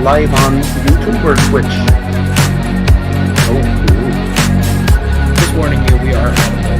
live on YouTube or Twitch? Oh, cool. Just warning you, we are audible.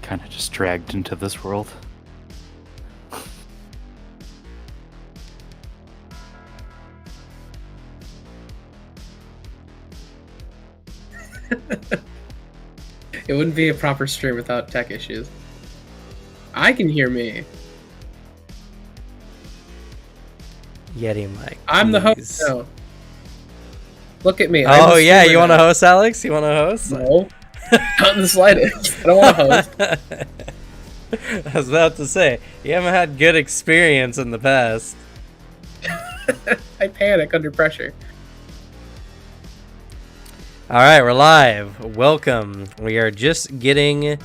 Kind of just dragged into this world. It wouldn't be a proper stream without tech issues. I can hear me. Yeti mic. I'm the host please. now. Look at me. Oh yeah, you want to host, Alex? You want to host? No, not in the slightest. I don't want to host. I was about to say, you haven't had good experience in the past. I panic under pressure. Alright, we're live. Welcome. We are just getting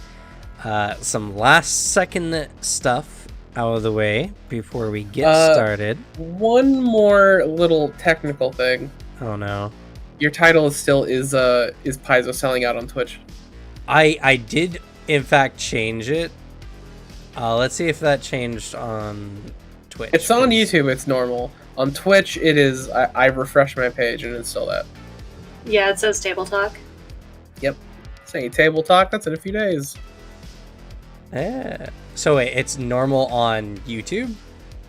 some last second stuff out of the way before we get started. One more little technical thing. Oh no. Your title is Paizo selling out on Twitch? I did in fact change it. Let's see if that changed on Twitch. It's on YouTube, it's normal. On Twitch, it is. I refreshed my page and it's still that. Yeah, it says Table Talk. Yep. Saying Table Talk, that's in a few days. Yeah. So wait, it's normal on YouTube?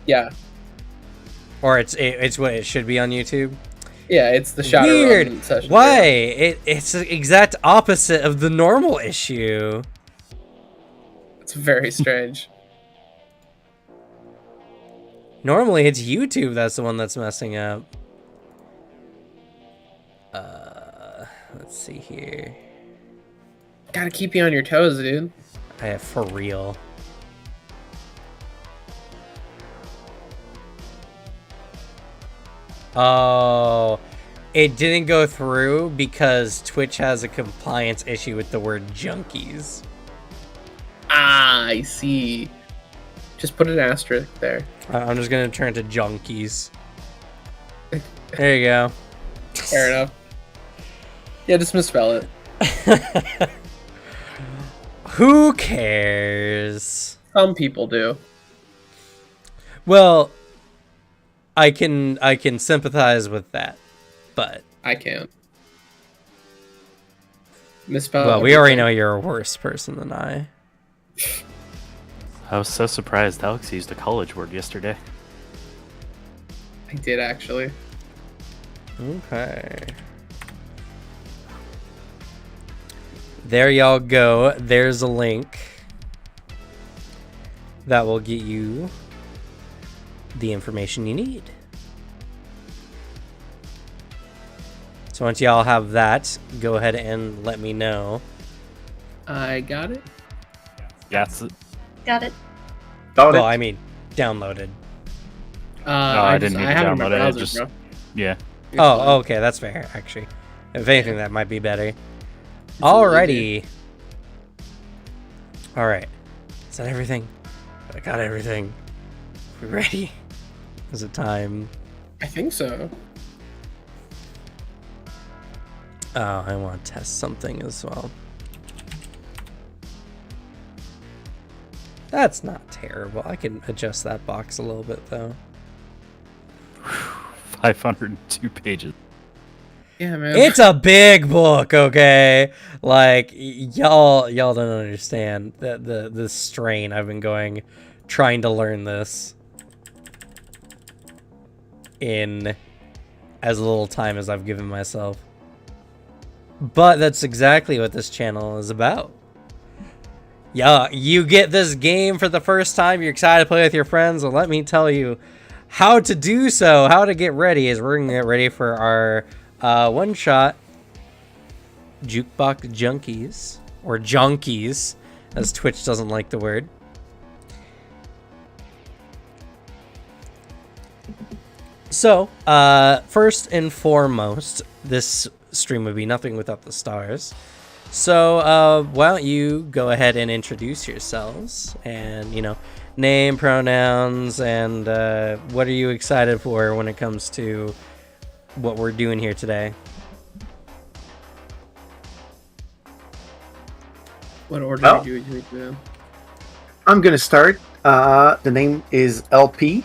Yeah. Or it's what it should be on YouTube? Yeah, it's the Shadowrun Weird. session. Why? It's the exact opposite of the normal issue. It's very strange. Normally it's YouTube that's the one that's messing up. Let's see here. Gotta keep you on your toes, dude. For real. Oh, it didn't go through because Twitch has a compliance issue with the word junkies. Ah, I see. Just put an asterisk there. I'm just gonna turn to junkies. There you go. Fair enough. Yeah, just misspell it. Who cares? Some people do. Well, I can sympathize with that, but I can't. Misspell. well, we already know you're a worse person than I. I was so surprised Alex used a college word yesterday. I did actually. Okay. There y'all go. There's a link that will get you the information you need. So once y'all have that, go ahead and let me know. I got it. Yes. Got it. Well, I mean, downloaded. I didn't need to have download it. browser, Just bro. yeah. It's fine. Oh, okay, that's fair, actually. If anything, that might be better. Alrighty. Alright. Is that everything? I got everything. We ready? Is it time? I think so. Oh, I want to test something as well. That's not terrible. I can adjust that box a little bit, though. 502 pages. Yeah, man. It's a big book, okay? Like, y'all don't understand the strain I've been going trying to learn this in as little time as I've given myself. But that's exactly what this channel is about. Yeah, you get this game for the first time, you're excited to play with your friends, well, let me tell you how to do so, how to get ready, is we're going to get ready for our one-shot Jukebox Junkies, or Junkies, as Twitch doesn't like the word. So, first and foremost, this stream would be nothing without the stars. So, why don't you go ahead and introduce yourselves, and, you know, name, pronouns, and what are you excited for when it comes to what we're doing here today? What order do you do it in? I'm gonna start. The name is LP.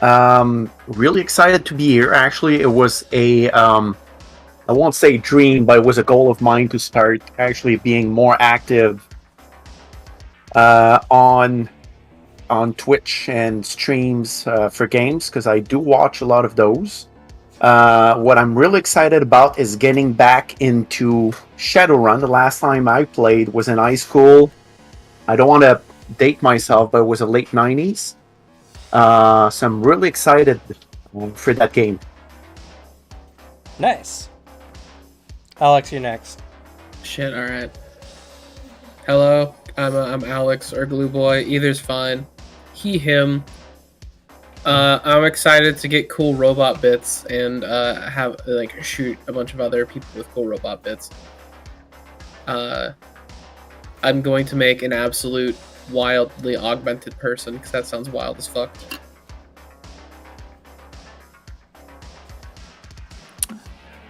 Really excited to be here. Actually, it was a I won't say dream, but it was a goal of mine to start actually being more active on Twitch and streams for games, because I do watch a lot of those. What I'm really excited about is getting back into Shadowrun. The last time I played was in high school. I don't want to date myself, but it was the late 90s. So I'm really excited for that game. Nice. Alex, you're next. Shit, alright. Hello, I'm Alex or Glue Boy. Either's fine. He, him. I'm excited to get cool robot bits and have shoot a bunch of other people with cool robot bits. I'm going to make an absolute wildly augmented person because that sounds wild as fuck.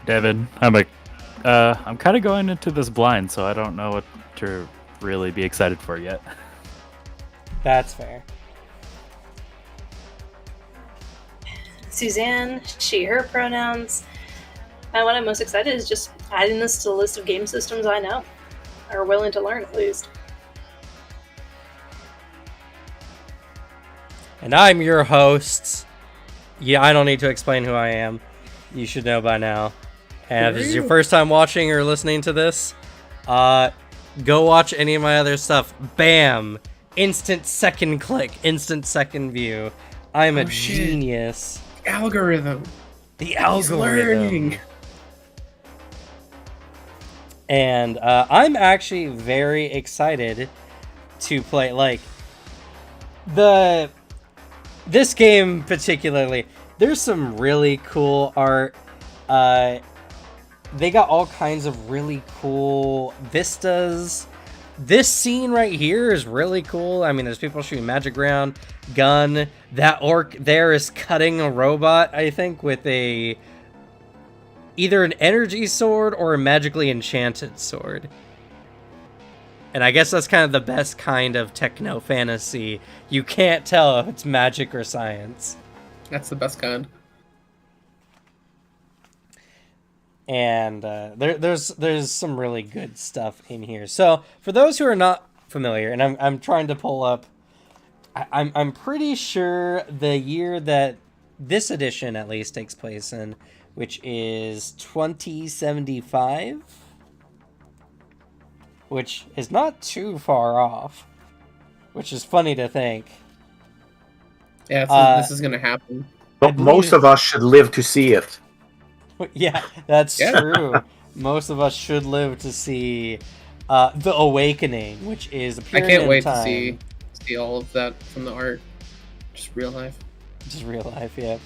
David, I'm kind of going into this blind, so I don't know what to really be excited for yet. That's fair. Suzanne, she, her pronouns. And what I'm most excited is just adding this to the list of game systems I know, or willing to learn at least. And I'm your host. Yeah, I don't need to explain who I am. You should know by now. And if this is your first time watching or listening to this, go watch any of my other stuff. Bam! Instant second click, instant second view. I'm a genius. Algorithm. The algorithm. Learning. And I'm actually very excited to play. This game particularly. There's some really cool art. They got all kinds of really cool vistas. This scene right here is really cool. I mean, there's people shooting magic round, gun. That orc there is cutting a robot, I think, with either an energy sword or a magically enchanted sword. And I guess that's kind of the best kind of techno fantasy. You can't tell if it's magic or science. That's the best kind. And there's some really good stuff in here. So for those who are not familiar, and I'm trying to pull up, I'm pretty sure the year that this edition at least takes place in, which is 2075, which is not too far off, which is funny to think. Yeah, this is gonna happen. But most of us should live to see it. Yeah, that's true. Most of us should live to see The Awakening, which is a I period can't in wait time. to see all of that from the art. Just real life. Just real life, yeah.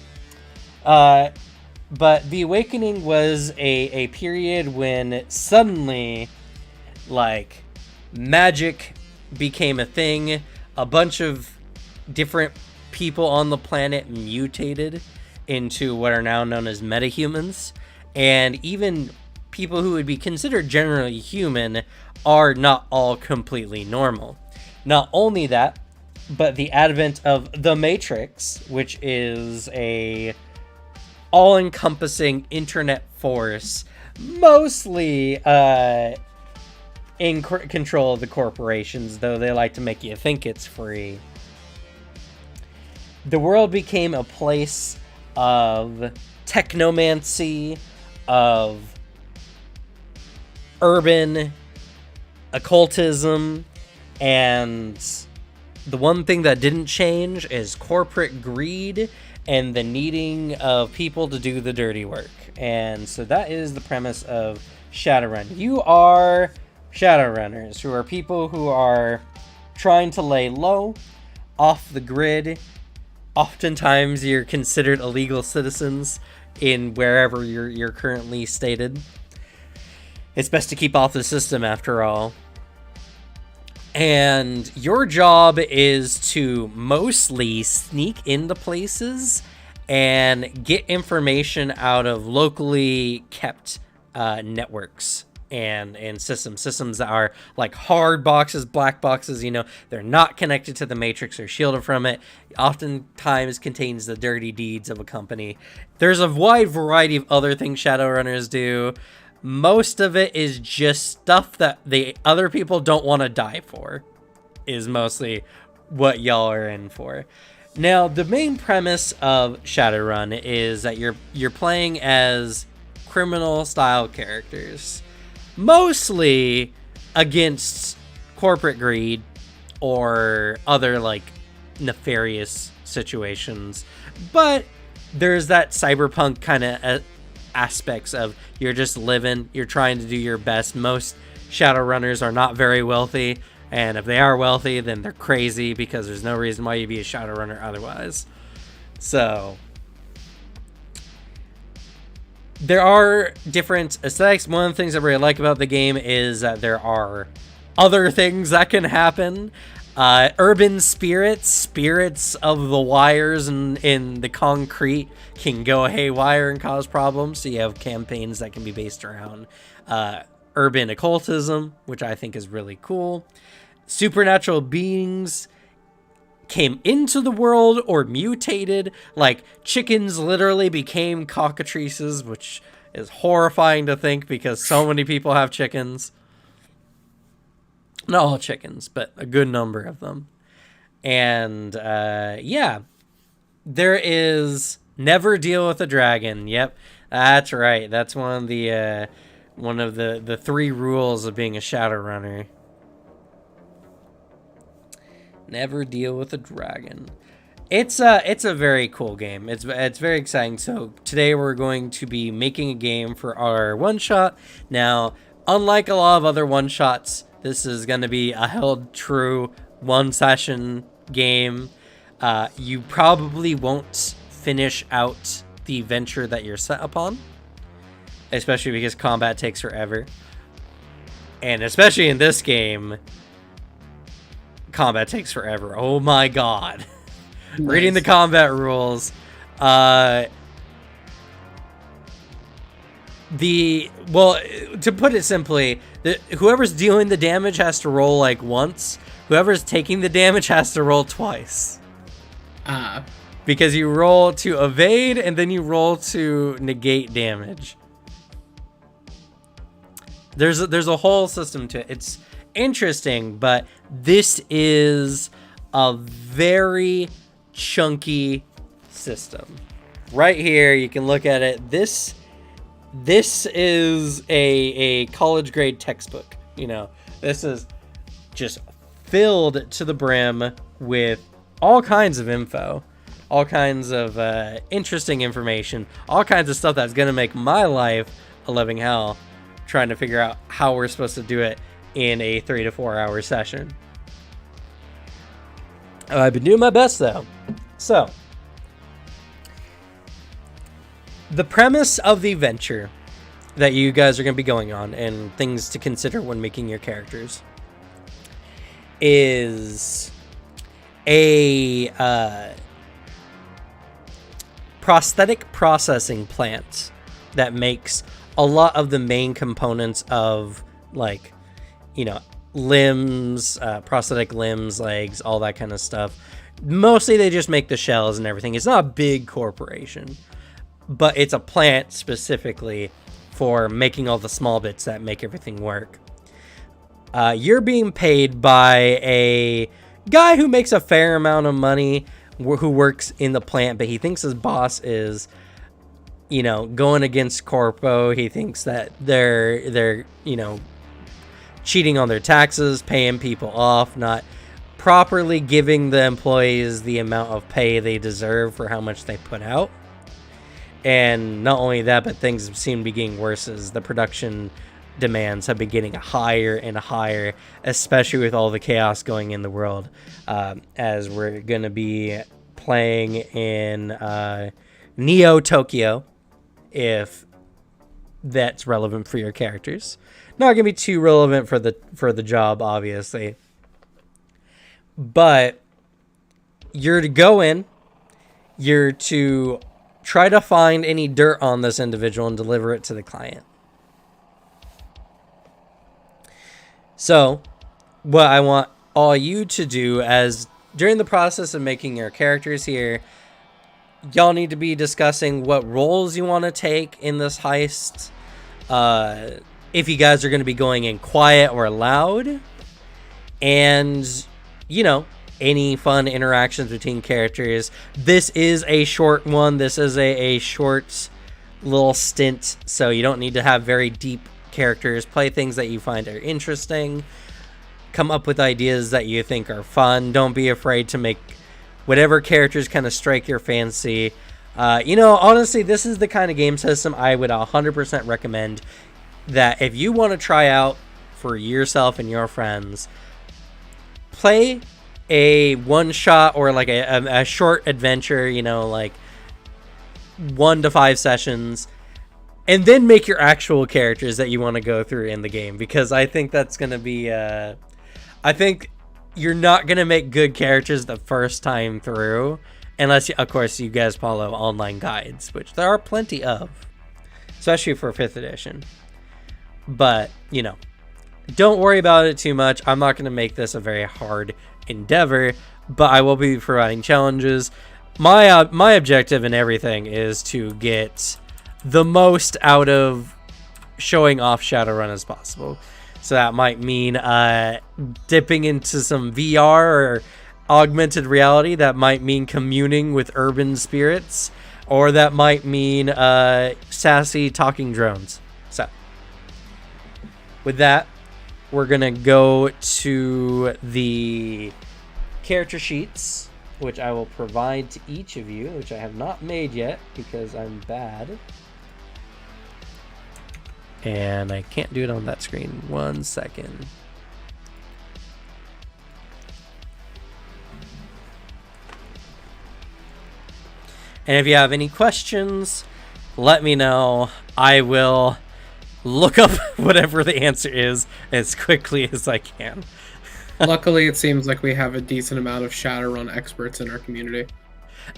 But The Awakening was a period when suddenly, magic became a thing. A bunch of different people on the planet mutated into what are now known as metahumans, and even people who would be considered generally human are not all completely normal. Not only that, but the advent of the Matrix, which is a all-encompassing internet force, mostly in control of the corporations, though they like to make you think it's free. The world became a place of technomancy, of urban occultism, and the one thing that didn't change is corporate greed and the needing of people to do the dirty work. And so that is the premise of Shadowrun. You are Shadowrunners, who are people who are trying to lay low, off the grid. Oftentimes you're considered illegal citizens in wherever you're currently stated. It's best to keep off the system after all. And your job is to mostly sneak into places and get information out of locally kept networks and systems that are like hard boxes, black boxes. They're not connected to the Matrix or shielded from it. Oftentimes contains the dirty deeds of a company. There's a wide variety of other things Shadowrunners do. Most of it is just stuff that the other people don't want to die for. is mostly what y'all are in for. Now, the main premise of Shadowrun is that you're playing as criminal-style characters, mostly against corporate greed or other, like, nefarious situations. But there's that cyberpunk kind of aspects of you're just living, you're trying to do your best. Most Shadowrunners are not very wealthy, and if they are wealthy, then they're crazy because there's no reason why you'd be a Shadowrunner otherwise. So there are different aesthetics. One of the things I really like about the game is that there are other things that can happen. Urban spirits of the wires and in the concrete can go haywire and cause problems. So you have campaigns that can be based around urban occultism, which I think is really cool. Supernatural beings came into the world or mutated, like chickens literally became cockatrices, which is horrifying to think because so many people have chickens. Not all chickens, but a good number of them. And yeah, there is never deal with a dragon. Yep, that's right. That's one of the 3 rules of being a Shadowrunner. Never deal with a dragon. It's a very cool game. It's very exciting. So today we're going to be making a game for our one shot. Now, unlike a lot of other one shots, this is going to be a held true 1 session game. You probably won't finish out the venture that you're set upon, especially because combat takes forever. And especially in this game, combat takes forever. Oh my god. Nice. Reading the combat rules. To put it simply, whoever's dealing the damage has to roll like once. Whoever's taking the damage has to roll twice. Because you roll to evade and then you roll to negate damage. There's a whole system to it. It's interesting, but this is a very chunky system. Right here, you can look at it. This is a college grade textbook. You know, this is just filled to the brim with all kinds of info, all kinds of interesting information, all kinds of stuff that's going to make my life a living hell trying to figure out how we're supposed to do it in a 3 to 4 hour session. I've been doing my best though. So, the premise of the venture that you guys are going to be going on and things to consider when making your characters is a prosthetic processing plant that makes a lot of the main components of, like, you know, limbs, prosthetic limbs, legs, all that kind of stuff. Mostly they just make the shells and everything. It's not a big corporation, but it's a plant specifically for making all the small bits that make everything work. You're being paid by a guy who makes a fair amount of money, who works in the plant, but he thinks his boss is, you know, going against corpo. He thinks that they're you know, cheating on their taxes, paying people off, not properly giving the employees the amount of pay they deserve for how much they put out. And not only that, but things seem to be getting worse as the production demands have been getting higher and higher, especially with all the chaos going in the world, as we're going to be playing in Neo Tokyo, if that's relevant for your characters. Not going to be too relevant for the job, obviously. But you're to go in, you're to try to find any dirt on this individual and deliver it to the client. So, what I want all you to do, as during the process of making your characters here, y'all need to be discussing what roles you want to take in this heist. If you guys are going to be going in quiet or loud. And any fun interactions between characters. This is a short one. This is a short little stint, so you don't need to have very deep characters. Play things that you find are interesting. Come up with ideas that you think are fun. Don't be afraid to make whatever characters kind of strike your fancy. Honestly, this is the kind of game system I would 100% recommend that if you want to try out for yourself and your friends, play a one-shot or like a short adventure, like 1 to 5 sessions, and then make your actual characters that you want to go through in the game, because I think that's going to be I think you're not going to make good characters the first time through unless, of course, you guys follow online guides, which there are plenty of, especially for 5th edition. But, don't worry about it too much. I'm not going to make this a very hard endeavor, but I will be providing challenges. My objective in everything is to get the most out of showing off Shadowrun as possible. So that might mean dipping into some VR or augmented reality. That might mean communing with urban spirits, or that might mean sassy talking drones. So with that, we're gonna go to the character sheets, which I will provide to each of you, which I have not made yet because I'm bad. And I can't do it on that screen. 1 second. And if you have any questions, let me know. I will look up whatever the answer is as quickly as I can. Luckily, it seems like we have a decent amount of Shadowrun experts in our community.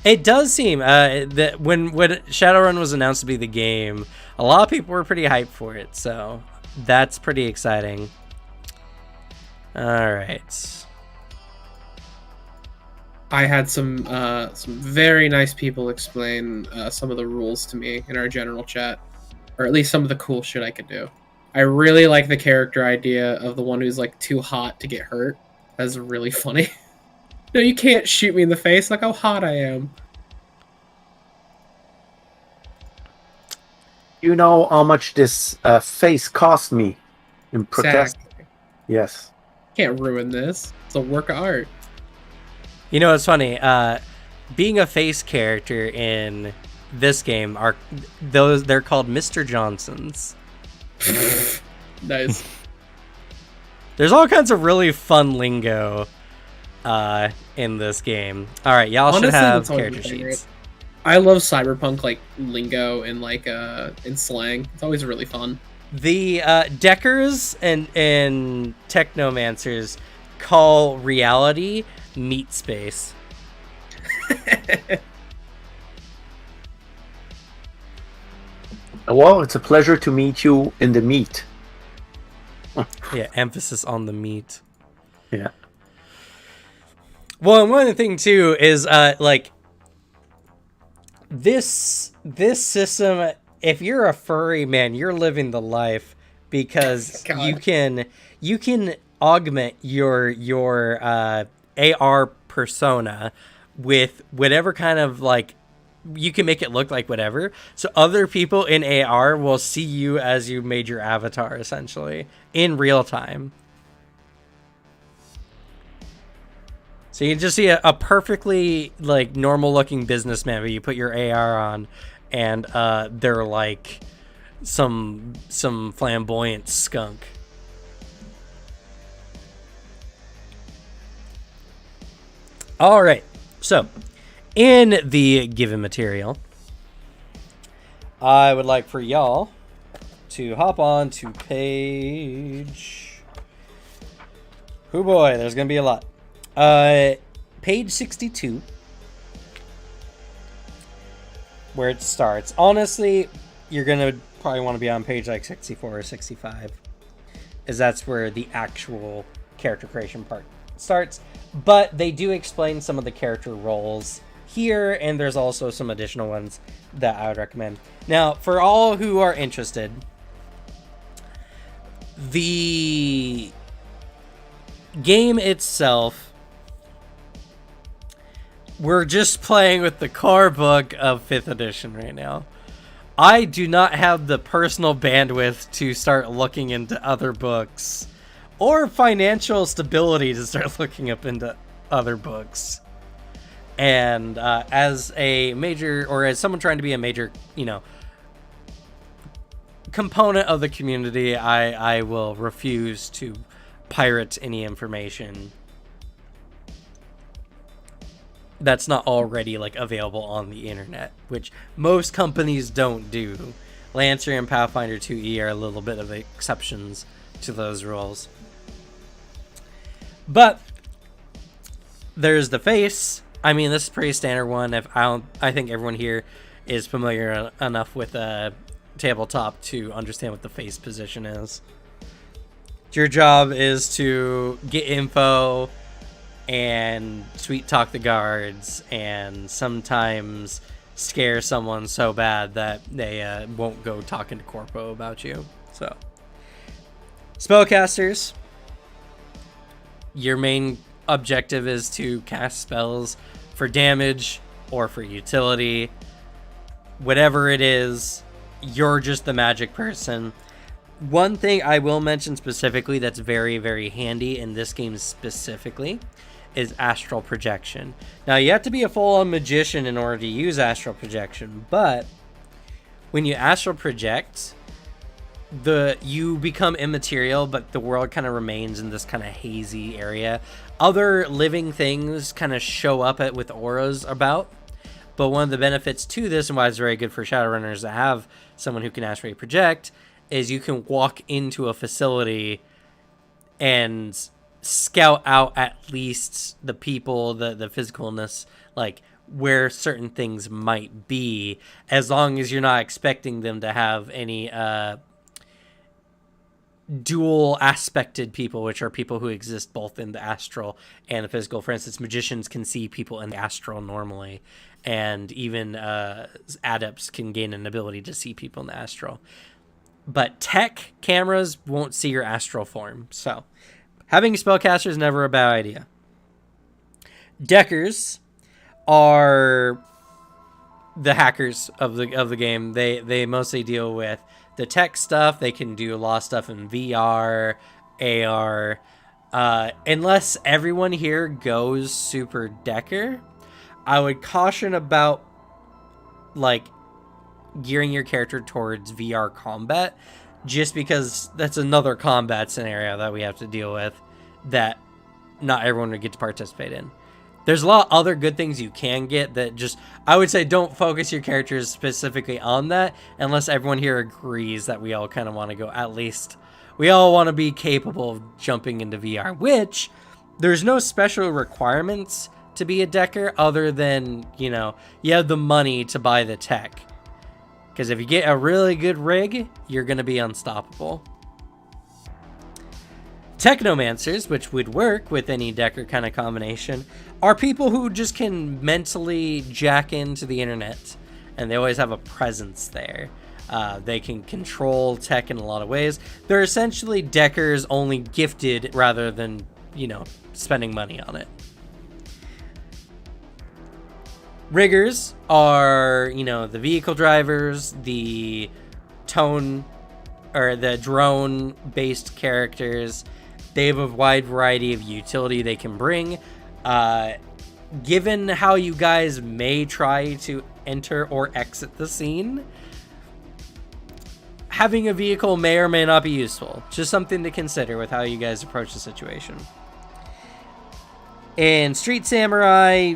It does seem that when Shadowrun was announced to be the game, a lot of people were pretty hyped for it, so that's pretty exciting. All right. I had some very nice people explain some of the rules to me in our general chat, or at least some of the cool shit I could do. I really like the character idea of the one who's like too hot to get hurt. That's really funny. No, you can't shoot me in the face. Look how hot I am. You know how much this face cost me in protest? Exactly. Yes. Can't ruin this. It's a work of art. You know, it's funny. Being a face character in this game they're called Mr. Johnsons. Nice. There's all kinds of really fun lingo in this game. All right, y'all should have character sheets. I love cyberpunk like lingo and like in slang. It's always really fun. The Deckers and Technomancers call reality meat space. Well, it's a pleasure to meet you in the meat. Yeah, emphasis on the meat. Yeah. Well, and one other thing too is like this system. If you're a furry, man, you're living the life, because you can augment your AR persona with whatever kind of like, you can make it look like whatever. So other people in AR will see you as you made your avatar essentially in real time. So you can just see a perfectly like normal looking businessman, but you put your AR on and they're like some flamboyant skunk. All right. So, in the given material, I would like for y'all to hop on to page... Oh boy, there's going to be a lot. Page 62, where it starts. Honestly, you're going to probably want to be on page like 64 or 65, as that's where the actual character creation part starts. But they do explain some of the character roles here, and there's also some additional ones that I would recommend. Now, for all who are interested, the game itself we're just playing with the core book of 5th edition right now. I do not have the personal bandwidth to start looking into other books or financial stability to start looking up into other books. And as a major, or as someone trying to be a major, component of the community, I will refuse to pirate any information that's not already available on the internet, which most companies don't do. Lancer and Pathfinder 2e are a little bit of exceptions to those rules. But there's the face. I mean, this is a pretty standard one. I think everyone here is familiar enough with tabletop to understand what the face position is. Your job is to get info and sweet talk the guards, and sometimes scare someone so bad that they won't go talking to Corpo about you. So, spellcasters, your main objective is to cast spells for damage or for utility. Whatever it is, you're just the magic person. One thing I will mention specifically that's very, very handy in this game specifically is astral projection. Now, you have to be a full-on magician in order to use astral projection, but when you astral project, you become immaterial, but the world kind of remains in this kind of hazy area. Other living things kind of show up with auras about, but one of the benefits to this, and why it's very good for Shadowrunners to have someone who can astrally project, is you can walk into a facility and scout out at least the people, the physicalness, where certain things might be, as long as you're not expecting them to have any dual aspected people, which are people who exist both in the astral and the physical. For instance, magicians can see people in the astral normally, and even adepts can gain an ability to see people in the astral. But tech cameras won't see your astral form, so having a spellcaster is never a bad idea. Deckers are the hackers of the game. They mostly deal with the tech stuff. They can do a lot of stuff in VR, AR. Unless everyone here goes super Decker, I would caution about gearing your character towards VR combat, just because that's another combat scenario that we have to deal with that not everyone would get to participate in. There's a lot of other good things you can get that I would say don't focus your characters specifically on that unless everyone here agrees that we all kind of want to go, at least we all want to be capable of jumping into VR, which there's no special requirements to be a Decker other than, you have the money to buy the tech. Because if you get a really good rig, you're going to be unstoppable. Technomancers, which would work with any Decker kind of combination, are people who just can mentally jack into the internet, and they always have a presence there. They can control tech in a lot of ways. They're essentially Deckers, only gifted rather than, spending money on it. Riggers are, the vehicle drivers, the drone-based characters. They have a wide variety of utility they can bring. Given how you guys may try to enter or exit the scene, having a vehicle may or may not be useful. Just something to consider with how you guys approach the situation. In Street Samurai,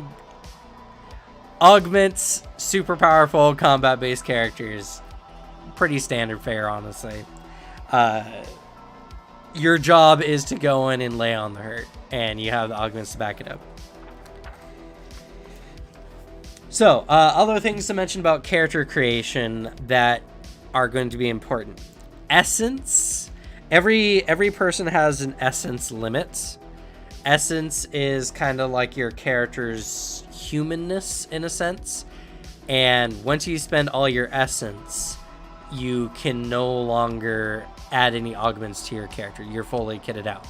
augments, super powerful combat-based characters. Pretty standard fare, honestly. Your job is to go in and lay on the hurt, and you have the augments to back it up. So, other things to mention about character creation that are going to be important. Essence. Every person has an essence limit. Essence is kind of like your character's humanness in a sense. And once you spend all your essence, you can no longer add any augments to your character. You're fully kitted out.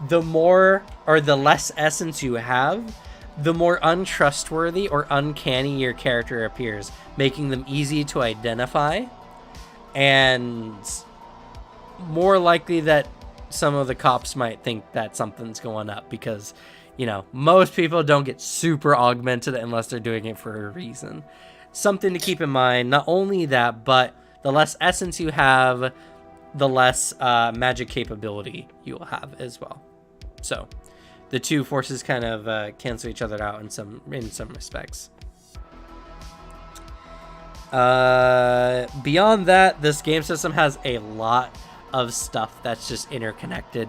The more or the less essence you have, the more untrustworthy or uncanny your character appears, making them easy to identify, and more likely that some of the cops might think that something's going up, because, you know, most people don't get super augmented unless they're doing it for a reason. Something to keep in mind. Not only that, but the less essence you have, the less magic capability you will have as well. So the two forces kind of cancel each other out in some respects. Beyond that, this game system has a lot of stuff that's just interconnected.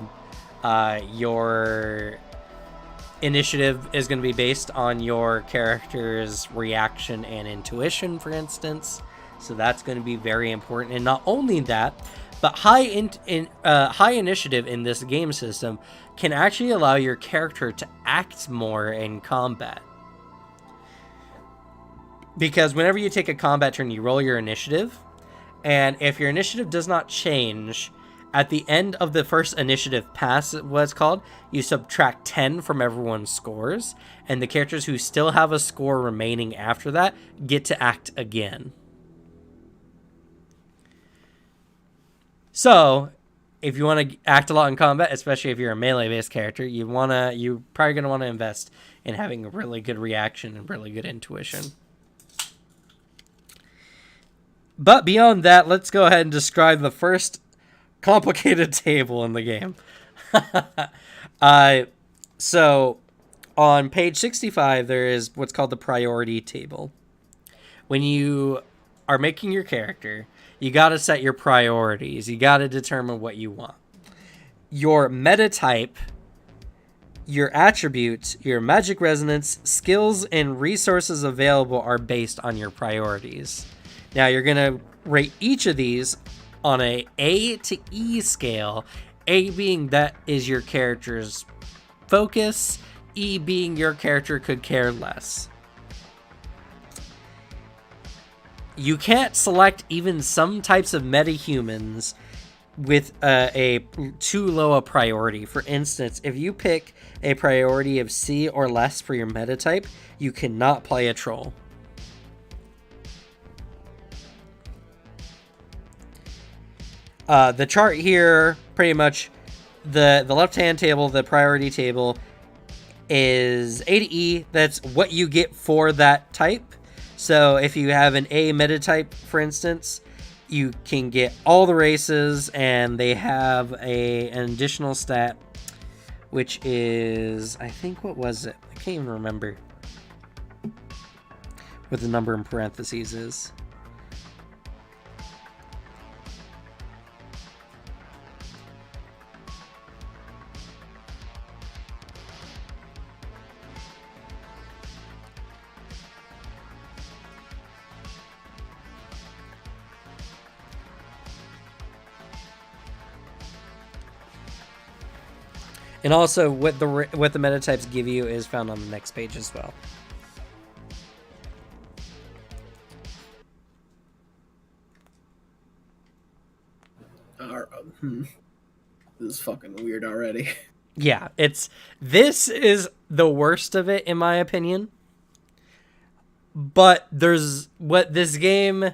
Your initiative is going to be based on your character's reaction and intuition, for instance. So that's going to be very important. And not only that, but high initiative in this game system can actually allow your character to act more in combat. Because whenever you take a combat turn, you roll your initiative. And if your initiative does not change, at the end of the first initiative pass, what it's called, you subtract 10 from everyone's scores. And the characters who still have a score remaining after that get to act again. So, if you want to act a lot in combat, especially if you're a melee-based character, you're probably going to want to invest in having a really good reaction and really good intuition. But beyond that, let's go ahead and describe the first complicated table in the game. So, on page 65, there is what's called the priority table. When you are making your character, you got to set your priorities. You got to determine what you want. Your meta type, your attributes, your magic resonance, skills, and resources available are based on your priorities. Now, you're going to rate each of these on a to E scale. A being that is your character's focus, E being your character could care less. You can't select even some types of metahumans with a too low a priority. For instance, if you pick a priority of C or less for your meta type, you cannot play a troll. The chart here, pretty much, the left-hand table, the priority table, is A to E. That's what you get for that type. So if you have an A meta type, for instance, you can get all the races, and they have an additional stat, which is, I think, what was it? I can't even remember what the number in parentheses is. And also, what the meta types give you is found on the next page as well. This is fucking weird already. Yeah, this is the worst of it in my opinion. But there's what this game,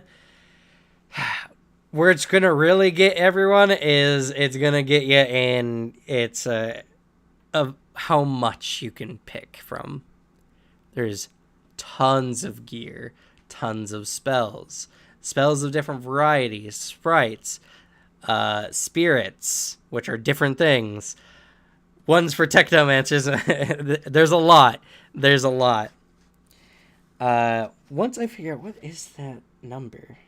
where it's gonna really get everyone is it's gonna get you in of how much you can pick from. There's tons of gear, tons of spells of different varieties, sprites, spirits, which are different things. One's for technomancers. There's a lot. Once I figure out what is that number.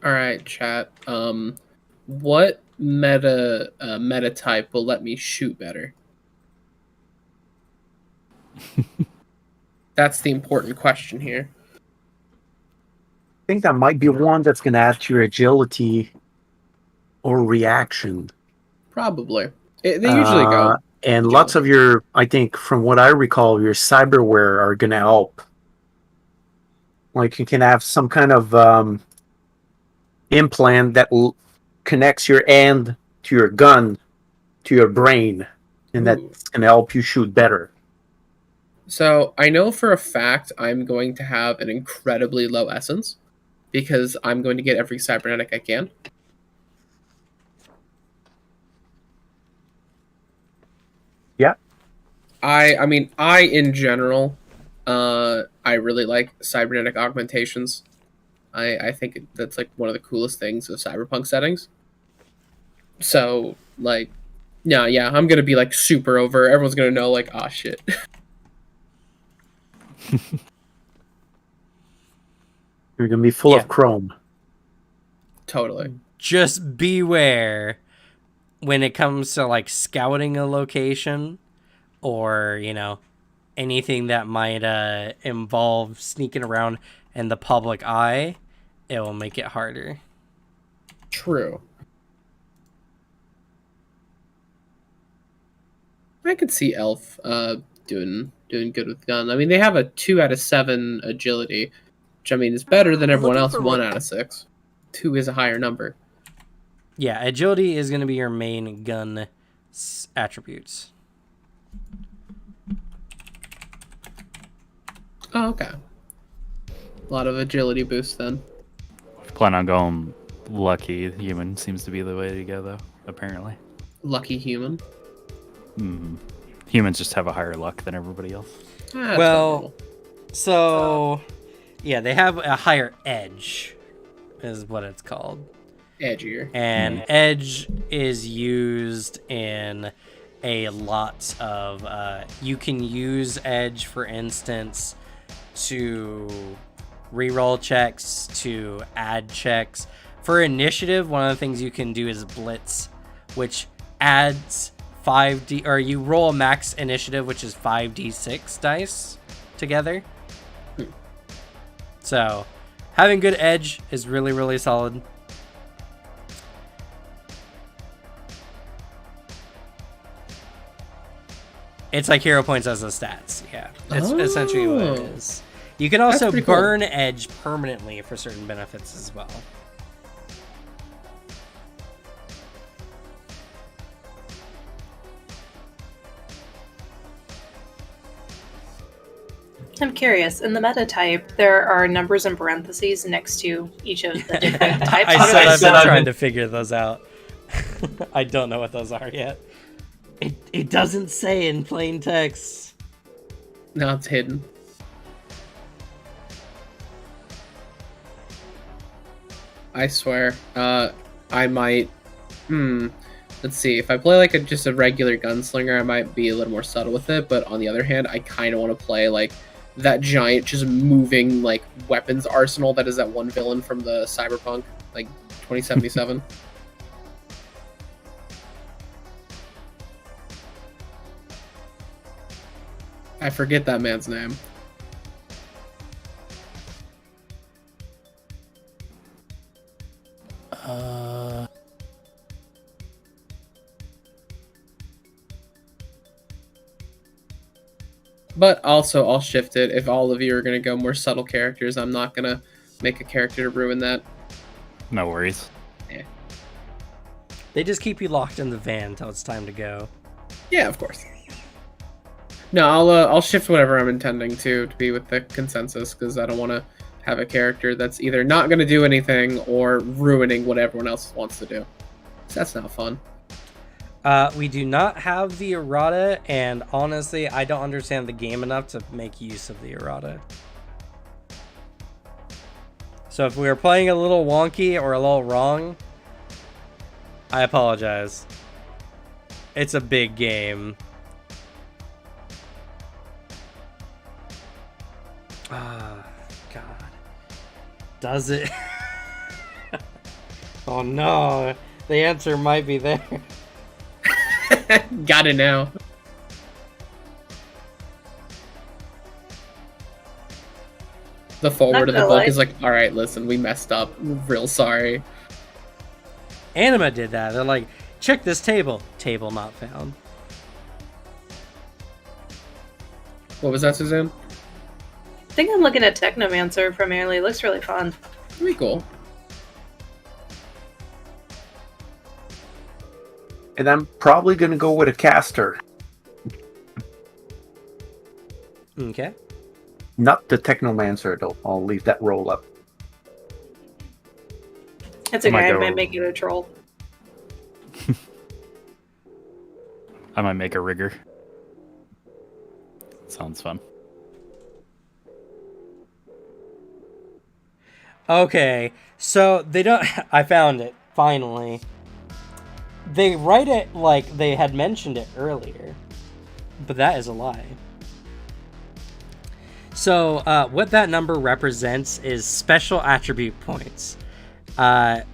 All right, chat. What meta type will let me shoot better? That's the important question here. I think that might be one that's going to add to your agility or reaction. Probably. They usually go. And lots of your, I think, from what I recall, your cyberware are going to help. Like you can have some kind of implant that connects your hand to your gun, to your brain, and that's going to help you shoot better. So I know for a fact I'm going to have an incredibly low essence because I'm going to get every cybernetic I can. Yeah. I mean, in general, I really like cybernetic augmentations. I think that's like one of the coolest things of cyberpunk settings. So like, yeah, I'm gonna be like super over. Everyone's gonna know like, ah, shit. You're going to be full of chrome. Totally. Just beware when it comes to like scouting a location or, you know, anything that might involve sneaking around in the public eye. It will make it harder. True. I could see Elf doing good with gun. I mean, they have a 2 out of 7 agility, which I mean is better than everyone else. 1 out of 6. 2 is a higher number. Yeah, agility is going to be your main gun attributes. Oh, okay. A lot of agility boost then. Plan on going lucky. Human seems to be the way to go, though. Apparently. Lucky human. Humans just have a higher luck than everybody else. Well, so yeah, they have a higher edge, is what it's called. Edgier. And edge is used in a lot of. You can use edge, for instance, to reroll checks, to add checks. For initiative, one of the things you can do is blitz, which adds 5d, or you roll a max initiative, which is 5d6 dice together. So having good edge is really, really solid. It's like hero points as the stats. Yeah, it's essentially what it is. You can also burn edge permanently for certain benefits as well. I'm curious. In the meta type, there are numbers in parentheses next to each of the different types. I said I've been trying to figure those out. I don't know what those are yet. It doesn't say in plain text. No, it's hidden. I swear. I might. Let's see. If I play like just a regular gunslinger, I might be a little more subtle with it. But on the other hand, I kind of want to play like that giant, just moving like weapons arsenal that is that one villain from the Cyberpunk, like 2077. I forget that man's name. But also, I'll shift it. If all of you are going to go more subtle characters, I'm not going to make a character to ruin that. No worries. Yeah. They just keep you locked in the van until it's time to go. Yeah, of course. No, I'll shift whatever I'm intending to be with the consensus, because I don't want to have a character that's either not going to do anything or ruining what everyone else wants to do. So that's not fun. We do not have the errata, and honestly, I don't understand the game enough to make use of the errata. So if we were playing a little wonky or a little wrong, I apologize. It's a big game. Ah, God. Does it? Oh no, the answer might be there. Got it now. The forward of the gonna book lie. is like, all right, listen, we messed up. Real sorry. Anima did that. They're like, check this table. Table not found. What was that, Suzanne? I think I'm looking at Technomancer primarily. It looks really fun. Pretty cool. And I'm probably going to go with a caster, Okay. not the Technomancer, though. I'll leave that roll up. It's I okay. might I go- might make it a troll. I might make a rigger. Sounds fun. Okay, so they don't. I found it finally. They write it like they had mentioned it earlier, but that is a lie. So, what that number represents is special attribute points. And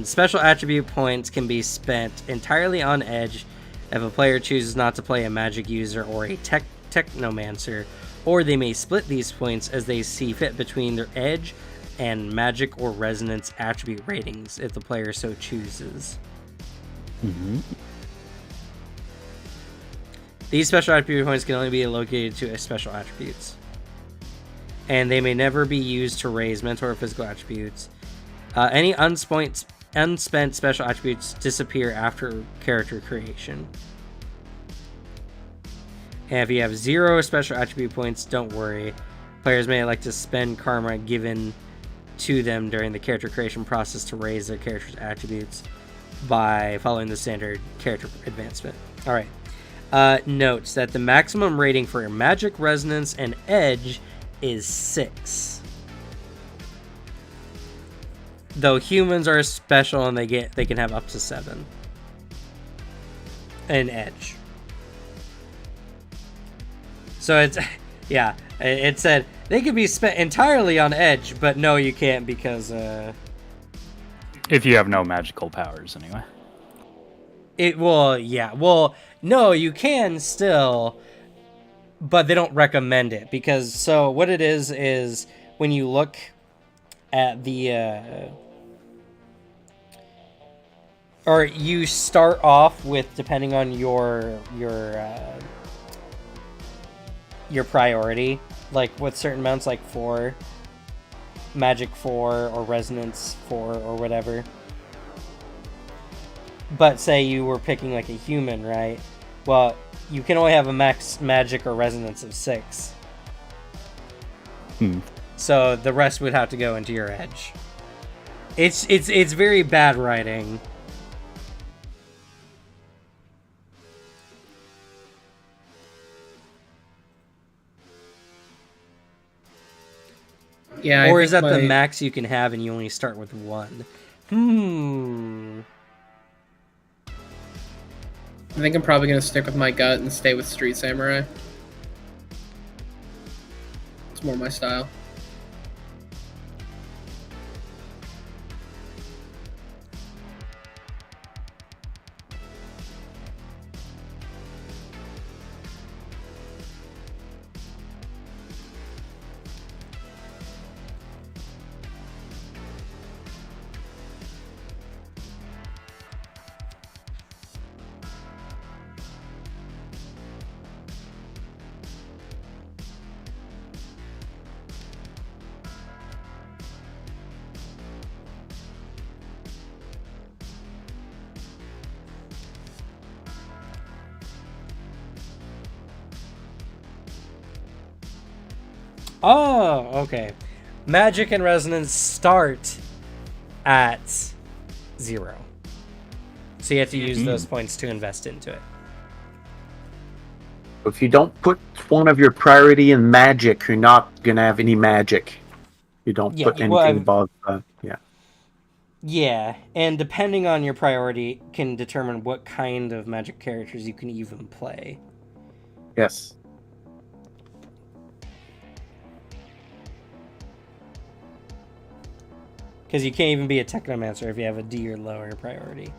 special attribute points can be spent entirely on Edge if a player chooses not to play a magic user or a technomancer, or they may split these points as they see fit between their Edge and magic or resonance attribute ratings if the player so chooses. Mm-hmm. These special attribute points can only be allocated to special attributes, and they may never be used to raise mental or physical attributes. Any unspent special attributes disappear after character creation. And if you have 0 special attribute points, don't worry. Players may elect to spend karma given to them during the character creation process to raise their character's attributes by following the standard character advancement. Alright. Notes that the maximum rating for magic, resonance, and edge is 6. Though humans are special and they can have up to 7. And edge. So it's yeah, it said they could be spent entirely on edge, but no, you can't because If you have no magical powers, anyway. no, you can still, but they don't recommend it because so what it is when you look at the or you start off with, depending on your priority, like with certain amounts, like 4, magic 4, or resonance 4, or whatever. But say you were picking like a human, right? Well, you can only have a max magic or resonance of 6. So the rest would have to go into your edge. It's very bad writing. Yeah. Or is that the max you can have and you only start with 1? I think I'm probably gonna stick with my gut and stay with Street Samurai. It's more my style. Oh, okay. Magic and resonance start at 0. So you have to use those points to invest into it. If you don't put one of your priority in magic, you're not going to have any magic. You don't Yeah, put anything well, above, yeah. Yeah, and depending on your priority can determine what kind of magic characters you can even play. Yes. Because you can't even be a Technomancer if you have a D or lower priority.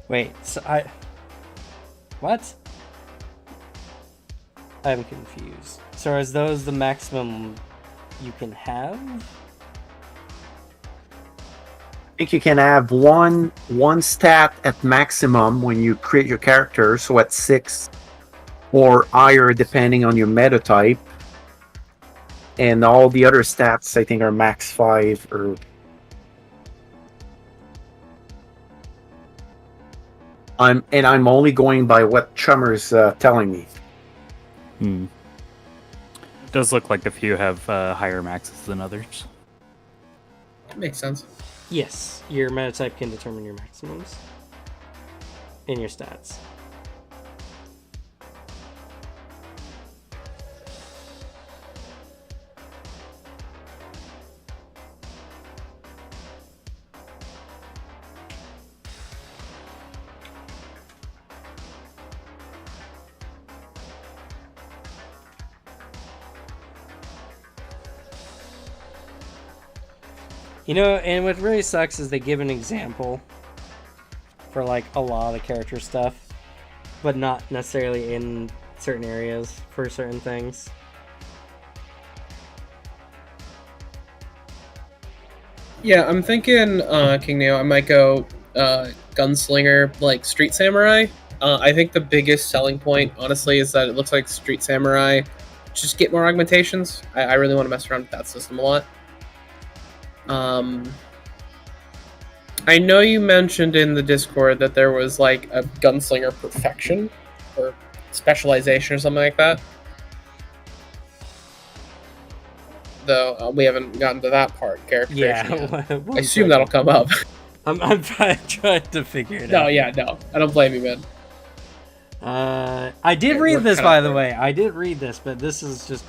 Wait, so what? I'm confused. So are those the maximum you can have? I think you can have one stat at maximum when you create your character, so at 6 or higher depending on your meta type. And all the other stats I think are max 5 or I'm only going by what Chummer's telling me. It does look like a few have higher maxes than others. That makes sense. Yes, your meta type can determine your maximums in your stats. You know, and what really sucks is they give an example for like a lot of the character stuff, but not necessarily in certain areas for certain things. Yeah, I'm thinking King Neo. I might go gunslinger, like Street Samurai. I think the biggest selling point, honestly, is that it looks like Street Samurai just get more augmentations. I really want to mess around with that system a lot. I know you mentioned in the Discord that there was like a gunslinger perfection or specialization or something like that. Though we haven't gotten to that part, character. Yeah, I assume that'll come up. I'm trying to figure it out. No, I don't blame you, man. I did read this, by the way. I did read this, but this is just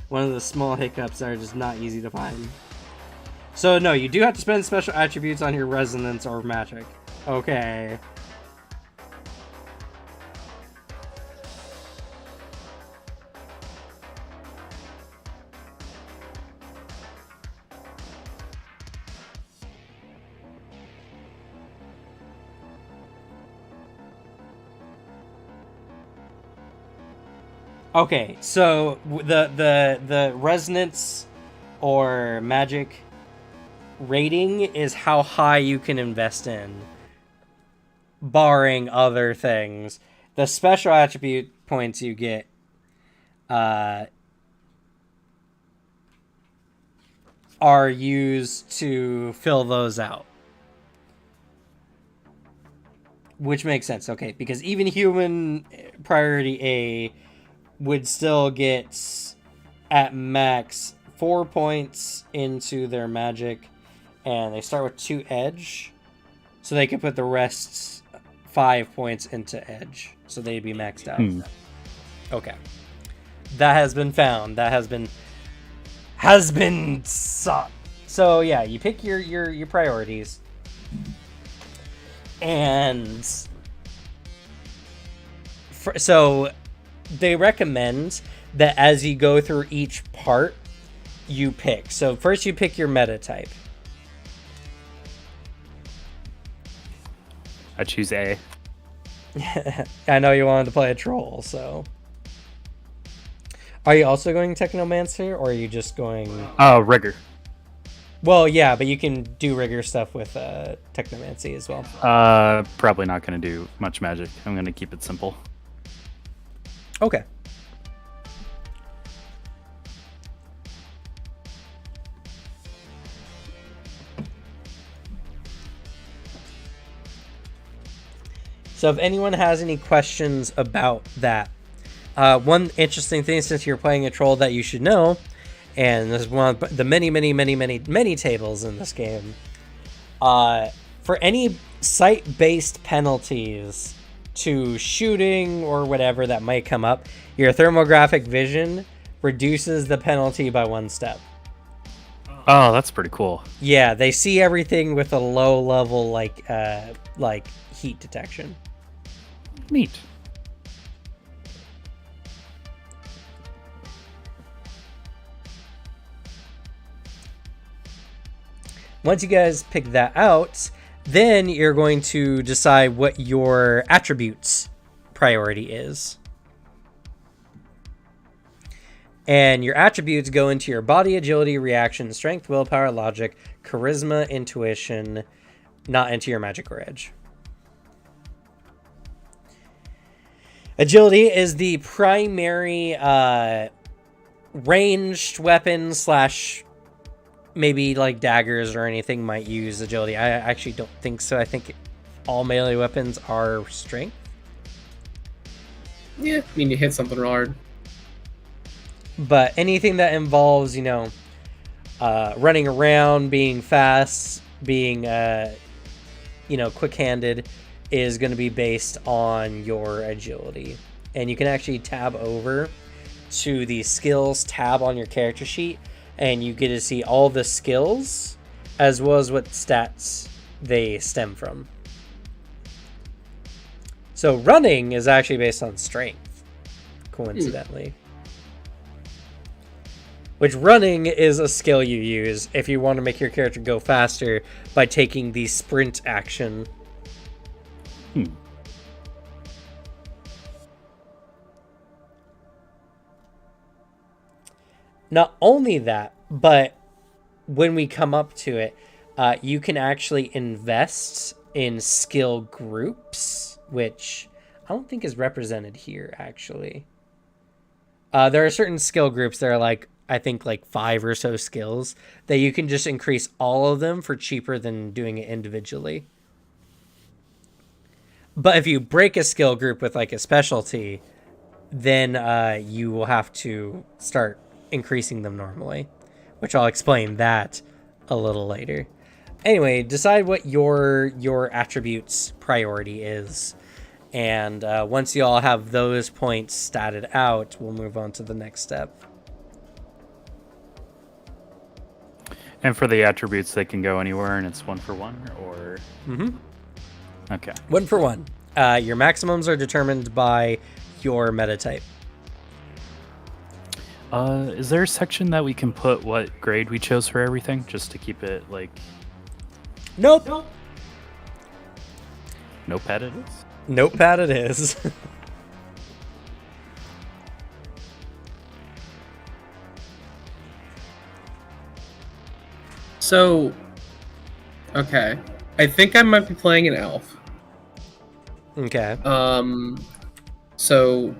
one of the small hiccups that are just not easy to find. So, no, you do have to spend special attributes on your resonance or magic. Okay. Okay, so the resonance or magic rating is how high you can invest in, barring other things. The special attribute points you get are used to fill those out, which makes sense. Okay, because even human priority A would still get at max 4 points into their magic, and they start with 2 edge, so they can put the rest 5 points into edge, so they'd be maxed out. Okay, that has been found. That has been sought. So yeah, you pick your priorities, and so they recommend that as you go through each part, you pick. So first you pick your meta type. I choose A. I know you wanted to play a troll, so. Are you also going Technomancer, or are you just going... Oh, Rigor. Well, yeah, but you can do rigor stuff with Technomancy as well. Probably not going to do much magic. I'm going to keep it simple. Okay. So if anyone has any questions about that, One interesting thing, since you're playing a troll, that you should know, and this is one of the many tables in this game. For any site-based penalties to shooting or whatever that might come up, your thermographic vision reduces the penalty by 1 step. Oh, that's pretty cool. Yeah, they see everything with a low level like heat detection. Neat. Once you guys pick that out, then you're going to decide what your attributes priority is. And your attributes go into your body, agility, reaction, strength, willpower, logic, charisma, intuition, not into your magic or edge. Agility is the primary ranged weapon / maybe like daggers or anything might use agility. I actually don't think so. I think all melee weapons are strength. Yeah, I mean, you hit something hard. But anything that involves, running around, being fast, being, quick-handed is going to be based on your agility. And you can actually tab over to the skills tab on your character sheet, and you get to see all the skills as well as what stats they stem from. So running is actually based on strength, coincidentally. Which running is a skill you use if you want to make your character go faster by taking the sprint action. Not only that, but when we come up to it, you can actually invest in skill groups, which I don't think is represented here, actually. There are certain skill groups that are I think 5 or so skills that you can just increase all of them for cheaper than doing it individually. But if you break a skill group with a specialty, then you will have to start increasing them normally, which I'll explain that a little later. Anyway, decide what your attributes priority is. And once you all have those points statted out, we'll move on to the next step. And for the attributes, they can go anywhere, and it's 1 for 1, or... Mm-hmm. Okay. 1 for 1. Your maximums are determined by your meta type. Is there a section that we can put what grade we chose for everything, just to keep it, Nope. Notepad it is? Notepad it is. So, okay. I think I might be playing an elf. Okay. So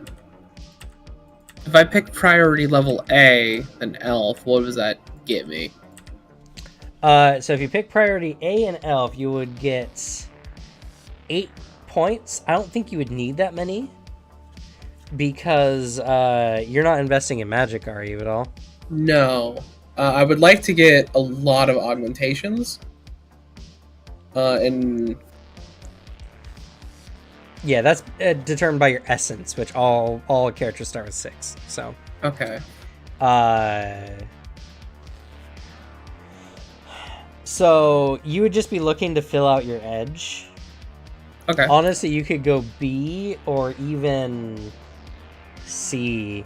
if I pick priority level A, an elf, what does that get me? So if you pick priority A and elf, you would get 8 points. I don't think you would need that many because you're not investing in magic, are you, at all? No. I would like to get a lot of augmentations. And yeah, that's determined by your essence, which all characters start with 6. So okay. So you would just be looking to fill out your edge. Okay. Honestly, you could go B or even C.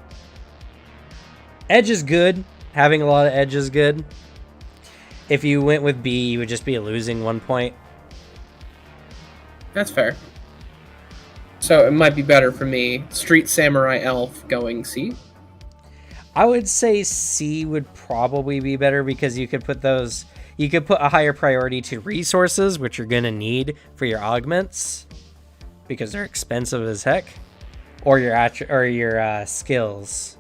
Edge is good. Having a lot of edge is good. If you went with B, you would just be losing 1 point. That's fair. So it might be better for me, Street Samurai Elf, going C. I would say C would probably be better because you could put those. You could put a higher priority to resources, which you're gonna need for your augments, because they're expensive as heck, or your skills,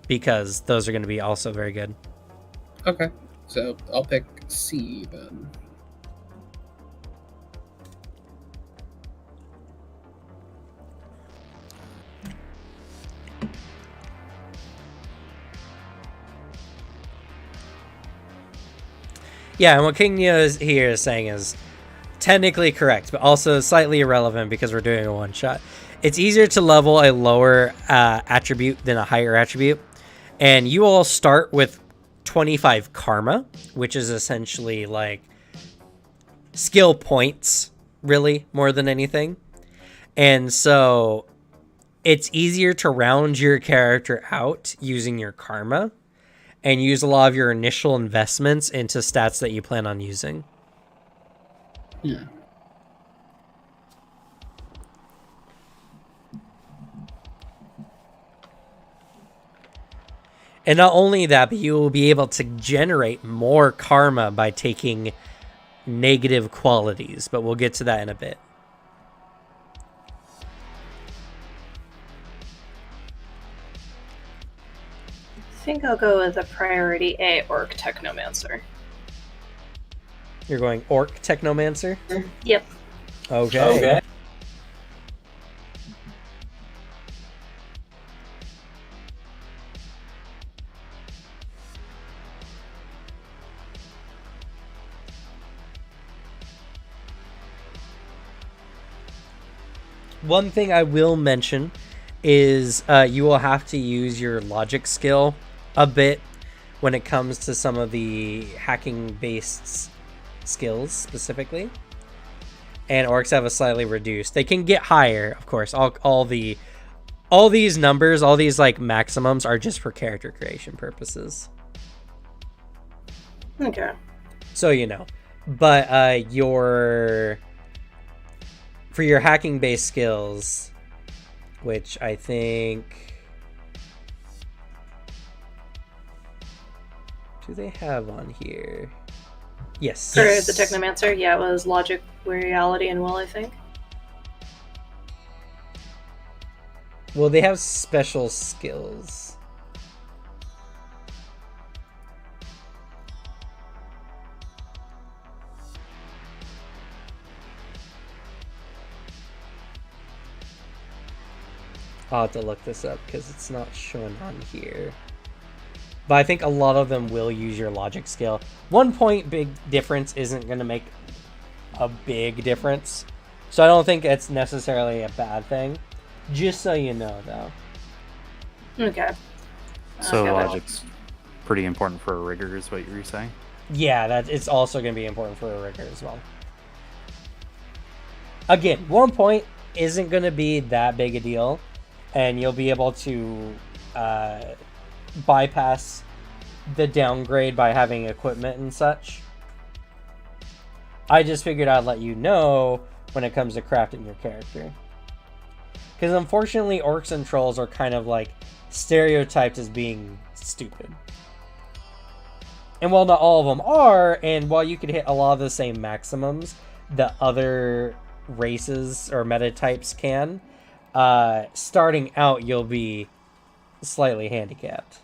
because those are gonna be also very good. Okay. So I'll pick C then. Yeah, and what King Neo is here is saying is technically correct, but also slightly irrelevant because we're doing a one-shot. It's easier to level a lower attribute than a higher attribute, and you all start with 25 karma, which is essentially like skill points, really, more than anything. And so it's easier to round your character out using your karma and use a lot of your initial investments into stats that you plan on using. Yeah. And not only that, but you will be able to generate more karma by taking negative qualities, but we'll get to that in a bit. I think I'll go with a priority A Orc Technomancer. You're going Orc Technomancer? Yep. Okay. One thing I will mention is you will have to use your logic skill a bit when it comes to some of the hacking-based skills specifically. And orcs have a slightly reduced. They can get higher, of course. All these numbers, all these like maximums are just for character creation purposes. Okay. So you know. But for your hacking based skills, which I think, do they have on here? Yes. For the Technomancer, yeah, it was Logic, Reality, and Will, I think. Well, they have special skills. I'll have to look this up because it's not shown on here. But I think a lot of them will use your logic skill. 1 point big difference isn't going to make a big difference. So I don't think it's necessarily a bad thing. Just so you know, though. Okay. So Okay. logic's pretty important for a rigger, is what you were saying? Yeah, it's also going to be important for a rigger as well. Again, 1 point isn't going to be that big a deal. And you'll be able to bypass the downgrade by having equipment and such. I just figured I'd let you know when it comes to crafting your character. Because unfortunately, orcs and trolls are kind of like stereotyped as being stupid. And while not all of them are, and while you could hit a lot of the same maximums that other races or meta types can, starting out you'll be slightly handicapped.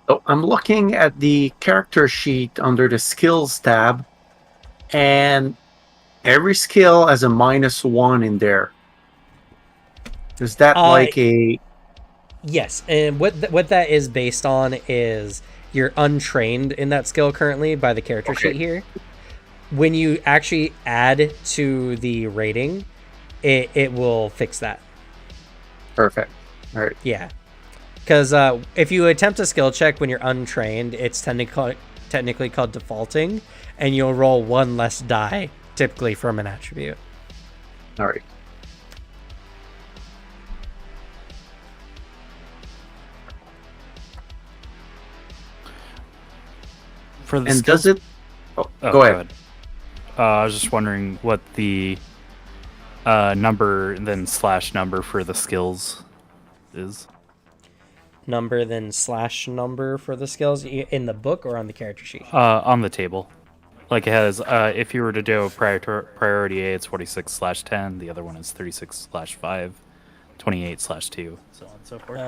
So I'm looking at the character sheet under the skills tab, and every skill has a -1 in there. Is that like a... Yes, and what that is based on is you're untrained in that skill currently by the character sheet here. When you actually add to the rating, it will fix that. Perfect. All right. Yeah. Because if you attempt a skill check when you're untrained, it's technically called defaulting, and you'll roll one less die, typically from an attribute. All right. For the And skills- does it... Oh, go ahead. I was just wondering what the number then slash number for the skills is. Number then slash number for the skills in the book or on the character sheet? On the table. Like it has, if you were to do a priority A, it's 46/10. The other one is 36/5, 28/2, so on and so forth.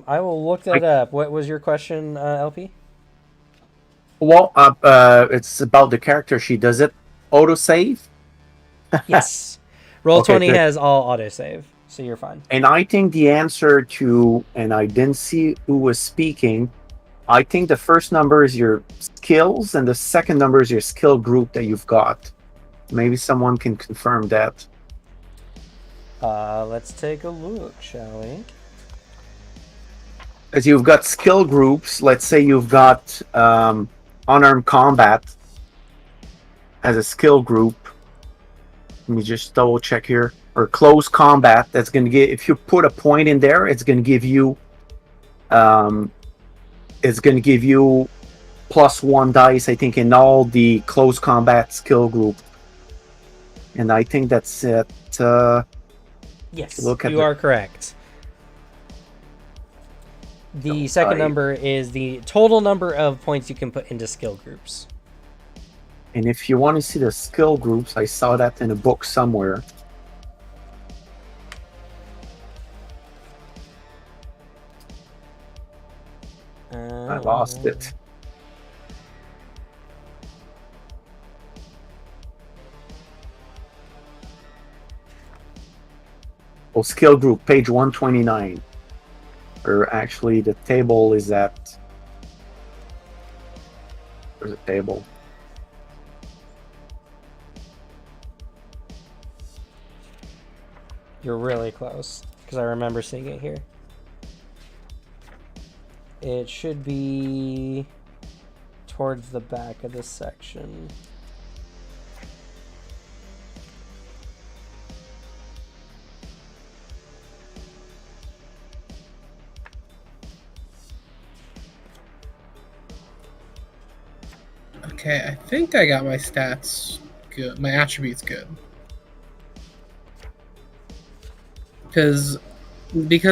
I will look that up. What was your question, LP? Well, it's about the character sheet. Does it autosave? Yes. Roll20 good. has all autosave, so you're fine. And I think the answer to, and I didn't see who was speaking, I think the first number is your skills, and the second number is your skill group that you've got. Maybe someone can confirm that. Let's take a look, shall we? Because you've got skill groups. Let's say you've got unarmed combat as a skill group. Let me just double check here. Or close combat. That's going to get, if you put a point in there, it's going to give you +1 dice, I think, in all the close combat skill group. And I think that's it. Yes, Look at you the- are correct. The second number is the total number of points you can put into skill groups. And if you want to see the skill groups, I saw that in a book somewhere. I lost it. Oh, skill group, page 129. Or actually, the table is at... There's a table. You're really close, because I remember seeing it here. It should be towards the back of this section. Okay, I think I got my stats good, my attributes good. Because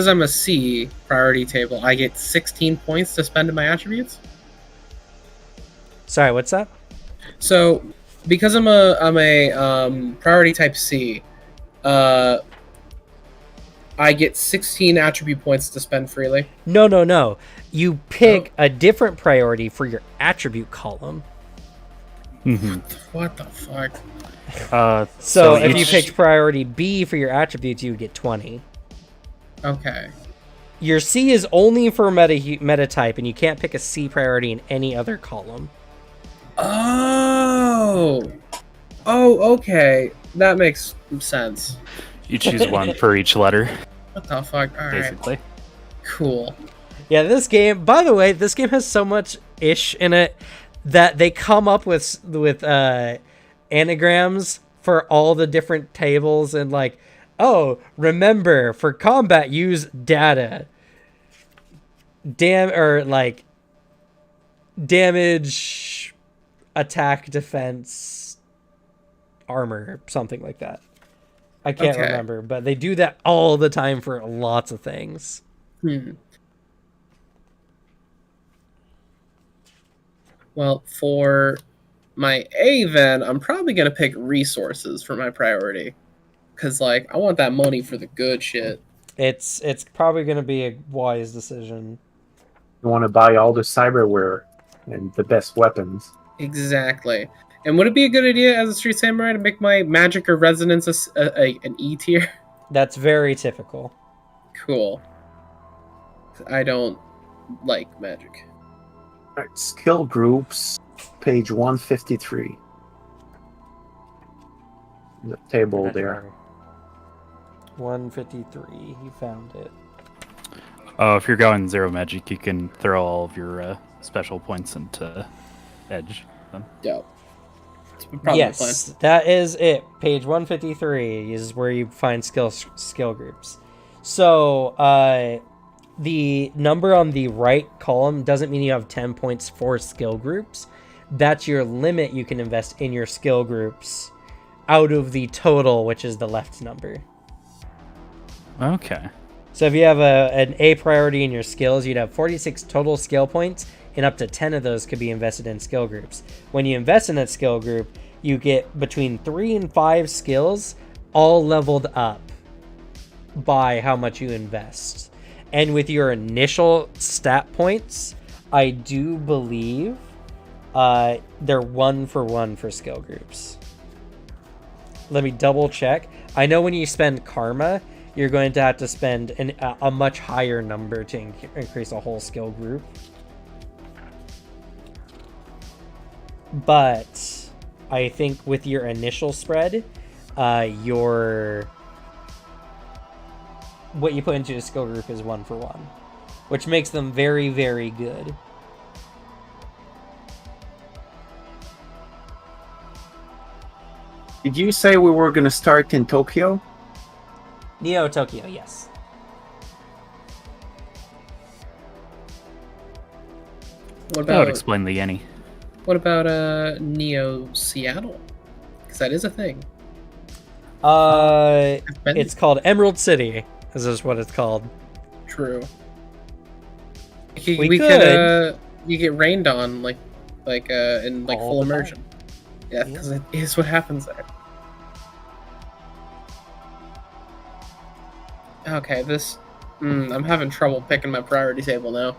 I'm a C priority table, I get 16 points to spend in my attributes. Sorry, what's that? So, because I'm a priority type C, I get 16 attribute points to spend freely. No. You pick a different priority for your attribute column. Mm-hmm. What the fuck? So if you each- picked priority B for your attributes, you would get 20. Okay. Your C is only for meta type, and you can't pick a C priority in any other column. Oh, okay. That makes sense. You choose one for each letter, What the fuck? All right. basically. Cool. Yeah, this game, by the way, this game has so much ish in it that they come up with anagrams for all the different tables, and like, oh, remember, for combat, use data. Damage, attack, defense, armor, something like that. I can't Okay. remember, but they do that all the time for lots of things. Well, for my A, then I'm probably gonna pick resources for my priority, cause like I want that money for the good shit. It's probably going to be a wise decision. You want to buy all the cyberware and the best weapons. Exactly. And would it be a good idea as a street samurai to make my magic or resonance an E tier? That's very typical. Cool. I don't like magic. All right, skill groups, page 153. The table there. 153. You found it. Oh, if you're going zero magic, you can throw all of your special points into edge. Then. Dope. It's probably Yes, that is it. Page 153 is where you find skill groups. So, the number on the right column doesn't mean you have 10 points for skill groups. That's your limit you can invest in your skill groups out of the total, which is the left number. Okay. So if you have an A priority in your skills, you'd have 46 total skill points, and up to 10 of those could be invested in skill groups. When you invest in that skill group, you get between 3 and 5 skills, all leveled up by how much you invest. And with your initial stat points, I do believe they're 1-for-1 for skill groups. Let me double check. I know when you spend karma, you're going to have to spend a much higher number to increase a whole skill group. but I think with your initial spread, your what you put into a skill group is 1-for-1, which makes them very, very good. Did you say we were going to start in Tokyo? Neo Tokyo, yes. What That would about explain the Yenny. Neo Seattle? Because that is a thing. It's called Emerald City. Is this what it's called? True. We We could. could. You get rained on in like All full the time. immersion. Yeah, because it is what happens there. Okay, this. I'm having trouble picking my priority table now.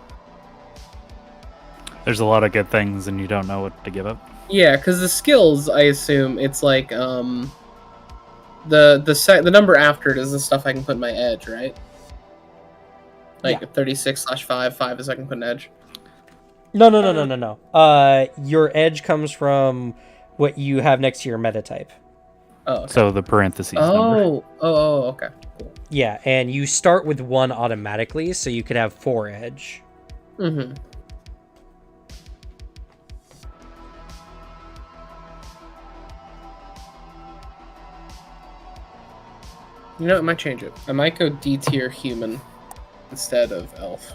There's a lot of good things, and you don't know what to give up. Yeah, because the skills, I assume it's like the number after it is the stuff I can put in my edge, right? Like Yeah. 36/5, 5 is I can put an edge. No. Your edge comes from what you have next to your meta type. Oh, okay. So the parentheses number. Oh, okay. Cool. Yeah, and you start with 1 automatically, so you could have 4 edge. Mm-hmm. You know, I might change it. I might go D tier human instead of elf.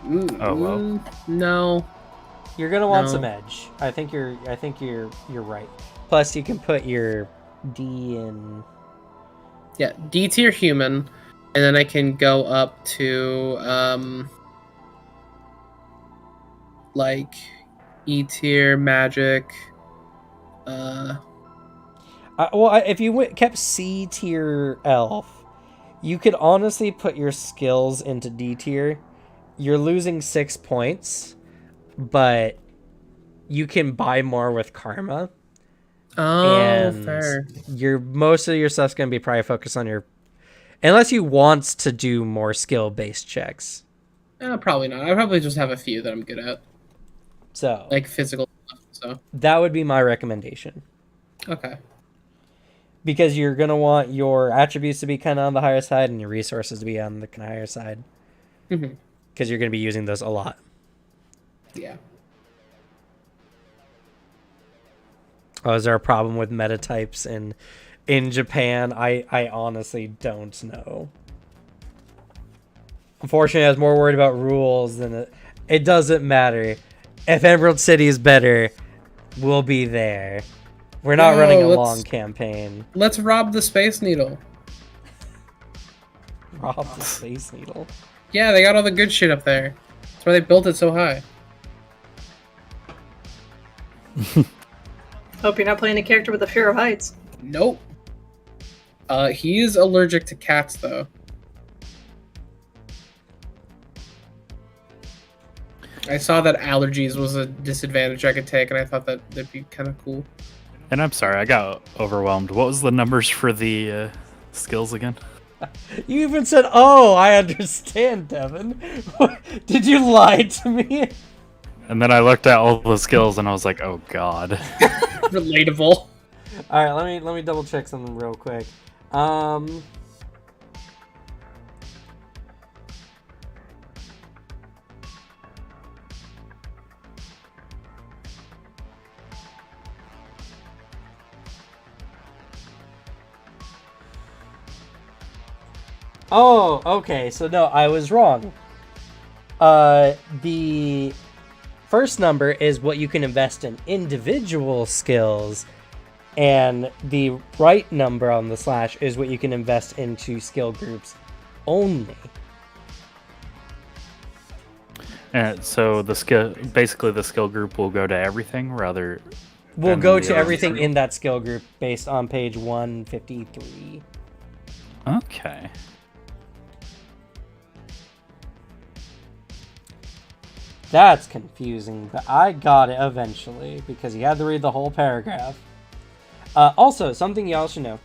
Oh, well. No. You're gonna want No. some edge. I think you're right. Plus, you can put your D in. Yeah, D tier human, and then I can go up to like E tier magic. If you kept C tier elf, you could honestly put your skills into D tier. You're losing 6 points, but you can buy more with karma. Oh, And fair. most of your stuff's gonna be probably focused on your, unless you want to do more skill based checks. Probably not. I probably just have a few that I'm good at, So like physical stuff. So that would be my recommendation. okay. Because you're going to want your attributes to be kind of on the higher side and your resources to be on the kind of higher side. Mm-hmm. Because you're going to be using those a lot. Yeah. Oh, is there a problem with meta types in Japan? I honestly don't know. Unfortunately, I was more worried about rules than it doesn't matter. If Emerald City is better, we'll be there. We're not running a long campaign. Let's rob the Space Needle. Rob the Space Needle. Yeah, they got all the good shit up there. That's why they built it so high. Hope you're not playing a character with a fear of heights. Nope. He is allergic to cats, though. I saw that allergies was a disadvantage I could take, and I thought that that'd be kind of cool. And I'm sorry, I got overwhelmed. What was the numbers for the skills again? You even said, "Oh, I understand, Devin." Did you lie to me? And then I looked at all the skills and I was like, oh god. Relatable. All right, let me double check something real quick. Oh, okay. So no, I was wrong. The first number is what you can invest in individual skills, and the right number on the slash is what you can invest into skill groups only. So the skill group will go to everything rather. We'll than go the to other everything skill? in that skill group based on page 153. Okay. That's confusing, but I got it eventually because you had to read the whole paragraph. Also, something you all should know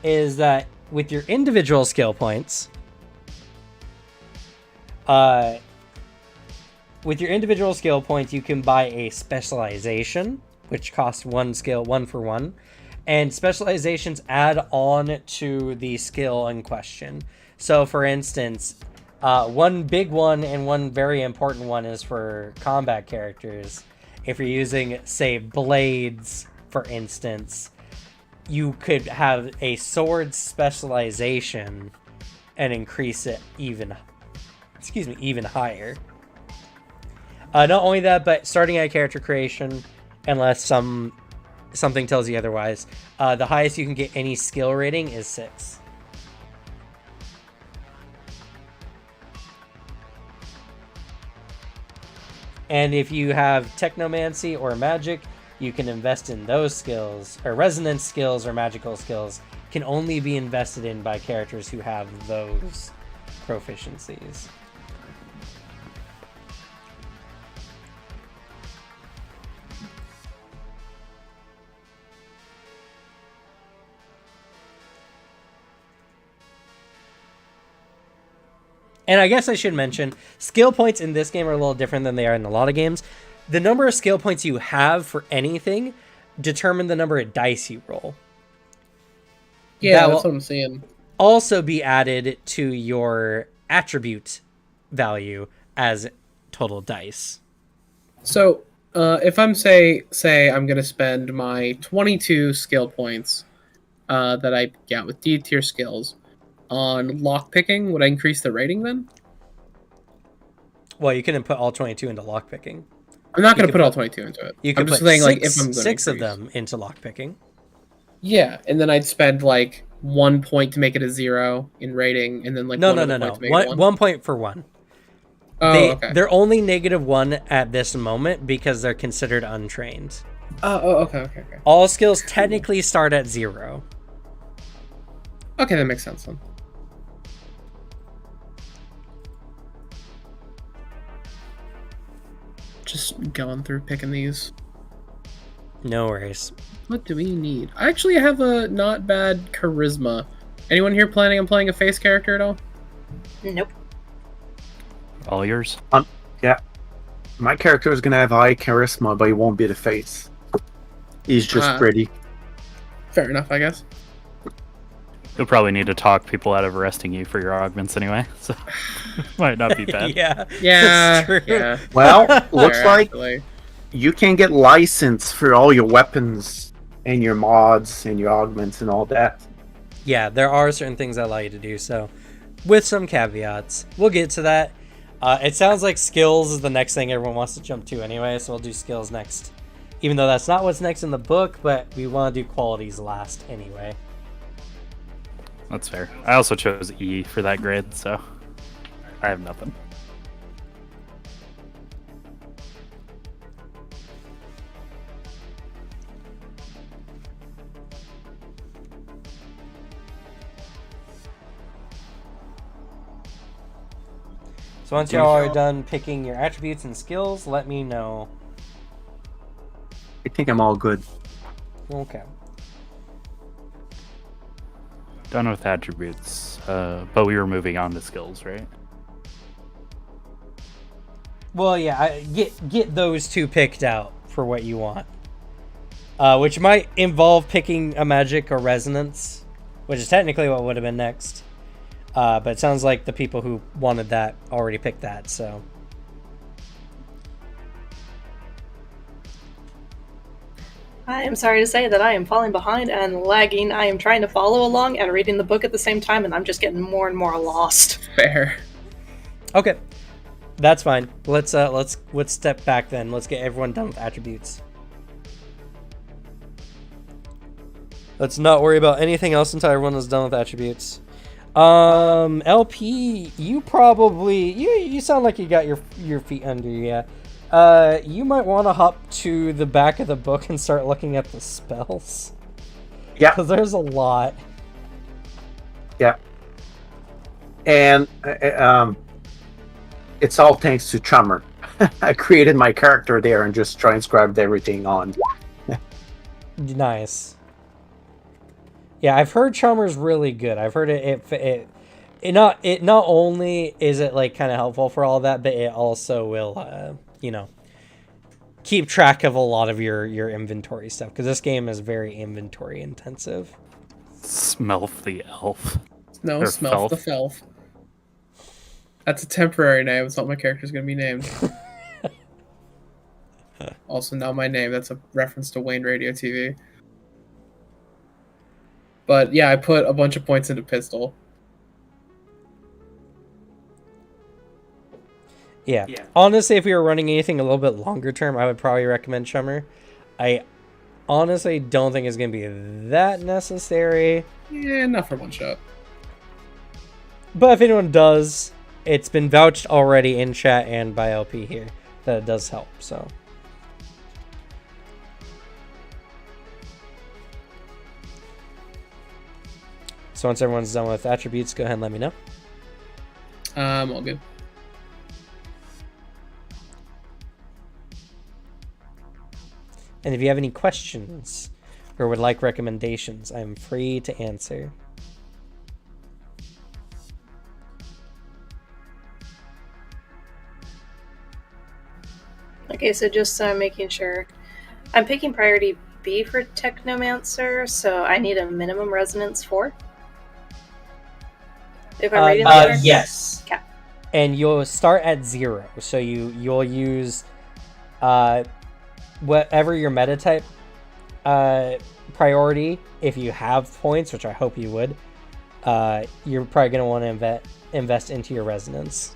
is that with your individual skill points, with your individual skill points, you can buy a specialization, which costs 1 skill, 1 for 1. And specializations add on to the skill in question. So, for instance, one big one and one very important one is for combat characters. If you're using, say, blades, for instance, you could have a sword specialization and increase it even higher. Not only that, but starting at character creation, unless something tells you otherwise, the highest you can get any skill rating is 6. And if you have technomancy or magic, you can invest in those skills, or resonance skills or magical skills can only be invested in by characters who have those proficiencies. And I guess I should mention, skill points in this game are a little different than they are in a lot of games. The number of skill points you have for anything determine the number of dice you roll. Yeah, that's what I'm seeing. Also be added to your attribute value as total dice. So, if I'm say I'm going to spend my 22 skill points that I got with D tier skills on lockpicking, would I increase the rating then? Well, you couldn't put all 22 into lockpicking. I'm not going to put all 22 into it. You could I'm just put saying, like, six, if I'm going to 6 of them into lockpicking. Yeah, and then I'd spend like 1 point to make it a 0 in rating, and then like No. Point to make it 1. 1 point for 1. Oh, okay. They're only -1 at this moment because they're considered untrained. Okay. All skills technically start at 0. Okay, that makes sense then. Just going through picking these. No worries. What do we need? I actually have a not bad charisma. Anyone here planning on playing a face character at all? Nope. All yours. Yeah. My character is gonna have high charisma, but he won't be the face. He's just pretty. Fair enough, I guess. You'll probably need to talk people out of arresting you for your augments anyway, so might not be bad. Yeah. Yeah. True. Yeah. Well, looks Fair, like actually. you can get license for all your weapons and your mods and your augments and all that. Yeah, there are certain things that allow you to do so, with some caveats. We'll get to that. It sounds like skills is the next thing everyone wants to jump to anyway, so we'll do skills next. Even though that's not what's next in the book, but we want to do qualities last anyway. That's fair. I also chose E for that grid, so I have nothing. So once y'all are done picking your attributes and skills, let me know. I think I'm all good. Okay. Done with attributes, but we were moving on to skills, right? Well, yeah, get those two picked out for what you want. Which might involve picking a magic or resonance, which is technically what would have been next. But it sounds like the people who wanted that already picked that, so. I am sorry to say that I am falling behind and lagging. I am trying to follow along and reading the book at the same time, and I'm just getting more and more lost. Fair. Okay. That's fine. Let's step back then. Let's get everyone done with attributes. Let's not worry about anything else until everyone is done with attributes. LP, you probably you sound like you got your feet under you. Yeah. You might want to hop to the back of the book and start looking at the spells. Yeah. Because there's a lot. Yeah. And it's all thanks to Chummer. I created my character there and just transcribed everything on. Nice. Yeah, I've heard Chummer's really good. I've heard it it not only is it like kind of helpful for all that, but it also will keep track of a lot of your inventory stuff, because this game is very inventory intensive. Smelf the elf. No, Or Smelf the Felf. Felf. That's a temporary name. It's not my character's going to be named. Also, not my name. That's a reference to Wayne Radio TV. But yeah, I put a bunch of points into pistol. Yeah. Honestly, if we were running anything a little bit longer term, I would probably recommend Chummer. I honestly don't think it's going to be that necessary. Yeah, not for one shot. But if anyone does, it's been vouched already in chat and by LP here that it does help, so. So once everyone's done with attributes, go ahead and let me know. All good. And if you have any questions or would like recommendations, I'm free to answer. Okay, so just making sure. I'm picking priority B for Technomancer, so I need a minimum resonance 4. If I'm reading that correctly? Yes. Okay. And you'll start at 0, so you'll use whatever your meta type priority. If you have points, which I hope you would, you're probably going to want to invest into your resonance.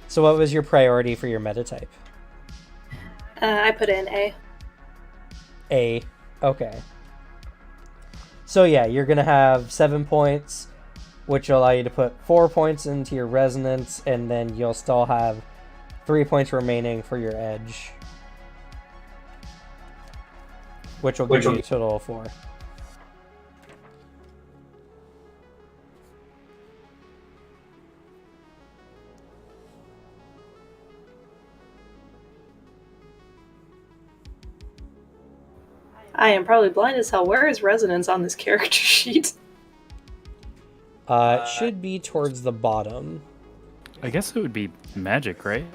So what was your priority for your meta type? I put in A. A. Okay. So yeah, you're going to have 7 points, which will allow you to put 4 points into your resonance, and then you'll still have 3 points remaining for your edge, which will give you a total of 4. I am probably blind as hell. Where is resonance on this character sheet? It should be towards the bottom. I guess it would be magic, right?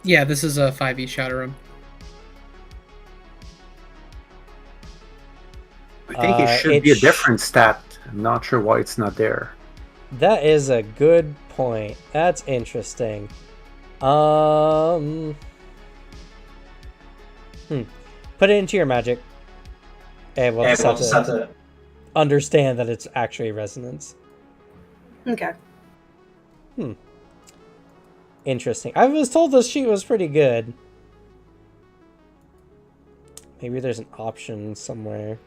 Yeah, this is a 5e Shadowrun. I think it should be a different stat. I'm not sure why it's not there. That is a good point. That's interesting. Put it into your magic. And we'll just have to understand that it's actually resonance. Okay. Interesting. I was told this sheet was pretty good. Maybe there's an option somewhere.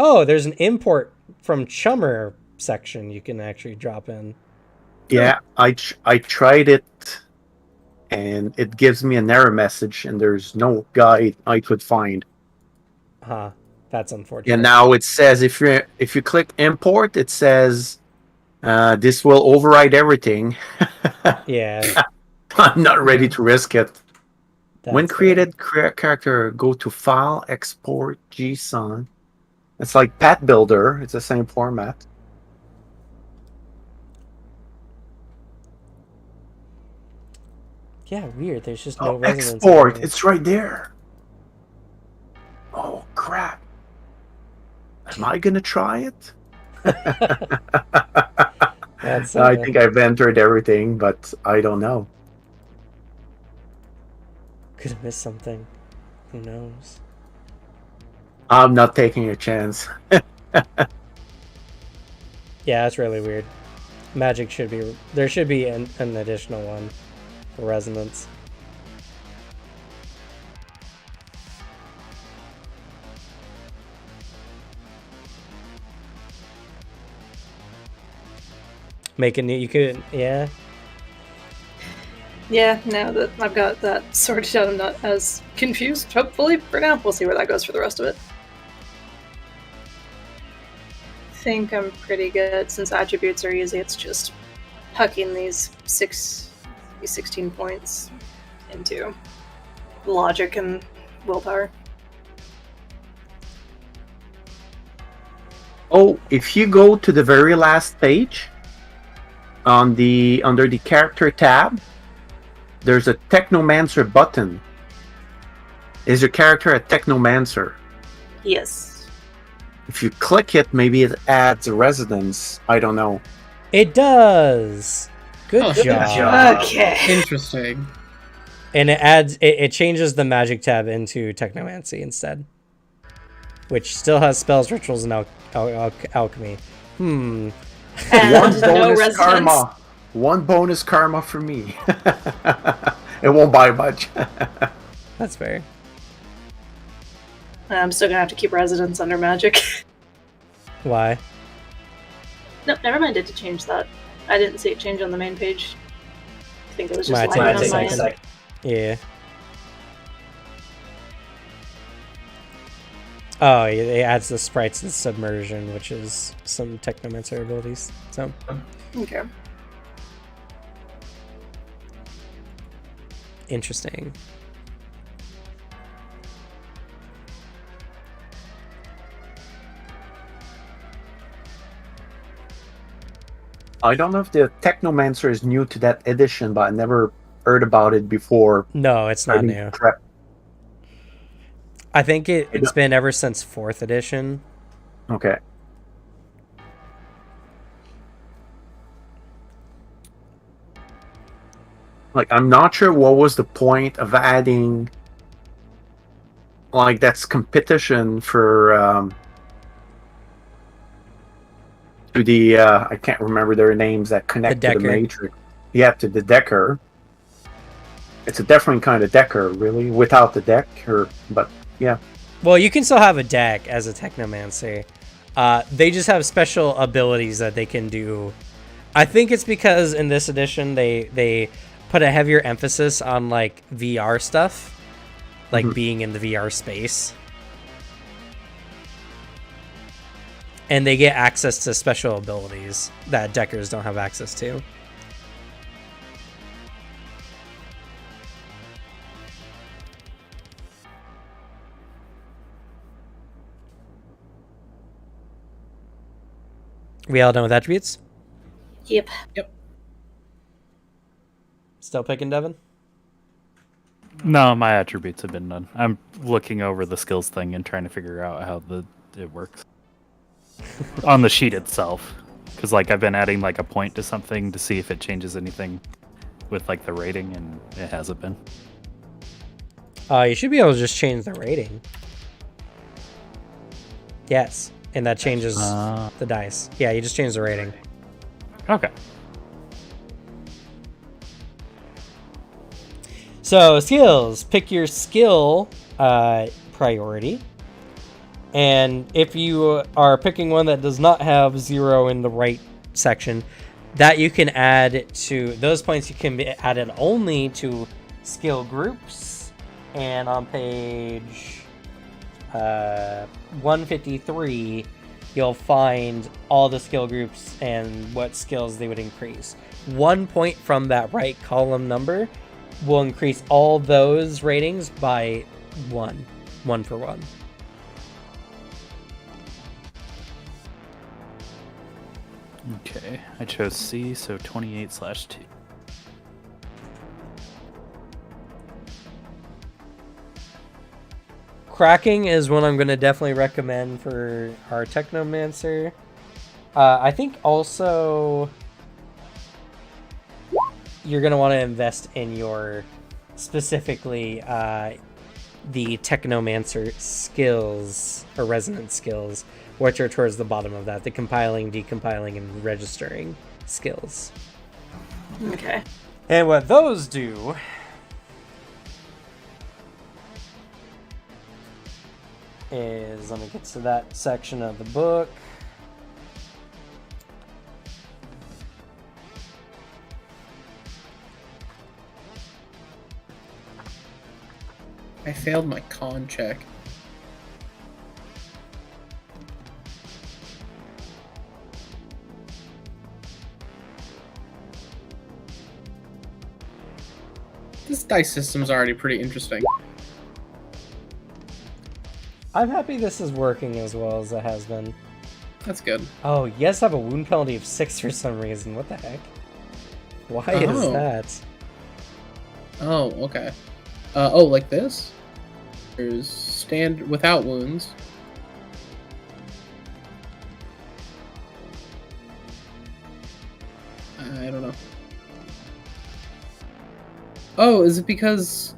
Oh, there's an import from Chummer section you can actually drop in. Yeah, I tried it, and it gives me an error message, and there's no guide I could find. Huh. That's unfortunate. And now it says if you click import, it says this will override everything. Yeah. I'm not ready to risk it. When That's created character, go to File, Export, JSON. It's like Path Builder. It's the same format. Yeah, weird. There's just no resonance. Export. It's right there. Oh crap! Am I gonna try it? That's, I think I've entered everything, but I don't know. Could have missed something. Who knows? I'm not taking a chance. Yeah, that's really weird. Magic should be... There should be an additional one for resonance. Make a new... You could... Yeah. Yeah, now that I've got that sorted out, I'm not as confused, hopefully, for now. We'll see where that goes for the rest of it. I think I'm pretty good. Since attributes are easy, it's just hucking these 16 points into logic and willpower. Oh, if you go to the very last page, under the character tab, there's a Technomancer button. Is your character a Technomancer? Yes. If you click it, maybe it adds a residence. I don't know. It does. Good Oh, job. Okay. Interesting. And it changes the magic tab into Technomancy instead, which still has spells, rituals, and alchemy. And One no bonus residence. karma. One bonus karma for me. It won't buy much. That's fair. I'm still gonna have to keep residence under magic. Why? Nope, never mind. Did change that. I didn't see it change on the main page. I think it was just Might lagging take on a my second. end. Yeah. Oh, yeah, it adds the sprites and submersion, which is some Technomancer abilities. So Okay. interesting. I don't know if the Technomancer is new to that edition, but I never heard about it before. No, it's not new. I think it's been ever since 4th edition. Okay. Like, I'm not sure what was the point of adding, like, that's competition for, to the, I can't remember their names that connect to the Decker. Matrix. Yeah, to the Decker. It's a different kind of Decker, really, without the Decker, but yeah. Well, you can still have a deck as a Technomancer. They just have special abilities that they can do. I think it's because in this edition they put a heavier emphasis on like VR stuff, like being in the VR space. And they get access to special abilities that Deckers don't have access to. We all done with attributes? Yep. Still picking Devin? No, my attributes have been done. I'm looking over the skills thing and trying to figure out how it works on the sheet itself. Because like I've been adding like a point to something to see if it changes anything with like the rating, and it hasn't been. You should be able to just change the rating. Yes, and that changes the dice. Yeah, you just change the rating. Okay. So skills, pick your skill priority. And if you are picking one that does not have 0 in the right section, that you can add to those points. You can be added only to skill groups. And on page 153, you'll find all the skill groups and what skills they would increase. 1 point from that right column number will increase all those ratings by 1 for 1. Okay, I chose C, so 28/2. Cracking is one I'm going to definitely recommend for our Technomancer. I think also you're going to want to invest in your specifically the Technomancer skills or resonance skills, which are towards the bottom of that, the compiling, decompiling, and registering skills. Okay. And what those do is, let me get to that section of the book. I failed my con check. This dice system's already pretty interesting. I'm happy this is working as well as it has been. That's good. Oh, you guys have a wound penalty of 6 for some reason. What the heck? Why is Oh. that? Oh, okay. Oh, like this? There's stand without wounds. I don't know. Oh, is it because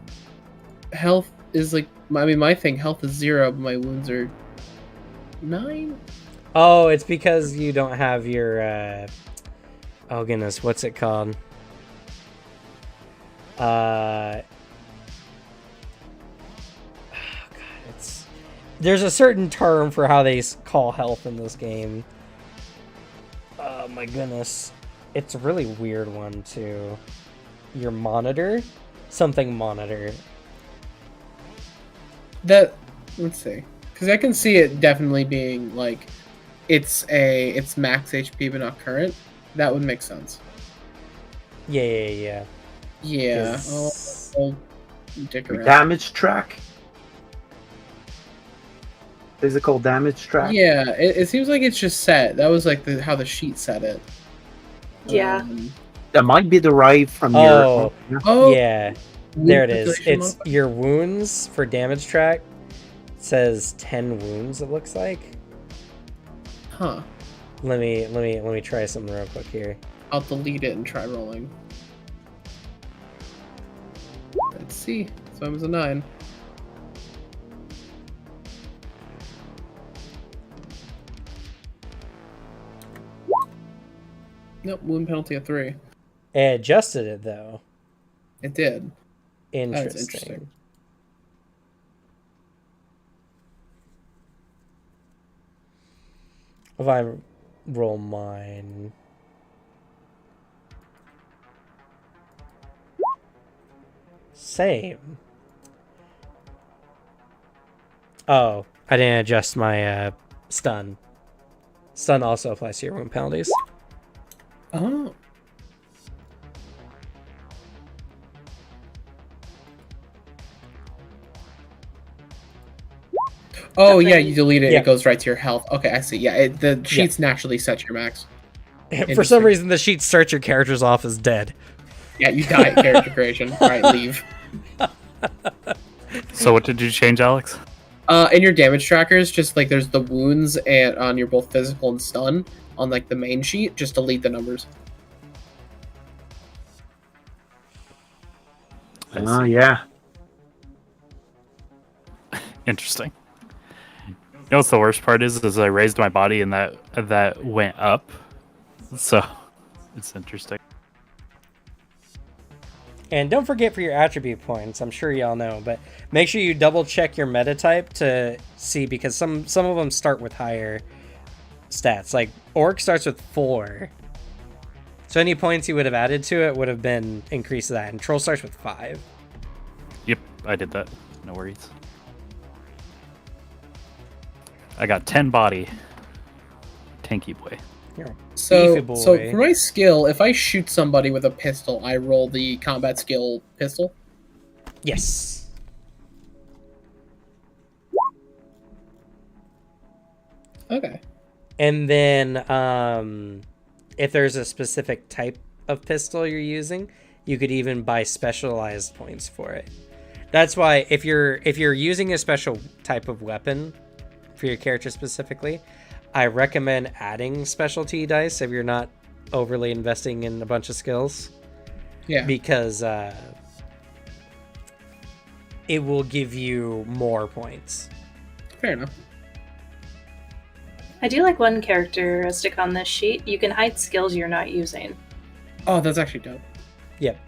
health is like... I mean, my thing, health is 0, but my wounds are 9? Oh, it's because you don't have your, oh goodness, what's it called? Oh God, there's a certain term for how they call health in this game. Oh my goodness. It's a really weird one, too. Your monitor? Something monitor. Let's see. Because I can see it definitely being, like, it's max HP but not current. That would make sense. Yeah. Yeah. Is- I'll dick around. Damage track. Physical damage track. Yeah, it seems like it's just set. That was like how the sheet said it. Yeah. That might be derived from Oh. your. Oh, Yeah. wound There it is. population It's modifier? your wounds for damage track. It says 10 wounds, it looks like. Huh. Let me try something real quick here. I'll delete it and try rolling. Let's see. So it was a 9. Nope, wound penalty of 3. It adjusted it though. It did. Interesting. interesting. If I roll mine. Same. Oh, I didn't adjust my stun. Stun also applies to your wound penalties. Oh. Oh yeah, you delete it. Yeah. It goes right to your health. Okay, I see. Yeah, the sheets naturally set your max. For some Interesting. reason, the sheet starts your characters off as dead. Yeah, you die at character creation. All right, leave. So what did you change, Alex? In your damage trackers, just like there's the wounds and on your both physical and stun on like the main sheet, just delete the numbers. Oh yeah. Interesting. You know what's the worst part is I raised my body and that went up. So it's interesting. And don't forget for your attribute points, I'm sure y'all know, but make sure you double check your meta type to see, because some of them start with higher stats. Like Orc starts with 4. So any points you would have added to it would have been increased to that. And Troll starts with 5. Yep, I did that. No worries. I got 10 body. Tanky boy. You're a So, beefy boy. so for my skill, if I shoot somebody with a pistol, I roll the combat skill pistol. Yes. Okay. And then if there's a specific type of pistol you're using, you could even buy specialized points for it. That's why if you're using a special type of weapon for your character specifically, I recommend adding specialty dice if you're not overly investing in a bunch of skills. Yeah. Because it will give you more points. Fair enough. I do like one characteristic on this sheet. You can hide skills you're not using. Oh, that's actually dope. Yep.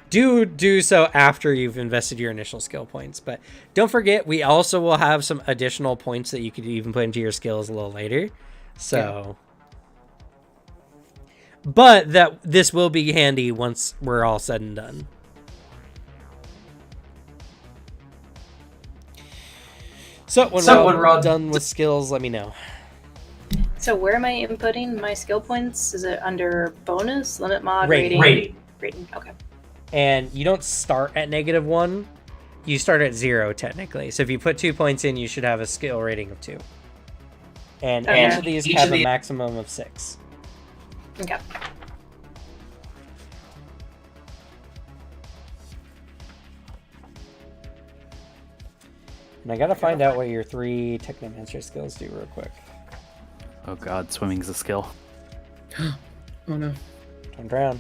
Do so after you've invested your initial skill points. But don't forget, we also will have some additional points that you could even put into your skills a little later. So, but this will be handy once we're all said and done. So when we're all done with skills, let me know. So where am I inputting my skill points? Is it under bonus, limit mod, Rating. Rating. Okay. And you don't start at -1. You start at 0 technically. So if you put 2 points in, you should have a skill rating of 2. And each of these have a maximum of 6. Okay. And I gotta find out what your 3 Technomancer skills do real quick. Oh god, swimming's a skill. Oh no. Don't drown.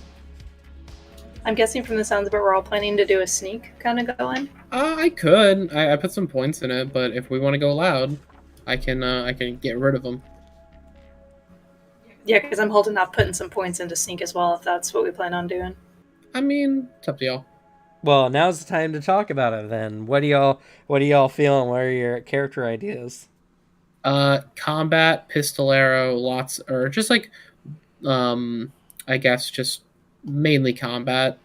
I'm guessing from the sounds of it, we're all planning to do a sneak kind of going. I could. I put some points in it, but if we want to go loud, I can get rid of them. Yeah, because I'm holding off putting some points into sneak as well, if that's what we plan on doing. I mean, it's up to y'all. Well, now's the time to talk about it then. What do y'all feeling? What are your character ideas? Combat, pistolero, lots, or just like, I guess just mainly combat,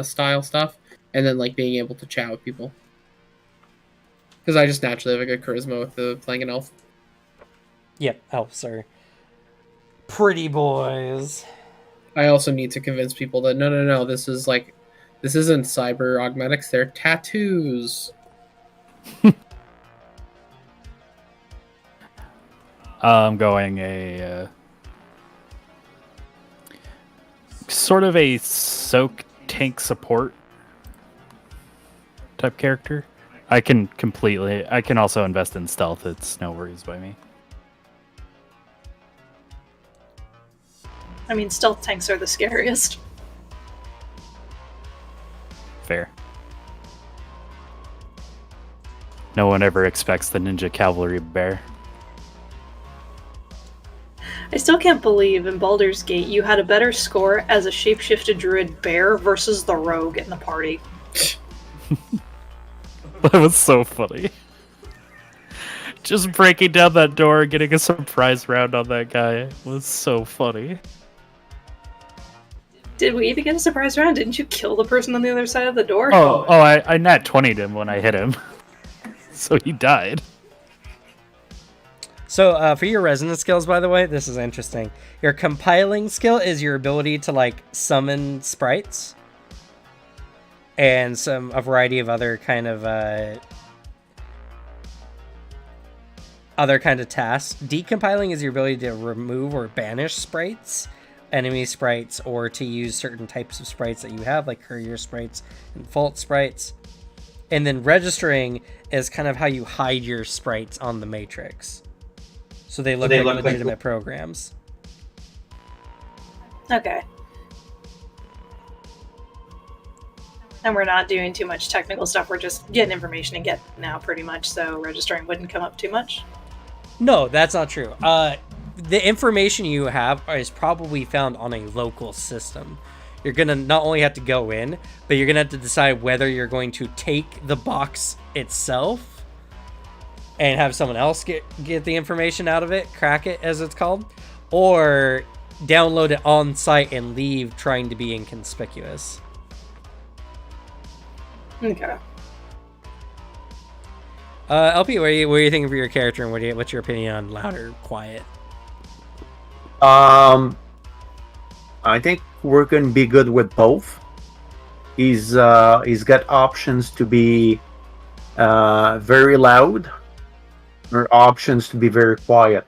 style stuff, and then like being able to chat with people. Because I just naturally have a good charisma with playing an elf. Yep, elves are pretty boys. I also need to convince people that no, this isn't cyber augmetics, they're tattoos. I'm going a sort of a soak tank support type character. I can also invest in stealth. It's no worries by me. I mean, stealth tanks are the scariest. Fair. No one ever expects the ninja cavalry bear. I still can't believe in Baldur's Gate you had a better score as a shapeshifted druid bear versus the rogue in the party. That was so funny. Just breaking down that door, getting a surprise round on that guy was so funny. Did we even get a surprise round? Didn't you kill the person on the other side of the door? I nat 20'd him when I hit him. So he died. So for your resonance skills, by the way, this is interesting. Your compiling skill is your ability to like summon sprites and a variety of other kind of tasks. Decompiling is your ability to remove or banish sprites, enemy sprites, or to use certain types of sprites that you have, like courier sprites and fault sprites. And then registering is kind of how you hide your sprites on the matrix, so they look like legitimate programs. Okay. And we're not doing too much technical stuff. We're just getting information and getting now, pretty much. So registering wouldn't come up too much. No, that's not true. The information you have is probably found on a local system. You're going to not only have to go in, but you're going to have to decide whether you're going to take the box itself and have someone else get the information out of it, crack it as it's called, or download it on site and leave trying to be inconspicuous. Okay. LP, what are you thinking for your character, and what's your opinion on loud or quiet? I think we're going to be good with both. He's got options to be very loud, or options to be very quiet.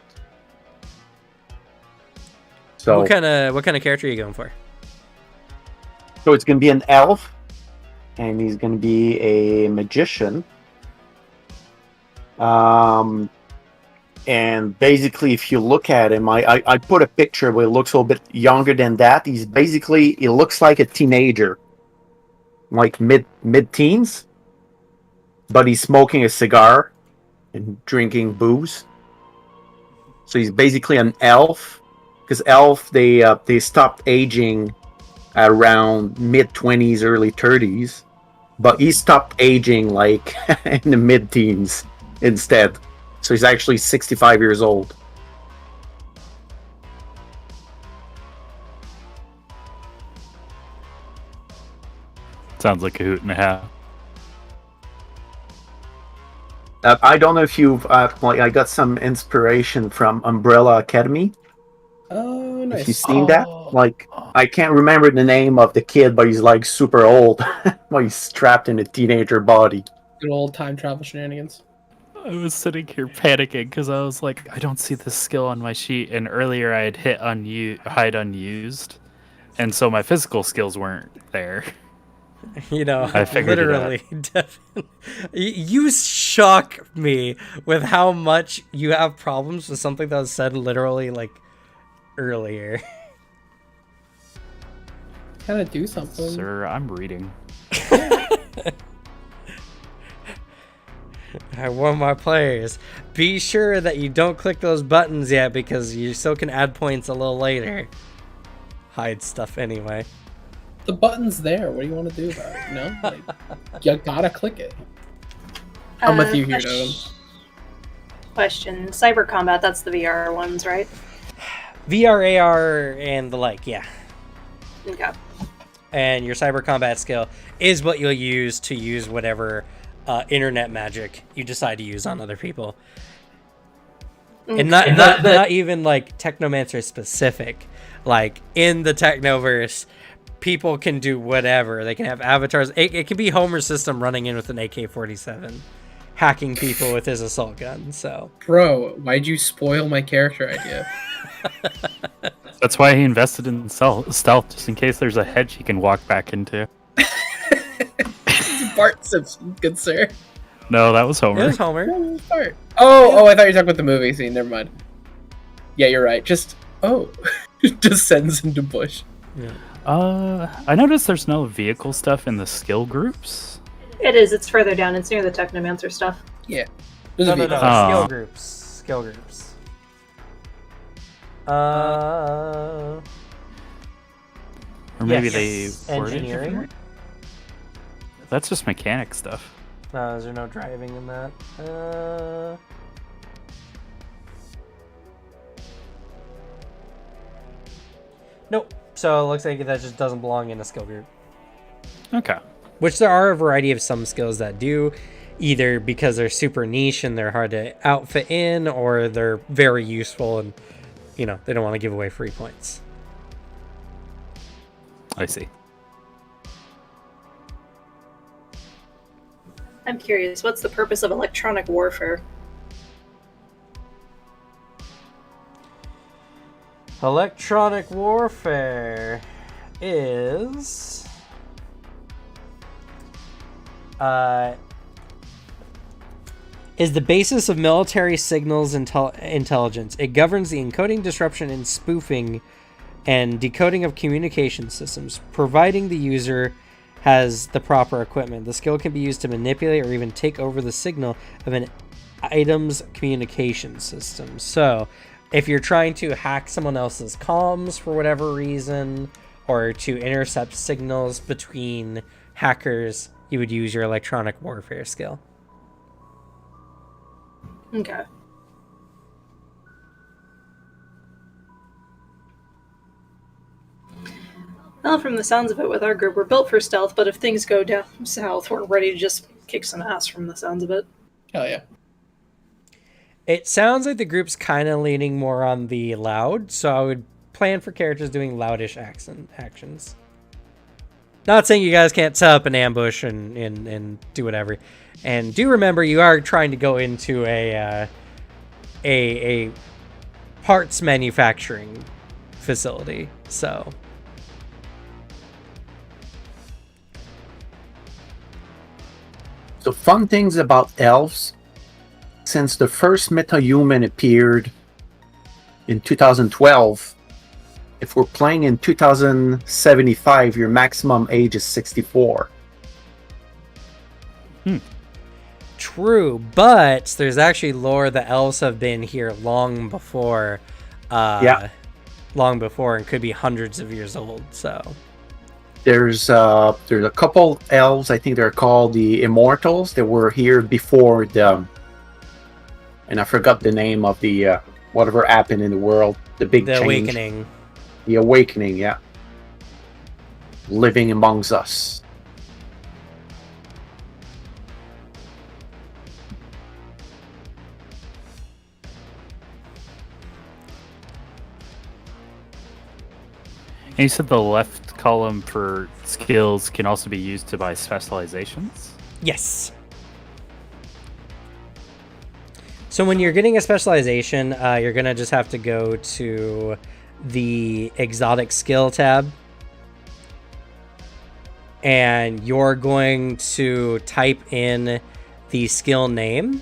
So what kind of character are you going for? So it's going to be an elf, and he's going to be a magician. And basically, if you look at him, I put a picture where he looks a little bit younger than that. He looks like a teenager, like mid-teens, but he's smoking a cigar and drinking booze. So he's basically an elf, because elf they stopped aging at around mid-20s, early 30s, but he stopped aging like in the mid-teens instead. So he's actually 65 years old. Sounds like a hoot and a half. I don't know if you've like I got some inspiration from Umbrella Academy. Oh, If you've nice. seen that, like I can't remember the name of the kid, but he's like super old. Well, he's trapped in a teenager body. Good old time travel shenanigans. I was sitting here panicking because I was like, I don't see this skill on my sheet. And earlier I had hit hide unused, and so my physical skills weren't there. You know, I figured it out. literally, definitely. You shock me with how much you have problems with something that was said literally like earlier. Gotta do something. Sir, I'm reading. I warn my players, be sure that you don't click those buttons yet because you still can add points a little later. Hide stuff anyway. The button's there. What do you want to do about it? You know, like, you gotta click it. I'm with you here, Dogan. Question: Cyber Combat. That's the VR ones, right? VR, AR, and the like, yeah. Okay. And your cyber combat skill is what you'll use to use whatever internet magic you decide to use on other people. And not even like Technomancer specific. Like in the Technoverse, people can do whatever. They can have avatars. It can be Homer's system running in with an AK-47, hacking people with his assault gun. So, Bro, why'd you spoil my character idea? That's why he invested in stealth, just in case there's a hedge he can walk back into. Bart Simpson, good sir. No, that was Homer. there's Homer. Bart. Oh, I thought you were talking about the movie scene. Never mind. Yeah, you're right. Just descends into bush. Yeah. I noticed there's no vehicle stuff in the skill groups. It is. It's further down. It's near the Technomancer stuff. Yeah. No. Oh. Skill groups. Skill groups. Or maybe Yes. they worded it Engineering. differently? That's just mechanic stuff. No, is there no driving in that? Nope. So it looks like that just doesn't belong in a skill group. Okay. Which there are a variety of some skills that do, either because they're super niche and they're hard to outfit in, or they're very useful and, you know, they don't want to give away free points. I see. I'm curious. What's the purpose of electronic warfare? Electronic warfare is the basis of military signals intelligence. It governs the encoding, disruption, and spoofing and decoding of communication systems, providing the user has the proper equipment. The skill can be used to manipulate or even take over the signal of an item's communication system. So, if you're trying to hack someone else's comms for whatever reason, or to intercept signals between hackers, you would use your electronic warfare skill. Okay. Well, from the sounds of it, with our group, we're built for stealth, but if things go down south, we're ready to just kick some ass from the sounds of it. Hell yeah. It sounds like the group's kind of leaning more on the loud, so I would plan for characters doing loudish actions. Not saying you guys can't set up an ambush and do whatever. And do remember, you are trying to go into a parts manufacturing facility, so... So fun things about elves. Since the first meta-human appeared in 2012, if we're playing in 2075, your maximum age is 64. True, but there's actually lore that elves have been here long before. Long before, and could be hundreds of years old, so... There's a couple elves, I think they're called the Immortals, that were here before the... And I forgot the name of the whatever happened in the world. The big change. Awakening. The Awakening, yeah. Living amongst us. And you said the left column for skills can also be used to buy specializations? Yes. So when you're getting a specialization, you're going to just have to go to the exotic skill tab. And you're going to type in the skill name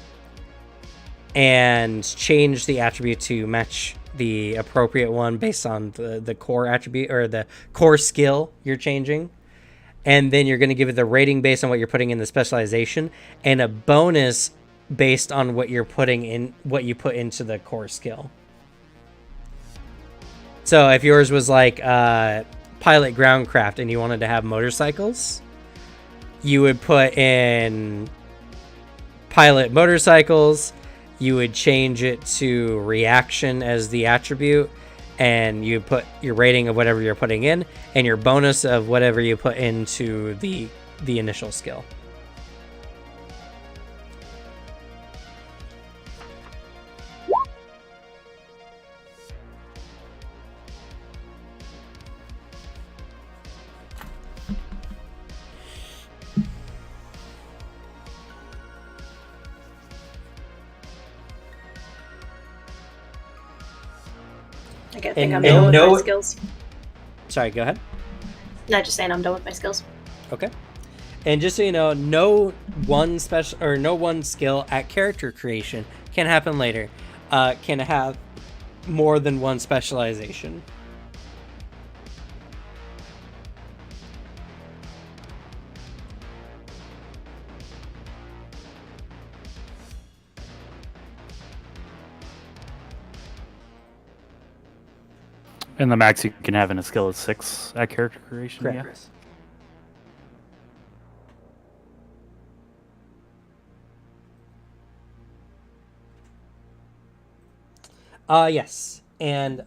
and change the attribute to match the appropriate one based on the core attribute or the core skill you're changing. And then you're going to give it the rating based on what you're putting in the specialization and a bonus based on what you're putting in, what you put into the core skill. So if yours was like pilot groundcraft and you wanted to have motorcycles, you would put in pilot motorcycles, you would change it to reaction as the attribute, and you put your rating of whatever you're putting in and your bonus of whatever you put into the initial skill. I think And I'm done with no- my skills. Sorry, go ahead. Not just saying I'm done with my skills. Okay. And just so you know, no one skill at character creation can happen later. Can have more than one specialization. And the max you can have in a skill is 6 at character creation. Correct. Yeah. Yes. And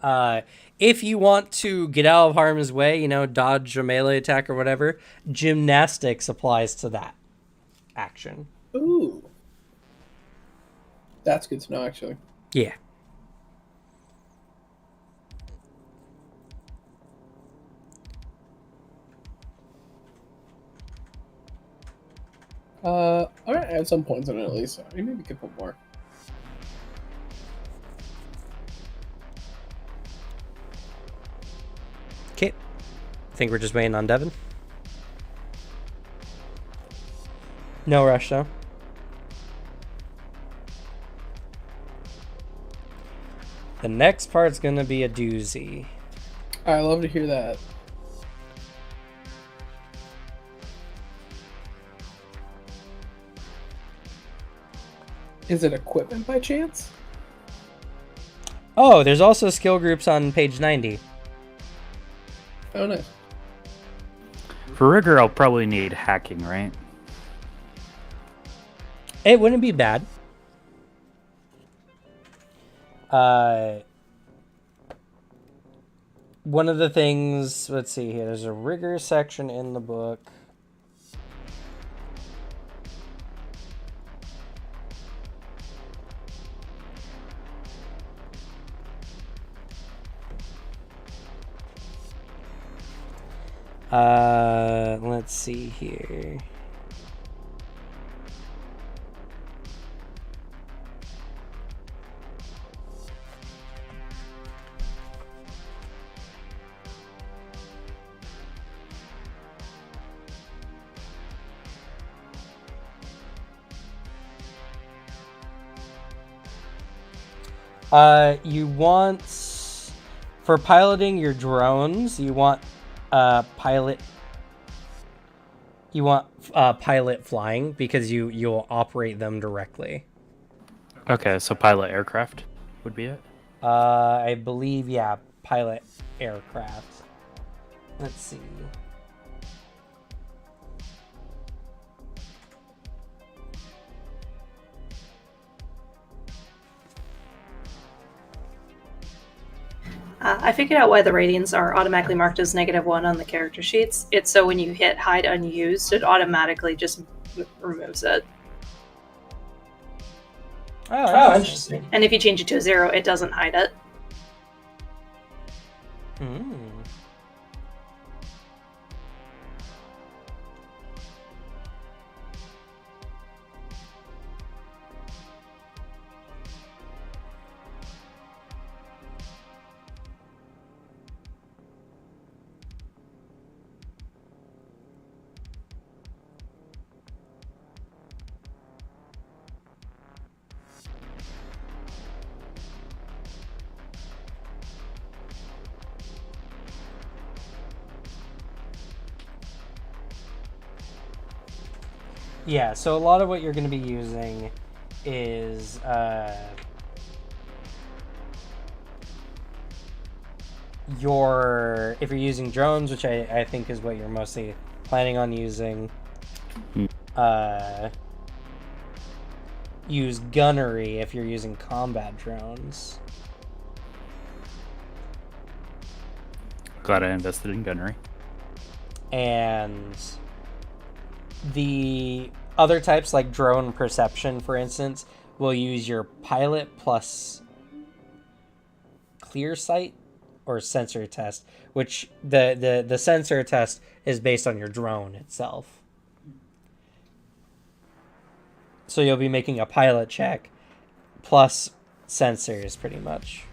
if you want to get out of harm's way, dodge a melee attack or whatever, gymnastics applies to that action. Ooh. That's good to know, actually. Yeah. Alright, I have some points on it at least. So maybe we could put more. Okay. I think we're just waiting on Devin. No rush, though. The next part's going to be a doozy. I love to hear that. Is it equipment by chance? Oh, there's also skill groups on page 90. Oh, nice. For rigor, I'll probably need hacking, right? It wouldn't be bad. One of the things, let's see here, there's a rigor section in the book. Let's see here. You want, for piloting your drones, you want pilot flying because you'll operate them directly. Okay, so pilot aircraft would be it. I believe, yeah, pilot aircraft. Let's see. I figured out why the ratings are automatically marked as -1 on the character sheets. It's so when you hit hide unused, it automatically just removes it. Oh, interesting. And if you change it to a 0, it doesn't hide it. Yeah, so a lot of what you're going to be using is if you're using drones, which I think is what you're mostly planning on using, use gunnery if you're using combat drones. Glad I invested in gunnery. And the other types, like drone perception, for instance, will use your pilot plus clear sight or sensor test, which the sensor test is based on your drone itself. So you'll be making a pilot check plus sensors, pretty much.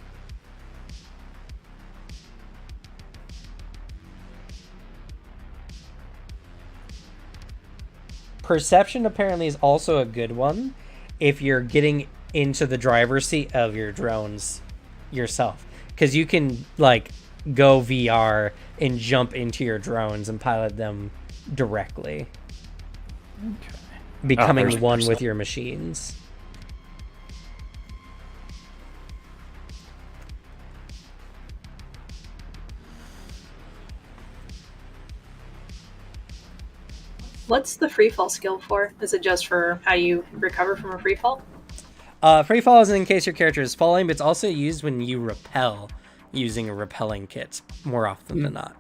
Perception apparently is also a good one if you're getting into the driver's seat of your drones yourself, because you can like go VR and jump into your drones and pilot them directly, becoming one with your machines. What's the free fall skill for? Is it just for how you recover from a free fall? Free fall is in case your character is falling, but it's also used when you repel using a repelling kit more often than not.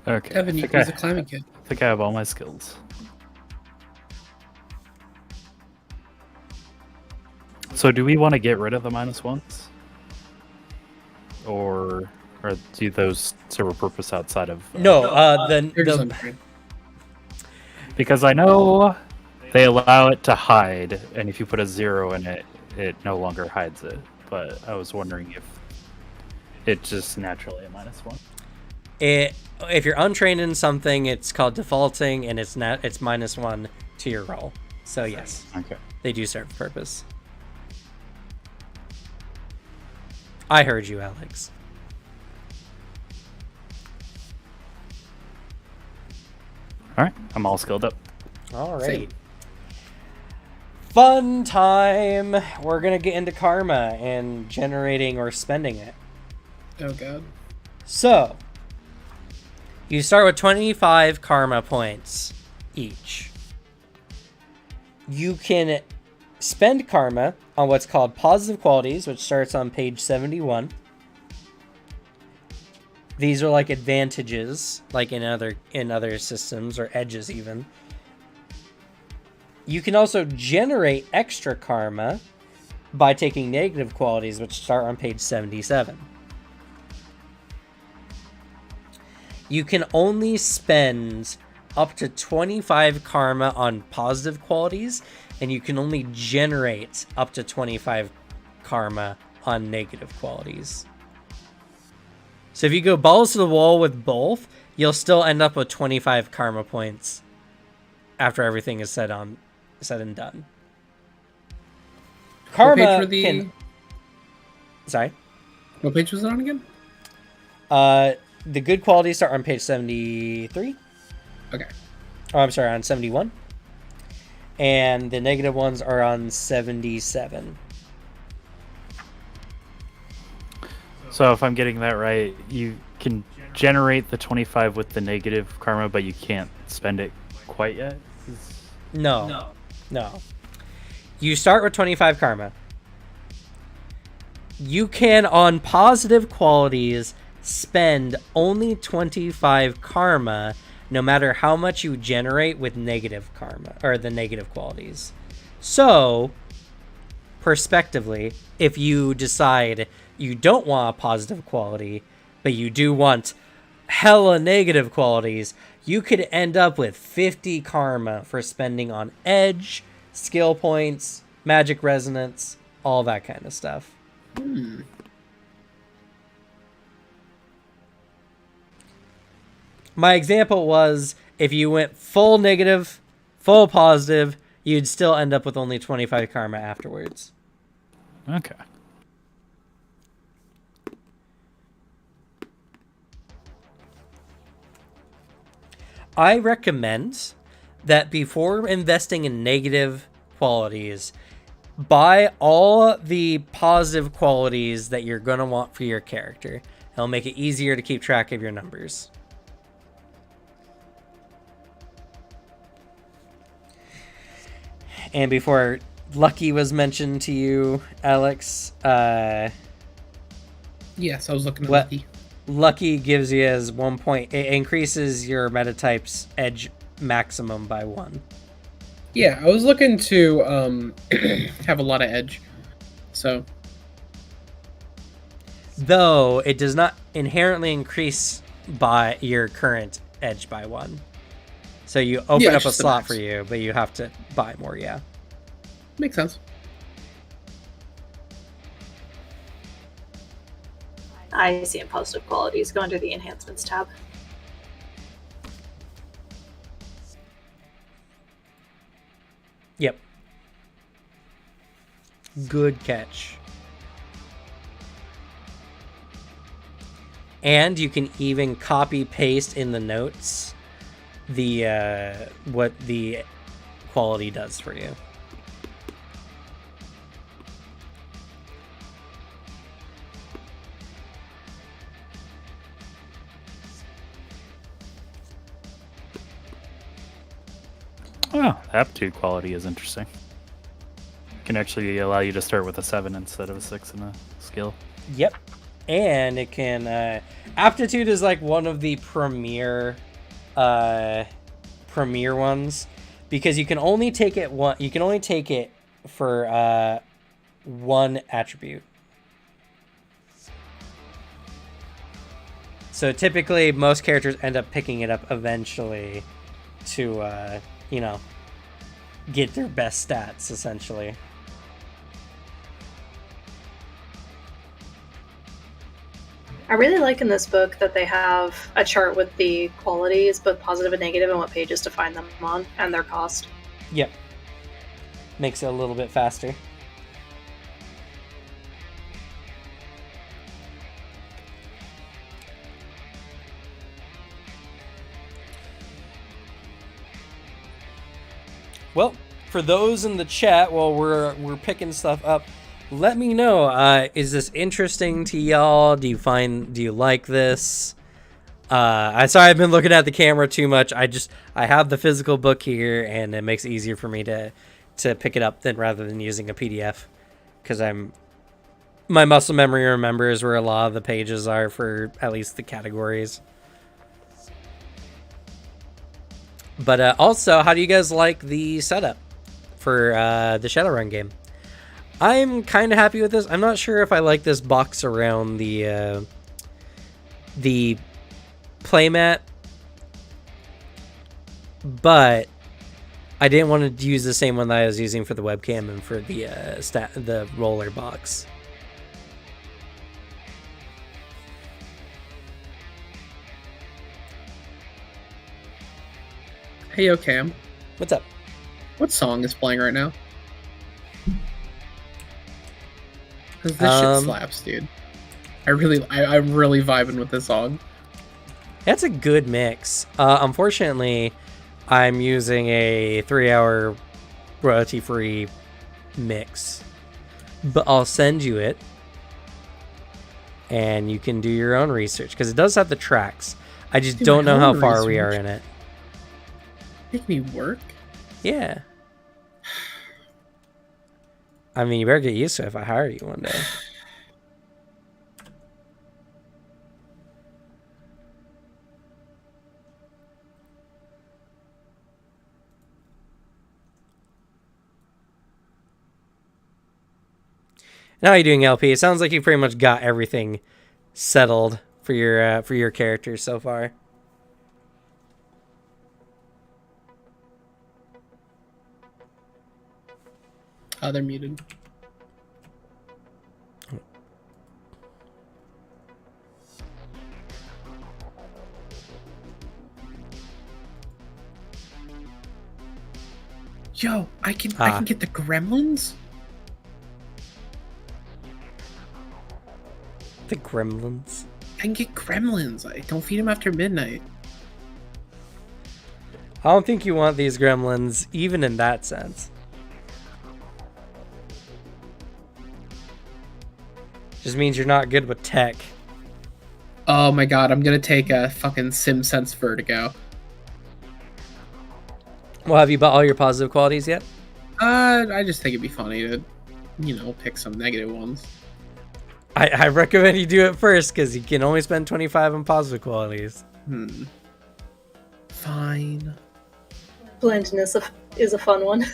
Okay. Evan, you use a climbing kit. I think I have all my skills. So do we want to get rid of the -1s? Or do those serve a purpose outside of... Because I know they allow it to hide, and if you put a 0 in it, it no longer hides it. But I was wondering if it's just naturally a -1. If you're untrained in something, it's called defaulting, and it's -1 to your roll. So yes, okay, they do serve a purpose. I heard you, Alex. All right, I'm all skilled up. All right. Fun time. We're gonna get into karma and generating or spending it. Oh god. So, you start with 25 karma points each. You can spend karma on what's called positive qualities, which starts on page 71. These are like advantages, like in other systems, or edges even. You can also generate extra karma by taking negative qualities, which start on page 77. You can only spend up to 25 karma on positive qualities, and you can only generate up to 25 karma on negative qualities. So if you go balls to the wall with both, you'll still end up with 25 karma points after everything is said and done. Karma What page were Sorry? What page was it on again? The good qualities start on page 73. Okay. Oh, I'm sorry, on 71. And the negative ones are on 77. So if I'm getting that right, you can generate the 25 with the negative karma, but you can't spend it quite yet? No. You start with 25 karma. You can, on positive qualities, spend only 25 karma, no matter how much you generate with negative karma, or the negative qualities. So, prospectively, if you decide you don't want a positive quality, but you do want hella negative qualities, you could end up with 50 karma for spending on edge, skill points, magic resonance, all that kind of stuff. My example was, if you went full negative, full positive, you'd still end up with only 25 karma afterwards. Okay. I recommend that before investing in negative qualities, buy all the positive qualities that you're going to want for your character. It'll make it easier to keep track of your numbers. And before Lucky was mentioned to you, Alex, Yes, I was looking at What- Lucky. Lucky gives you as 1 point. It increases your metatype's edge maximum by 1. Yeah, I was looking to have a lot of edge. So Though it does not inherently increase by your current edge by 1. So you open Yeah, up it's a just the slot max. for you, but you have to buy more, yeah. makes sense. I see in positive qualities. Go under the enhancements tab. Yep. Good catch. And you can even copy paste in the notes the what the quality does for you. Oh, aptitude quality is interesting. Can actually allow you to start with a 7 instead of a 6 in a skill. Yep. And it can aptitude is like one of the premier ones because you can only take it for one attribute. So typically most characters end up picking it up eventually to get their best stats essentially. I really like in this book that they have a chart with the qualities, both positive and negative, and what pages to find them on, and their cost. Yep. Makes it a little bit faster. Well, for those in the chat, while we're picking stuff up, let me know. Is this interesting to y'all? Do you like this? I've been looking at the camera too much. I have the physical book here, and it makes it easier for me to pick it up rather than using a PDF, because my muscle memory remembers where a lot of the pages are for at least the categories. But also, how do you guys like the setup for the Shadowrun game? I'm kind of happy with this. I'm not sure if I like this box around the playmat, but I didn't want to use the same one that I was using for the webcam and for the roller box. Hey, yo, Cam. What's up? What song is playing right now? Because this shit slaps, dude. I'm really vibing with this song. That's a good mix. Unfortunately, I'm using a 3-hour royalty-free mix, but I'll send you it, and you can do your own research, because it does have the tracks. I just Do don't my know how own far we research. are in it. Make me work? Yeah. I mean, you better get used to it if I hire you one day. Now, how are you doing, LP? It sounds like you pretty much got everything settled for your character so far. Oh, they're muted. Yo, I can get the gremlins? The gremlins. I can get gremlins. I don't feed them after midnight. I don't think you want these gremlins, even in that sense. Just means you're not good with tech. Oh my god, I'm gonna take a fucking SimSense Vertigo. Well, have you bought all your positive qualities yet? I just think it'd be funny to, pick some negative ones. I recommend you do it first, because you can only spend 25 on positive qualities. Fine. Blindness is a fun one.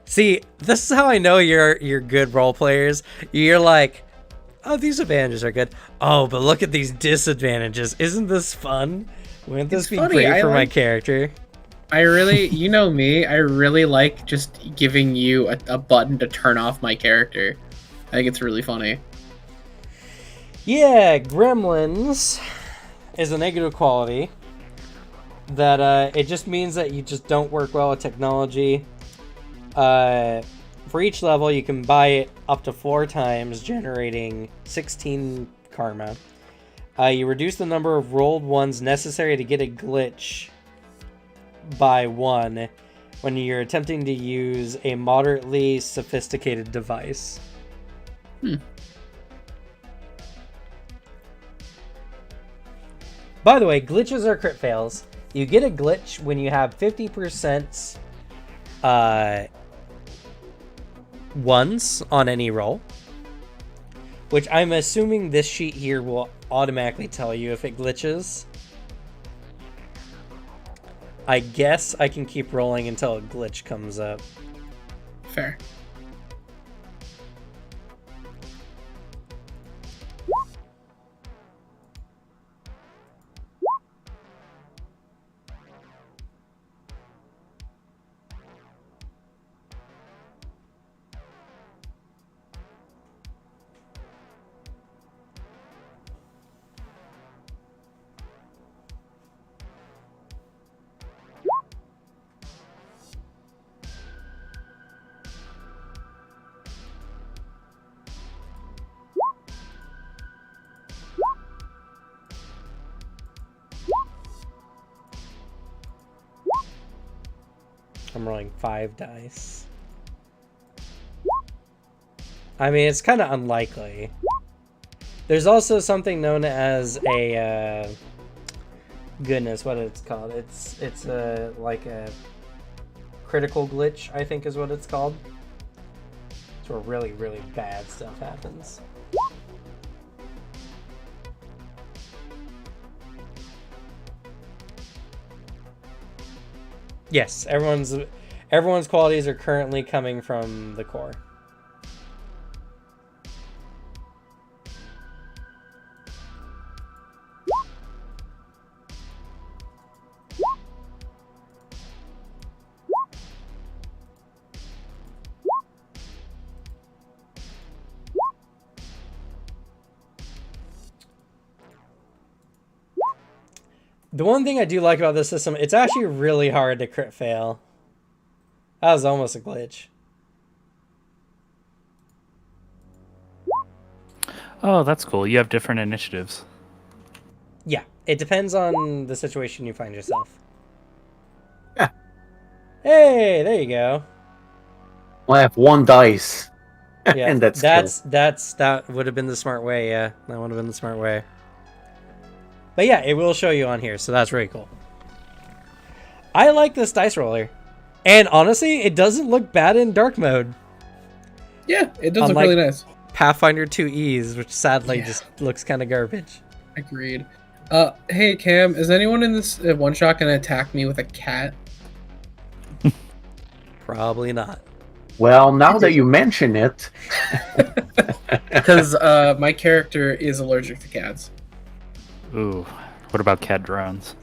See, this is how I know you're good role players. You're like, oh, these advantages are good. Oh, but look at these disadvantages. Isn't this fun? Wouldn't this be great for my character? I really, you know me, I really like just giving you a button to turn off my character. I think it's really funny. Yeah, Gremlins is a negative quality that it just means that you just don't work well with technology. For each level, you can buy it up to 4 times, generating 16 karma. You reduce the number of rolled ones necessary to get a glitch by 1 when you're attempting to use a moderately sophisticated device. By the way, glitches are crit fails. You get a glitch when you have 50% ones on any roll, which I'm assuming this sheet here will automatically tell you if it glitches. I guess I can keep rolling until a glitch comes up. Fair. I'm rolling 5 dice. I mean, it's kind of unlikely. There's also something known as a goodness, what it's called. It's like a critical glitch, I think is what it's called. It's where really, really bad stuff happens. Yes, everyone's qualities are currently coming from the core. The one thing I do like about this system, it's actually really hard to crit fail. That was almost a glitch. Oh, that's cool. You have different initiatives. Yeah, it depends on the situation you find yourself. Yeah. Hey, there you go. I have 1 dice. Yeah, And that's that would have been the smart way. Yeah, that would have been the smart way. But yeah, it will show you on here, so that's really cool. I like this dice roller. And honestly, it doesn't look bad in dark mode. Yeah, it does look really nice. Pathfinder 2Es, which sadly just looks kind of garbage. Agreed. Hey Cam, is anyone in this one shot gonna attack me with a cat? Probably not. Well, now that you mention it, Because my character is allergic to cats. Ooh, what about cat drones?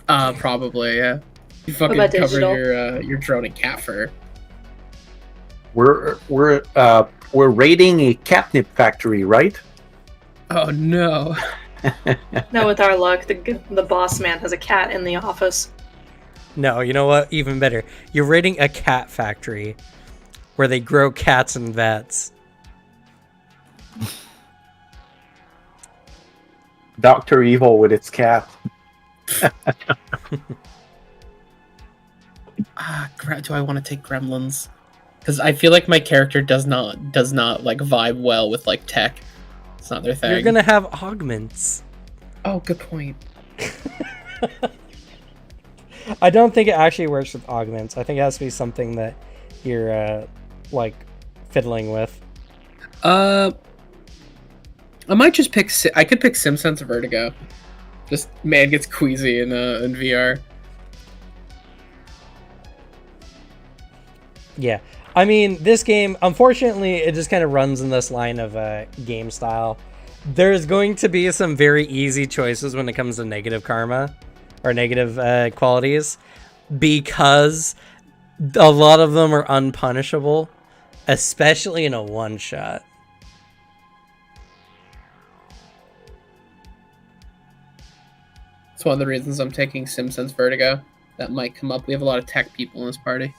Probably, yeah. You fucking about cover digital? your drone in cat fur. we're raiding a catnip factory, right? Oh no. Now with our luck, the boss man has a cat in the office. No, you know what? Even better. You're raiding a cat factory where they grow cats in vats. Dr. Evil with its cat. Do I want to take Gremlins? Because I feel like my character does not like vibe well with like tech. It's not their thing. You're gonna have augments. Oh, good point. I don't think it actually works with augments. I think it has to be something that you're like fiddling with. I might just pick. I could pick SimSense Vertigo. Just man gets queasy in VR. Yeah. I mean, this game, unfortunately, it just kind of runs in this line of game style. There's going to be some very easy choices when it comes to negative karma or negative qualities, because a lot of them are unpunishable, especially in a one-shot. It's one of the reasons I'm taking SimSense Vertigo. That might come up. We have a lot of tech people in this party.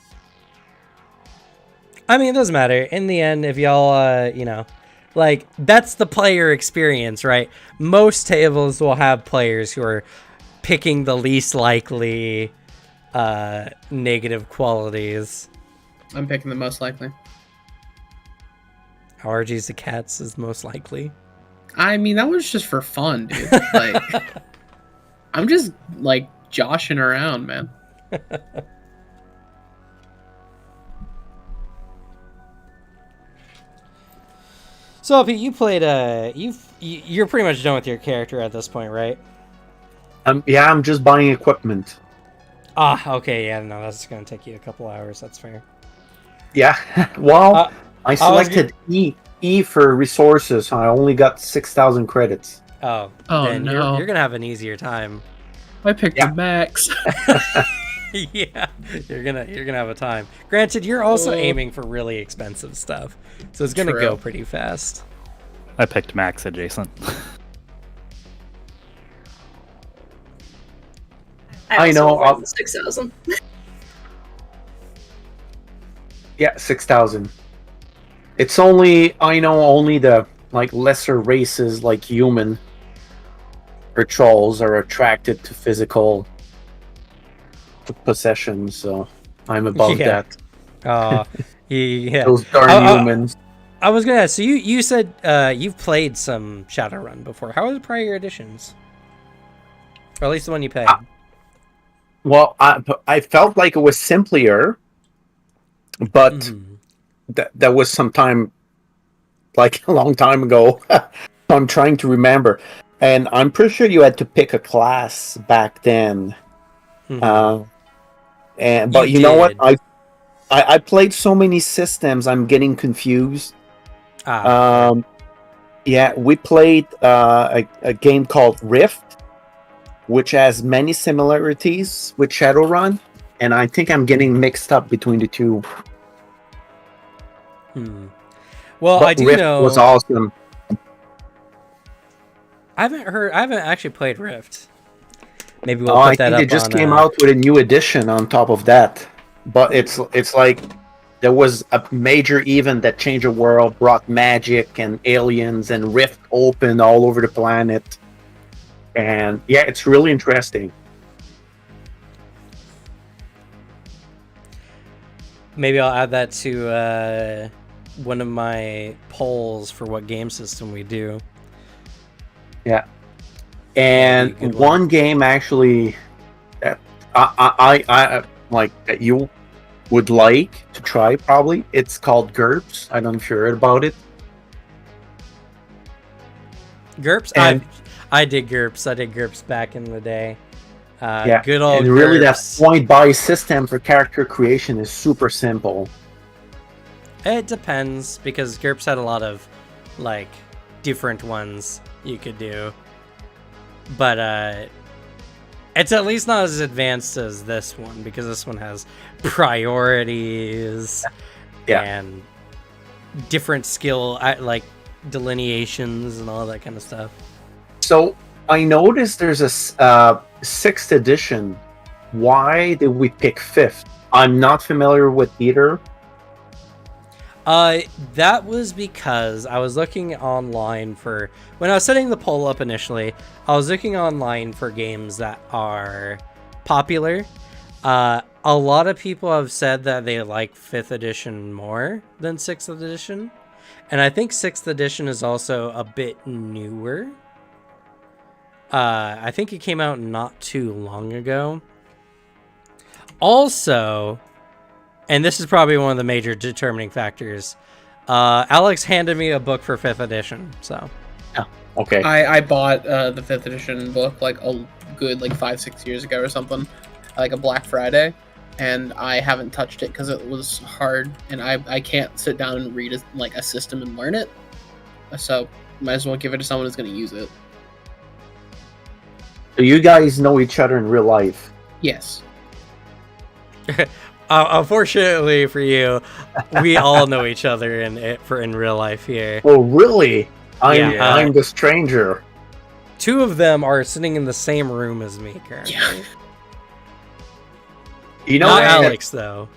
I mean, it doesn't matter. In the end, if y'all, like, that's the player experience, right? Most tables will have players who are picking the least likely negative qualities. I'm picking the most likely. Allergies to cats is most likely. I mean, that was just for fun, dude. Like, I'm just, like, joshing around, man. So, Pete, you played you're pretty much done with your character at this point, right? Yeah, I'm just buying equipment. Okay, yeah, no, that's gonna take you a couple hours. That's fair. Yeah, well, I selected E for resources. I only got 6,000 credits. Oh, then no. You're gonna have an easier time. I picked the max. Yeah, you're gonna have a time. Granted, you're also aiming for really expensive stuff, so it's gonna go pretty fast. I picked max adjacent. I know. 6,000. Yeah, 6,000. It's only only the like lesser races like human or trolls are attracted to physical possessions, so I'm above that. Yeah. Those darn humans. I was gonna ask, so you said you've played some Shadowrun before. How are the prior editions? Or at least the one you played. Well, I felt like it was simpler, but that was some time, like a long time ago. I'm trying to remember, and I'm pretty sure you had to pick a class back then. But you know what? I played so many systems, I'm getting confused. Yeah, we played a game called Rift, which has many similarities with Shadowrun, and I think I'm getting mixed up between the two. Well, but I do Rift know was awesome. I haven't actually played Rift. Maybe we'll I put that think up. they just came out with a new edition on top of that. But it's like there was a major event that changed the world, brought magic and aliens, and Rift opened all over the planet. And yeah, it's really interesting. Maybe I'll add that to one of my polls for what game system we do. Yeah. And one game actually that I like that you would like to try probably. It's called GURPS. I don't know if you heard about it. GURPS? And I did GURPS. I did GURPS back in the day. Yeah, good old and really GURPS. that point buy system for character creation is super simple. It depends, because GURPS had a lot of like different ones you could do. But it's at least not as advanced as this one, because this one has priorities and different skill like delineations and all that kind of stuff. So I noticed there's a 6th edition. Why did we pick 5th? I'm not familiar with either. That was because I was looking online for when I was setting the poll up initially. I was looking online for games that are popular. A lot of people have said that they like 5th edition more than 6th edition, and I think 6th edition is also a bit newer. I think it came out not too long ago. Also, and this is probably one of the major determining factors, Alex handed me a book for 5th edition, so. Oh, okay. I bought the 5th edition book like a good 5-6 years ago or something, like a Black Friday, and I haven't touched it because it was hard, and I can't sit down and read a system and learn it, so might as well give it to someone who's going to use it. So you guys know each other in real life? Yes. Unfortunately for you, we all know each other in real life here. Oh, really? I'm the stranger. 2 of them are sitting in the same room as me currently. Yeah. You know, Not Alex though.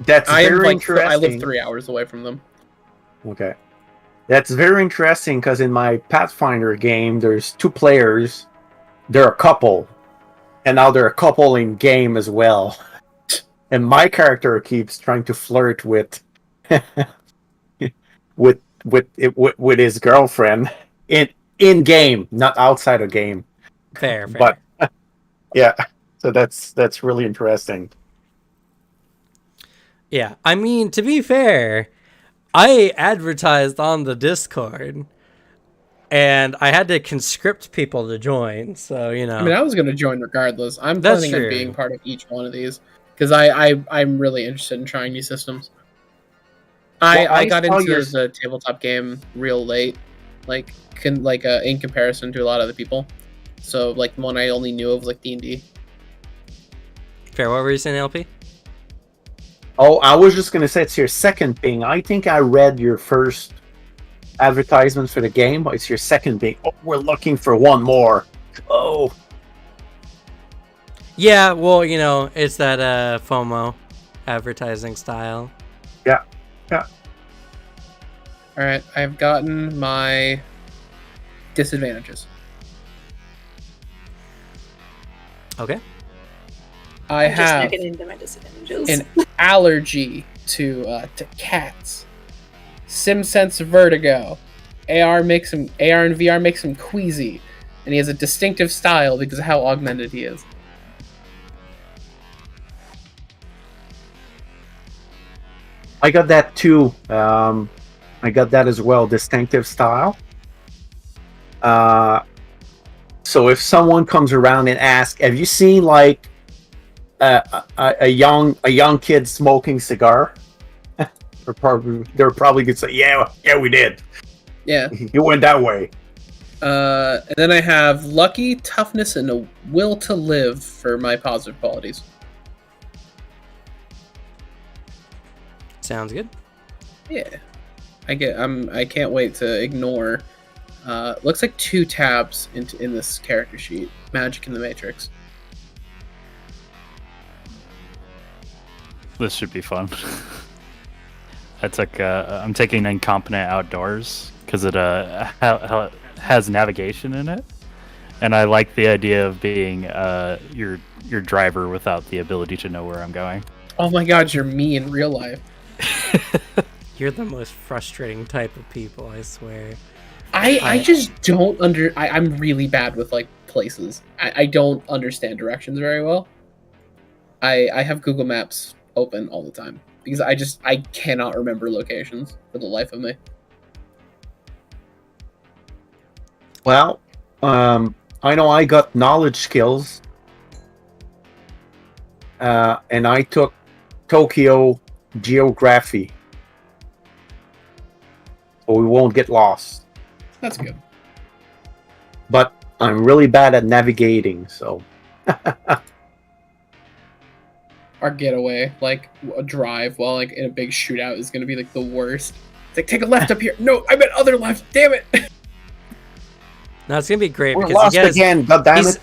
That's very interesting. I live 3 hours away from them. Okay. That's very interesting because in my Pathfinder game, there's 2 players. They're a couple. And now they're a couple in game as well. And my character keeps trying to flirt with with his girlfriend in game, not outside of game. Fair. But yeah, so that's really interesting. Yeah, I mean, to be fair, I advertised on the Discord, and I had to conscript people to join, so, you know. I mean, I was going to join regardless. I'm That's planning on true. being part of each one of these, because I'm really interested in trying new systems. I got into the tabletop game real late, in comparison to a lot of the people. So, the one I only knew of was, D&D. Fair, what were you saying, LP? Oh, I was just going to say it's your second ping. I think I read your first advertisement for the game, but it's your second ping. Oh, we're looking for one more. Oh. Yeah, well, it's that FOMO advertising style. Yeah. Alright, I've gotten my disadvantages. Okay. I I'm just have not getting into my disadvantages. an allergy to cats. SimSense vertigo. AR and VR makes him queasy, and he has a distinctive style because of how augmented he is. I got that too. I got that as well. Distinctive style. So if someone comes around and asks, "Have you seen a young kid smoking cigar?" they're probably gonna say, "Yeah, we did. Yeah. You went that way." And then I have lucky, toughness, and a will to live for my positive qualities. Sounds good. Yeah. I can't wait to ignore. Looks like 2 tabs in this character sheet. Magic in the Matrix. This should be fun. I'm taking Incompetent Outdoors because it has navigation in it, and I like the idea of being your driver without the ability to know where I'm going. Oh my god, you're me in real life. You're the most frustrating type of people, I swear. I just don't I'm really bad with places. I don't understand directions very well. I have Google Maps open all the time because I cannot remember locations for the life of me. Well, I know I got knowledge skills, and I took Tokyo geography, so we won't get lost. That's good. But I'm really bad at navigating, so. Our getaway, a drive while in a big shootout, is gonna be the worst. It's take a left up here. No, I meant other left. Damn it. No, it's gonna be great We're because lost again. God damn it!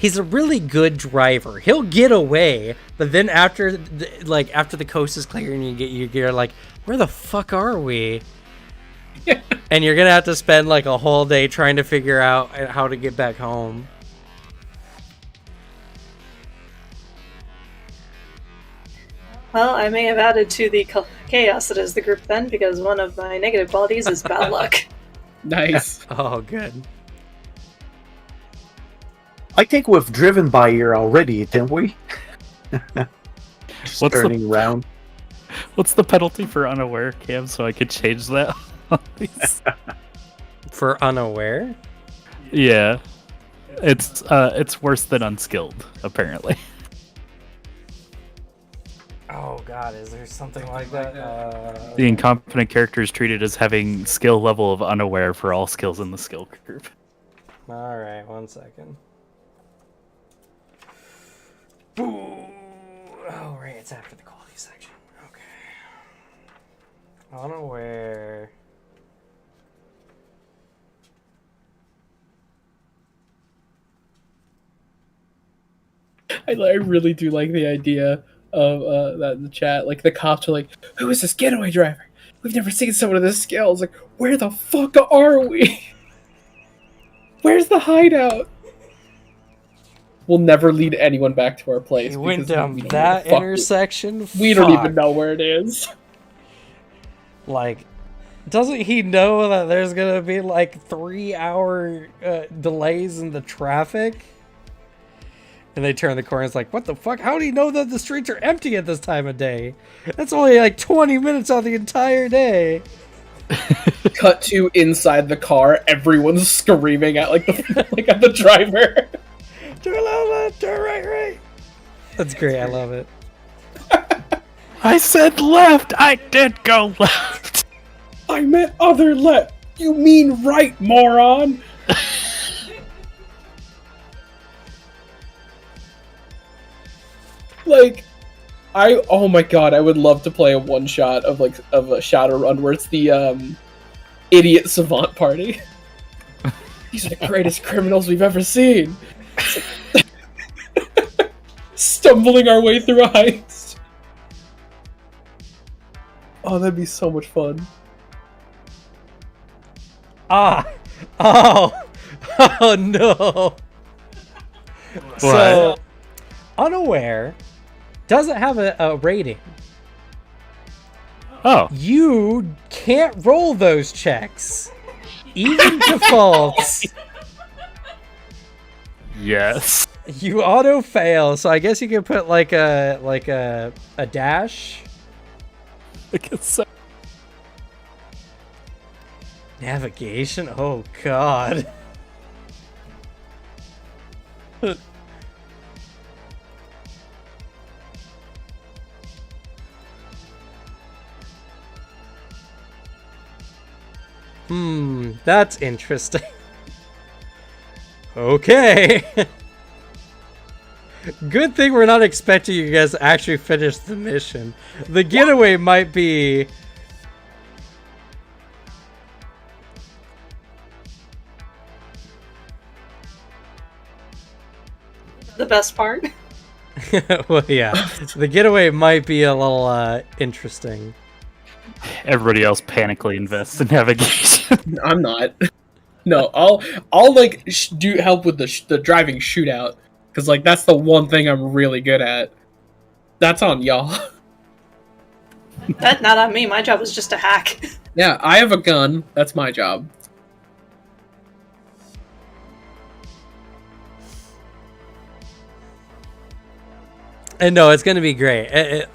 he's a really good driver. He'll get away, but then after the coast is clear and you're like, where the fuck are we? And you're gonna have to spend like a whole day trying to figure out how to get back home. Well, I may have added to the chaos that is the group then, because one of my negative qualities is bad luck. Nice. Oh, good. I think we've driven by here already, didn't we? Just What's the- turning around. What's the penalty for unaware, Cam? So I could change that. For unaware? Yeah, it's worse than unskilled, apparently. Oh god, is there something like that? The incompetent character is treated as having skill level of unaware for all skills in the skill group. Alright, 1 second. Boo! Oh, right, it's after the quality section. Okay. Unaware. I really do like the idea of that in the chat. Like, the cops are like, who is this getaway driver? We've never seen someone of this skill. It's like, where the fuck are we? Where's the hideout? We'll never lead anyone back to our place. He went because down we don't know where that the fuck intersection? we don't even Fuck. know where it is. Like, doesn't he know that there's gonna be like 3-hour delays in the traffic? And they turn the corner, it's like, what the fuck? How do you know that the streets are empty at this time of day? That's only like 20 minutes out the entire day. Cut to inside the car, everyone's screaming at like at the driver. Turn left, turn right. That's great, I love it. I said left. I did go left. I meant other left. You mean right, moron. Like, oh my god, I would love to play a one shot of a Shadowrun where it's the idiot savant party. These are the greatest criminals we've ever seen. Stumbling our way through a heist. Oh, that'd be so much fun. Oh no. So, unaware doesn't have a rating. Oh, You can't roll those checks. Even defaults. yes. You auto fail, so I guess you could put like a dash. I guess so. Navigation? Oh god. That's interesting. Okay. Good thing we're not expecting you guys to actually finish the mission. The getaway might be... The best part. well, yeah. The getaway might be a little interesting. Everybody else panically invests in navigation. I'm not. No, I'll like do help with the driving shootout because like that's the one thing I'm really good at. That's on y'all. That not on me. My job is just to hack. Yeah, I have a gun. That's my job. And no, it's gonna be great.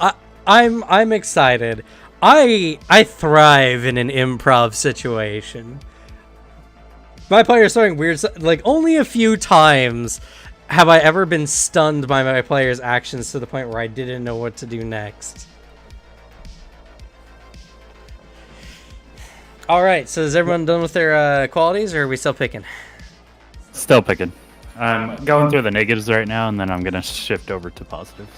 I'm excited. I thrive in an improv situation. My players throwing weird like only a few times have I ever been stunned by my players' actions to the point where I didn't know what to do next. All right, so is everyone done with their qualities, or are we still picking? Still picking. I'm going through the negatives right now, and then I'm gonna shift over to positives.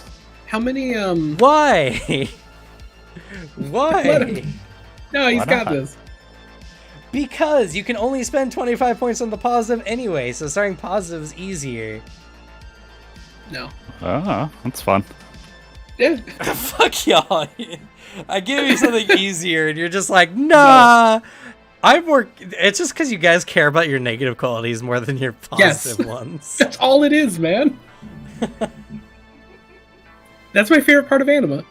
How many Why? Why? Let him- No, he's Why got not? this. Because you can only spend 25 points on the positive anyway, so starting positive is easier. No. Oh, that's fun. Yeah. Fuck y'all. I give you something easier, and you're just like, nah. I'm more. It's just because you guys care about your negative qualities more than your positive ones. That's all it is, man. That's my favorite part of anima.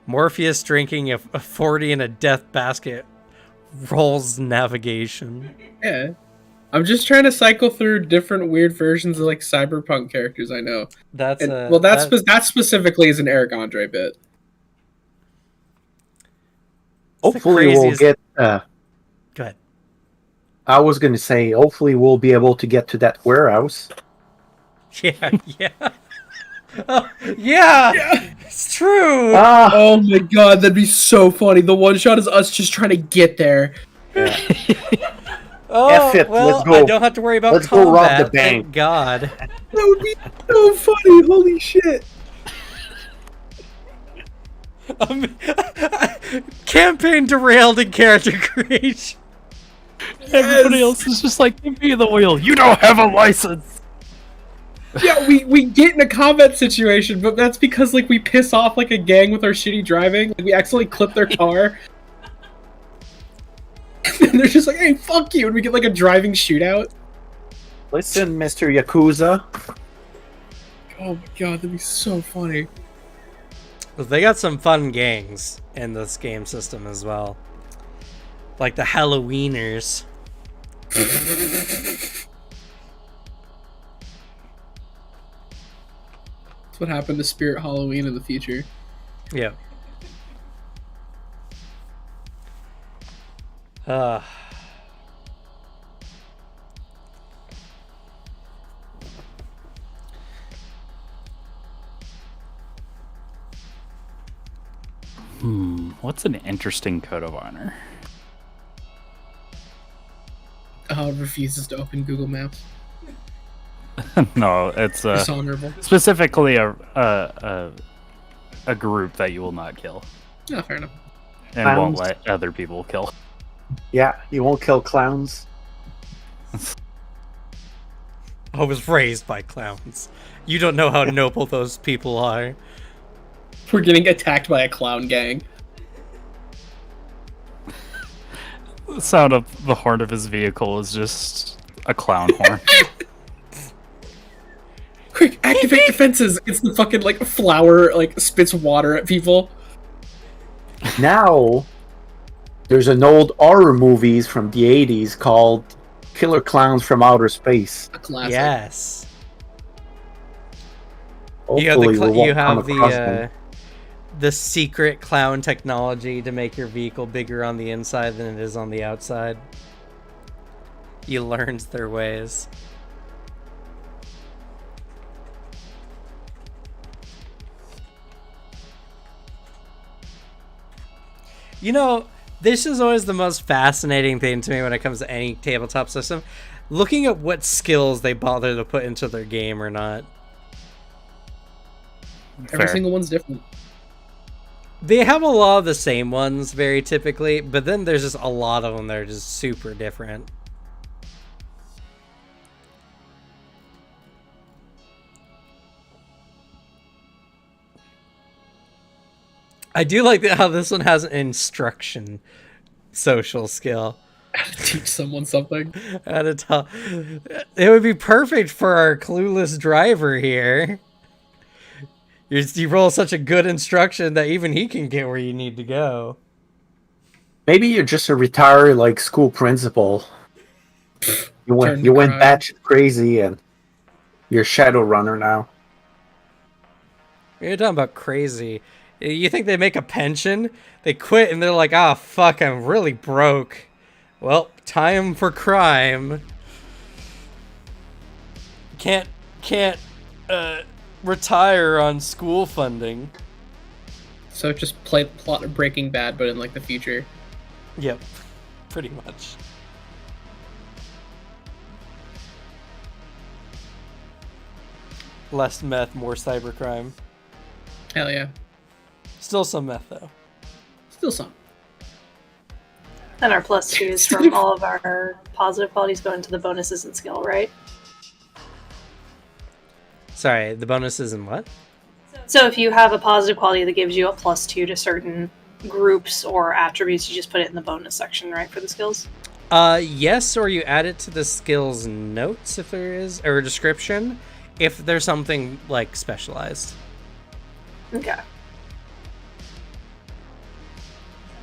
Morpheus drinking a 40 in a death basket rolls navigation. Yeah. I'm just trying to cycle through different weird versions of like cyberpunk characters I know. That's And, a well, that specifically is an Eric Andre bit. Hopefully, we'll craziest- get. Go ahead. I was going to say, hopefully, we'll be able to get to that warehouse. Yeah, yeah. Oh, yeah, it's true. Ah, Oh my god, that'd be so funny. The one shot is us just trying to get there. Oh, F it, well, let's go. I don't have to worry about Let's combat. go rob the Thank bank. God. That would be so funny. Holy shit. Campaign derailed in character creation. Everybody else is just like, give me the wheel. You don't have a license. Yeah, we get in a combat situation, but that's because like we piss off like a gang with our shitty driving. Like we accidentally clip their car. And they're just like, hey, fuck you, and we get like a driving shootout. listen, Mr. Yakuza. Oh my god, that'd be so funny. They got some fun gangs in this game system as well. Like the Halloweeners. That's what happened to Spirit Halloween in the future. Yeah. What's an interesting code of honor? Refuses to open Google Maps. No, it's Dishonorable. specifically a group that you will not kill Yeah, fair enough. and Clowns. won't let other people kill. Yeah, you won't kill clowns. I was raised by clowns. You don't know how noble those people are. We're getting attacked by a clown gang. The sound of the horn of his vehicle is just a clown horn. Quick, activate defenses! It's the fucking like flower like spits water at people. Now, there's an old horror movies from the 80s called Killer Clowns from Outer Space. A classic. Yes. Hopefully, we won't you come have across them. the secret clown technology to make your vehicle bigger on the inside than it is on the outside. You learned their ways. You know, this is always the most fascinating thing to me when it comes to any tabletop system. Looking at what skills they bother to put into their game or not. Every Fair. single one's different. They have a lot of the same ones very typically, but then there's just a lot of them that are just super different. I do like how this one has an instruction social skill. Teach someone something. At a top. It would be perfect for our clueless driver here. You roll such a good instruction that even he can get where you need to go. Maybe you're just a retired like school principal. You Turned went crime. batshit crazy and you're Shadowrunner now. You're talking about crazy. You think they make a pension? They quit and they're like, ah, fuck, I'm really broke. Well, time for crime. Can't retire on school funding. So just play the plot of Breaking Bad, but in like the future. Yep, pretty much. Less meth, more cybercrime. Hell yeah. Still some meth though. Still some. And our plus 2s from all of our positive qualities go into the bonuses and skill, right? Sorry, the bonuses and what? So if you have a positive quality that gives you a plus 2 to certain groups or attributes, you just put it in the bonus section, right, for the skills? Yes, or you add it to the skills notes if there is, or a description, if there's something like specialized. Okay.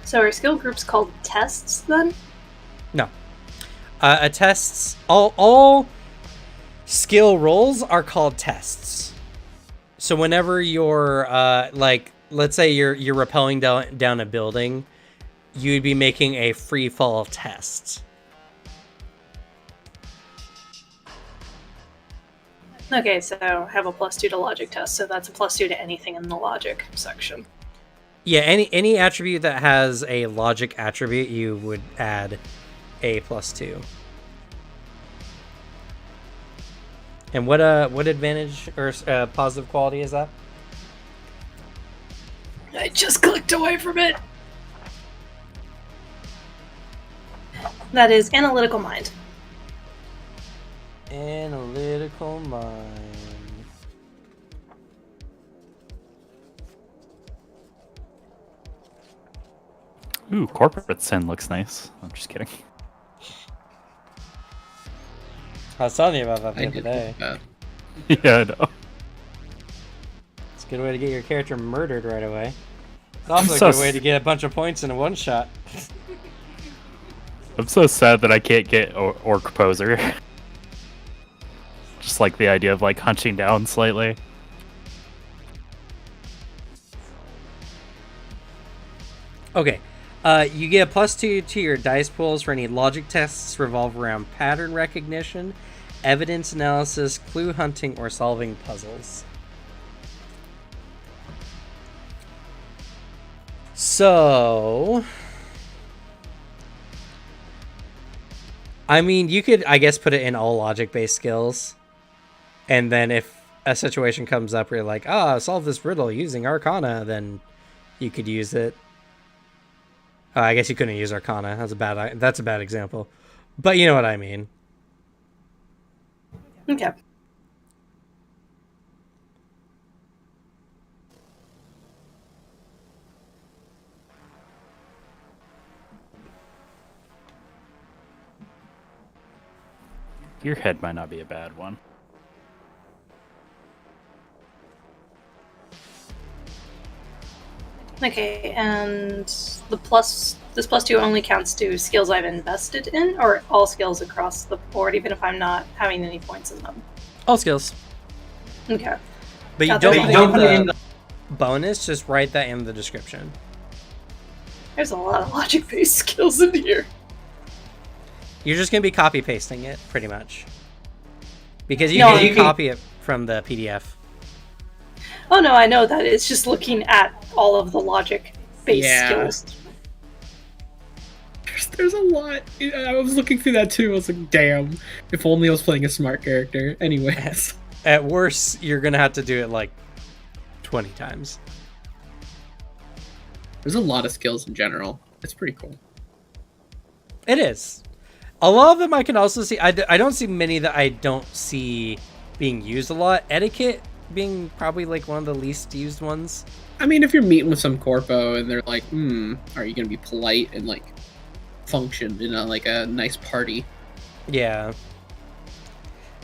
So are skill groups called tests then? No. Tests, all skill rolls are called tests. So whenever you're, like, let's say you're rappelling down a building, you'd be making a free fall test. Okay, so have a plus 2 to logic test, so that's a plus 2 to anything in the logic section. Yeah, any attribute that has a logic attribute, you would add a plus 2. And what advantage or positive quality is that? I just clicked away from it! That is analytical mind. Analytical mind. Ooh, corporate sin looks nice. I'm just kidding. I was telling you about that the I other did day. that. Yeah, I know. It's a good way to get your character murdered right away. It's also a so good way to get a bunch of points in a one shot. I'm so sad that I can't get Orc Poser. Just like the idea of like hunching down slightly. Okay. You get a plus 2 to your dice pools for any logic tests revolve around pattern recognition, evidence analysis, clue hunting, or solving puzzles. So, I mean, you could, I guess, put it in all logic-based skills. And then if a situation comes up where you're like, solve this riddle using Arcana, then you could use it. I guess you couldn't use Arcana. That's a bad example. But you know what I mean. Okay. Your head might not be a bad one. Okay, and this plus 2 only counts to skills I've invested in, or all skills across the board, even if I'm not having any points in them? All skills. Okay. But you Got don't that. put it in the bonus, just write that in the description. There's a lot of logic-based skills in here. You're just going to be copy-pasting it, pretty much. Because you No, can you can- copy it from the PDF. Oh no, I know that. It's just looking at all of the logic-based Yeah. skills. There's a lot. I was looking through that too. I was like, damn. If only I was playing a smart character. Anyways. At worst, you're going to have to do it like 20 times. There's a lot of skills in general. It's pretty cool. It is. A lot of them I can also see. I don't see many that I don't see being used a lot. Etiquette being probably like one of the least used ones. I mean, if you're meeting with some corpo and they're like, are you gonna be polite and like function in a nice party? Yeah.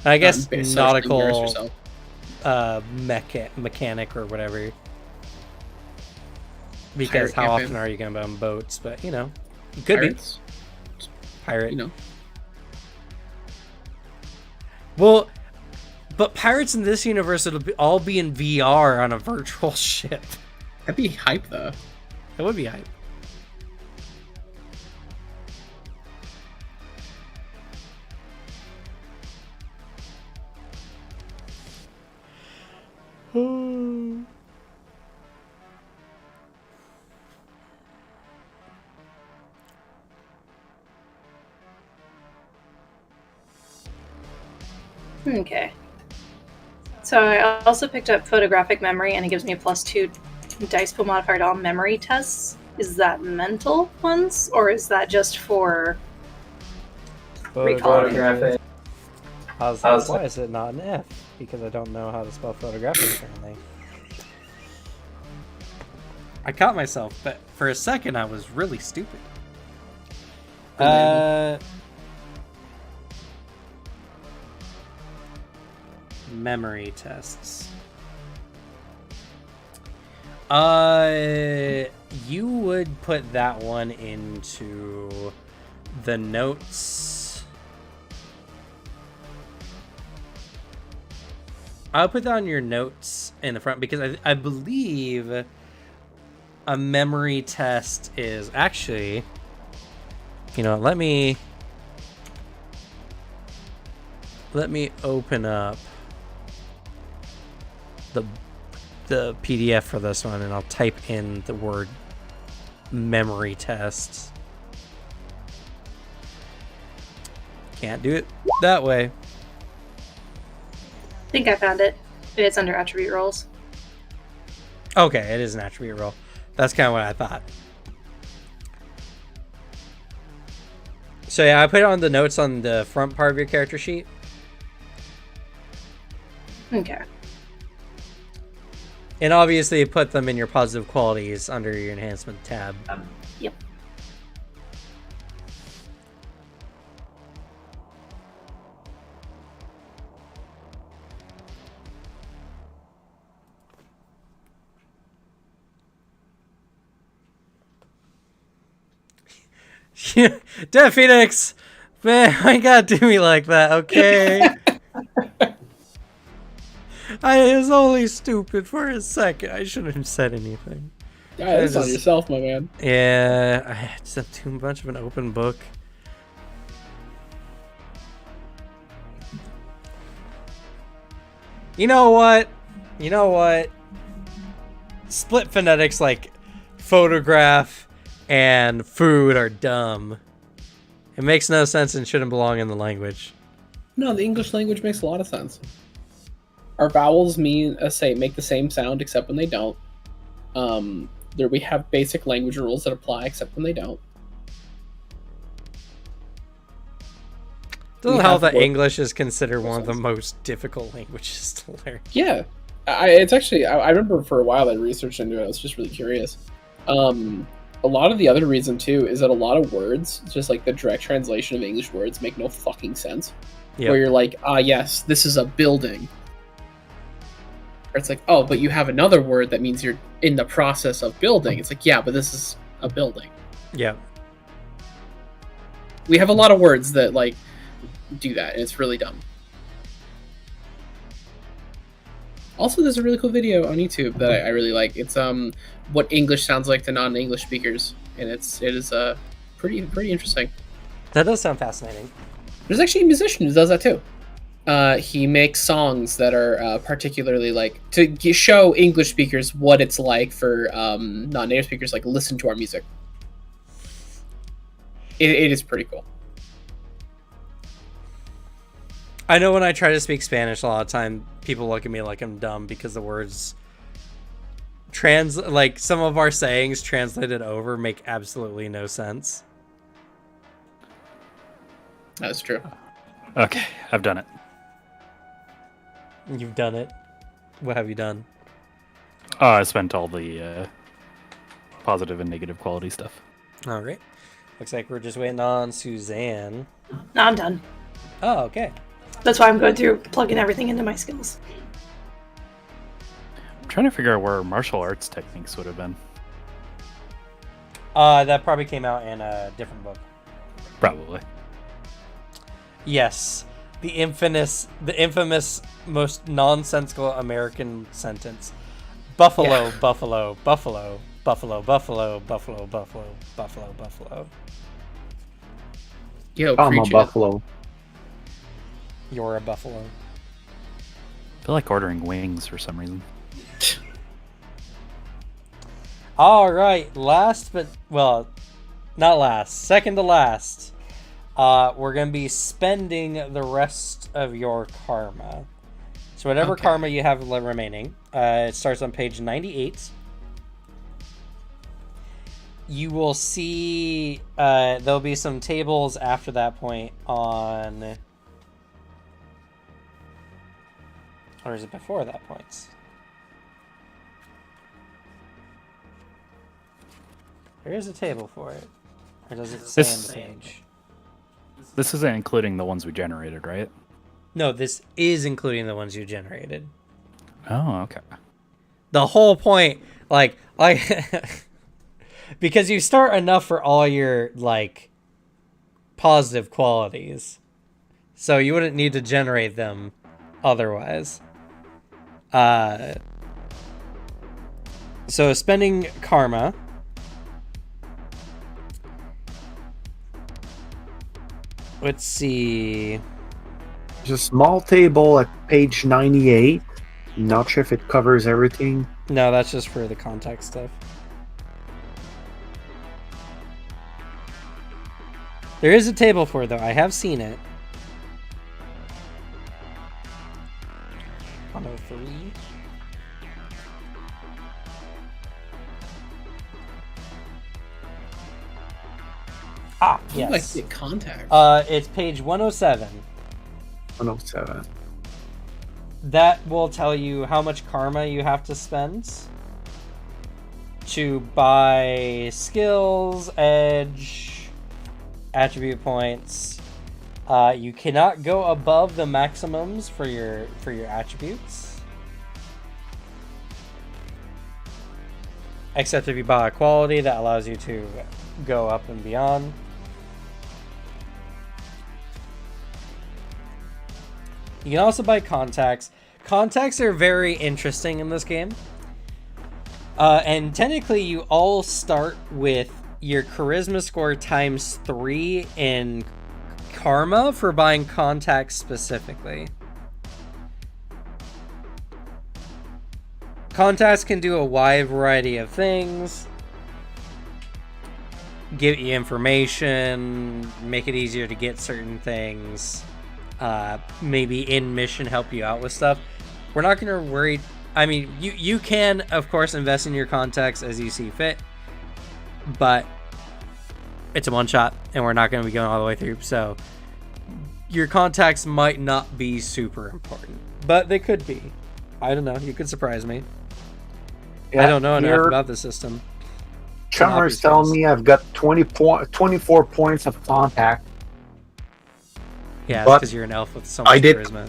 I guess Socially embarrass nautical yourself. mechanic or whatever. Because Pirate how campaign. often are you going to be on boats? But, you know, you could Pirates, be. Pirate. you know. Well, but pirates in this universe, it'll all be in VR on a virtual ship. That'd be hype though. It would be hype. Okay. So I also picked up photographic memory, and it gives me a plus 2 dice pool modifier to all memory tests. Is that mental ones, or is that just for Photographic. Why is it not an F? Because I don't know how to spell photographic apparently. I caught myself, but for a second I was really stupid. Memory tests. You would put that one into the notes. I'll put that on your notes in the front because I believe a memory test is actually, let me open up the PDF for this one, and I'll type in the word memory test. Can't do it that way. I think I found it. It's under attribute roles. Okay, it is an attribute role. That's kind of what I thought. So yeah, I put it on the notes on the front part of your character sheet. Okay. And obviously put them in your positive qualities under your enhancement tab. Yep. Dead Phoenix! Man, why you gotta do me like that, okay? I was only stupid for a second. I shouldn't have said anything. Yeah, that's on yourself, my man. Yeah, I just have too much of an open book. You know what? Split phonetics like photograph and food are dumb. It makes no sense and shouldn't belong in the language. No, the English language makes a lot of sense. Our vowels make the same sound except when they don't. There we have basic language rules that apply except when they don't. Doesn't help that English is considered one of the most difficult languages to learn. Yeah, it's actually. I remember for a while I researched into it. I was just really curious. A lot of the other reason too is that a lot of words, just like the direct translation of English words, make no fucking sense. Yep. Where you're like, yes, this is a building. Or it's like, oh, but you have another word that means you're in the process of building. It's like, yeah, but this is a building. Yeah. We have a lot of words that like do that, and it's really dumb. Also, there's a really cool video on YouTube that I really like. It's what English sounds like to non-English speakers, and it is pretty interesting. That does sound fascinating. There's actually a musician who does that too. He makes songs that are particularly like to show English speakers what it's like for non-native speakers, like listen to our music. It is pretty cool. I know when I try to speak Spanish, a lot of time people look at me like I'm dumb because the words like some of our sayings translated over make absolutely no sense. That's true. Okay, I've done it. You've done it. What have you done? Oh, I spent all the positive and negative quality stuff. All right. Looks like we're just waiting on Suzanne. No, I'm done. Oh, okay. That's why I'm going through plugging everything into my skills. I'm trying to figure out where martial arts techniques would have been. That probably came out in a different book. Probably. Yes. The infamous most nonsensical American sentence. Buffalo, yeah. Buffalo, buffalo, buffalo, buffalo, buffalo, buffalo, buffalo, buffalo. Yo, I'm a buffalo. You're a buffalo. I feel like ordering wings for some reason. All right, second to last. We're gonna be spending the rest of your karma. So whatever karma you have remaining, it starts on page 98. you will see there'll be some tables after that point on... Or is it before that point? There is a table for it. Or does it say on the page? This isn't including the ones we generated, right? No, this is including the ones you generated. Oh, okay. The whole point, like because you start enough for all your, like, positive qualities. So you wouldn't need to generate them otherwise. So spending karma. Let's see. There's a small table at page 98. Not sure if it covers everything. No, that's just for the contact stuff. There is a table for it, though. I have seen it. 103. Ah, yes. Like the contact. It's page 107. 107. That will tell you how much karma you have to spend to buy skills, edge, attribute points. You cannot go above the maximums for your attributes, except if you buy a quality that allows you to go up and beyond. You can also buy contacts. Contacts are very interesting in this game. And technically you all start with your charisma score times 3 in karma for buying contacts specifically. Contacts can do a wide variety of things. Give you information, make it easier to get certain things. Maybe in mission help you out with stuff. We're not going to worry. I mean, you can, of course, invest in your contacts as you see fit, but it's a one-shot, and we're not going to be going all the way through, so your contacts might not be super important, but they could be. I don't know. You could surprise me. Yeah, I don't know enough about the system. Chummer's telling me I've got 24 points of contact. Yeah, but because you're an elf with so much charisma.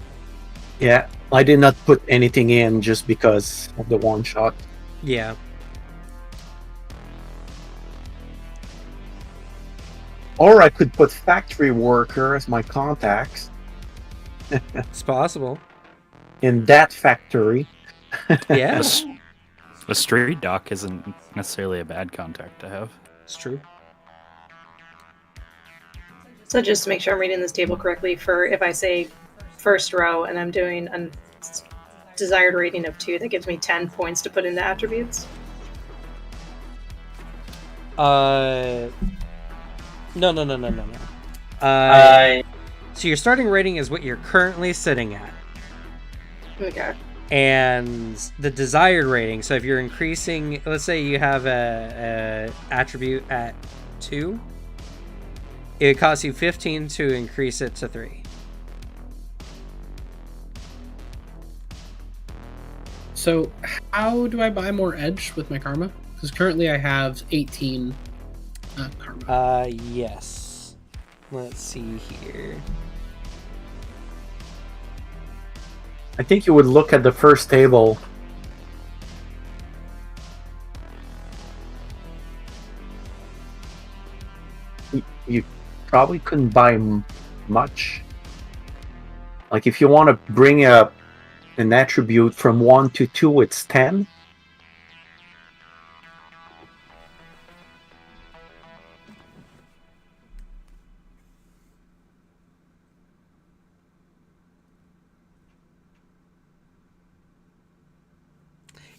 Yeah, I did not put anything in just because of the one shot. Yeah. Or I could put factory worker as my contacts It's possible. in that factory. Yeah, A street dock isn't necessarily a bad contact to have. it's true. So just to make sure I'm reading this table correctly, for if I say first row and I'm doing a desired rating of 2, that gives me 10 points to put into attributes. No. So your starting rating is what you're currently sitting at. Okay. And the desired rating, so if you're increasing, let's say you have a attribute at 2, it costs you 15 to increase it to 3. So how do I buy more edge with my karma? Because currently I have 18 karma. Yes. Let's see here. I think you would look at the first table. You probably couldn't buy much. Like if you want to bring an attribute from 1 to 2, it's 10.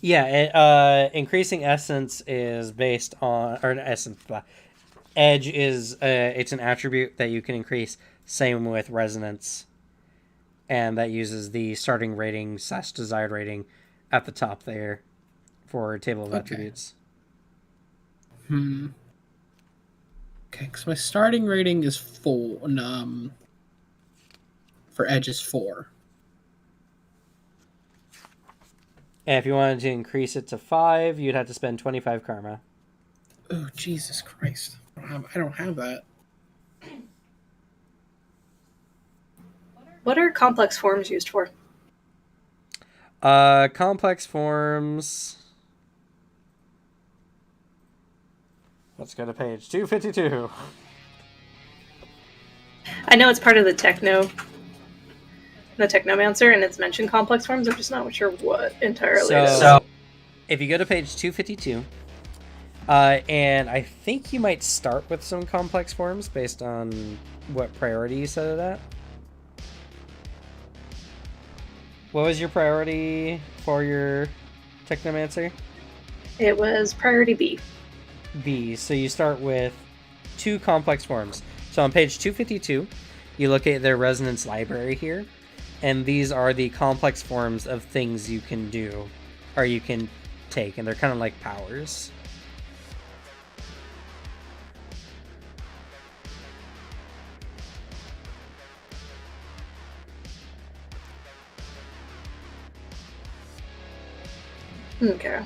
Yeah, increasing essence is based on, or essence, edge is, it's an attribute that you can increase. Same with resonance. And that uses the starting rating / desired rating at the top there for table of attributes. Okay, because my starting rating is 4. For Edge is 4. And if you wanted to increase it to 5, you'd have to spend 25 karma. Oh, Jesus Christ. I don't have that. What are complex forms used for? Complex forms. Let's go to page 252. I know it's part of the Technomancer, and it's mentioned complex forms. I'm just not sure what entirely it is. So, if you go to page 252, and I think you might start with some complex forms based on what priority you set it at. What was your priority for your Technomancer? It was priority B. B. So you start with 2 complex forms. So on page 252, you look at their resonance library here, and these are the complex forms of things you can do, or you can take, and they're kind of like powers. Okay.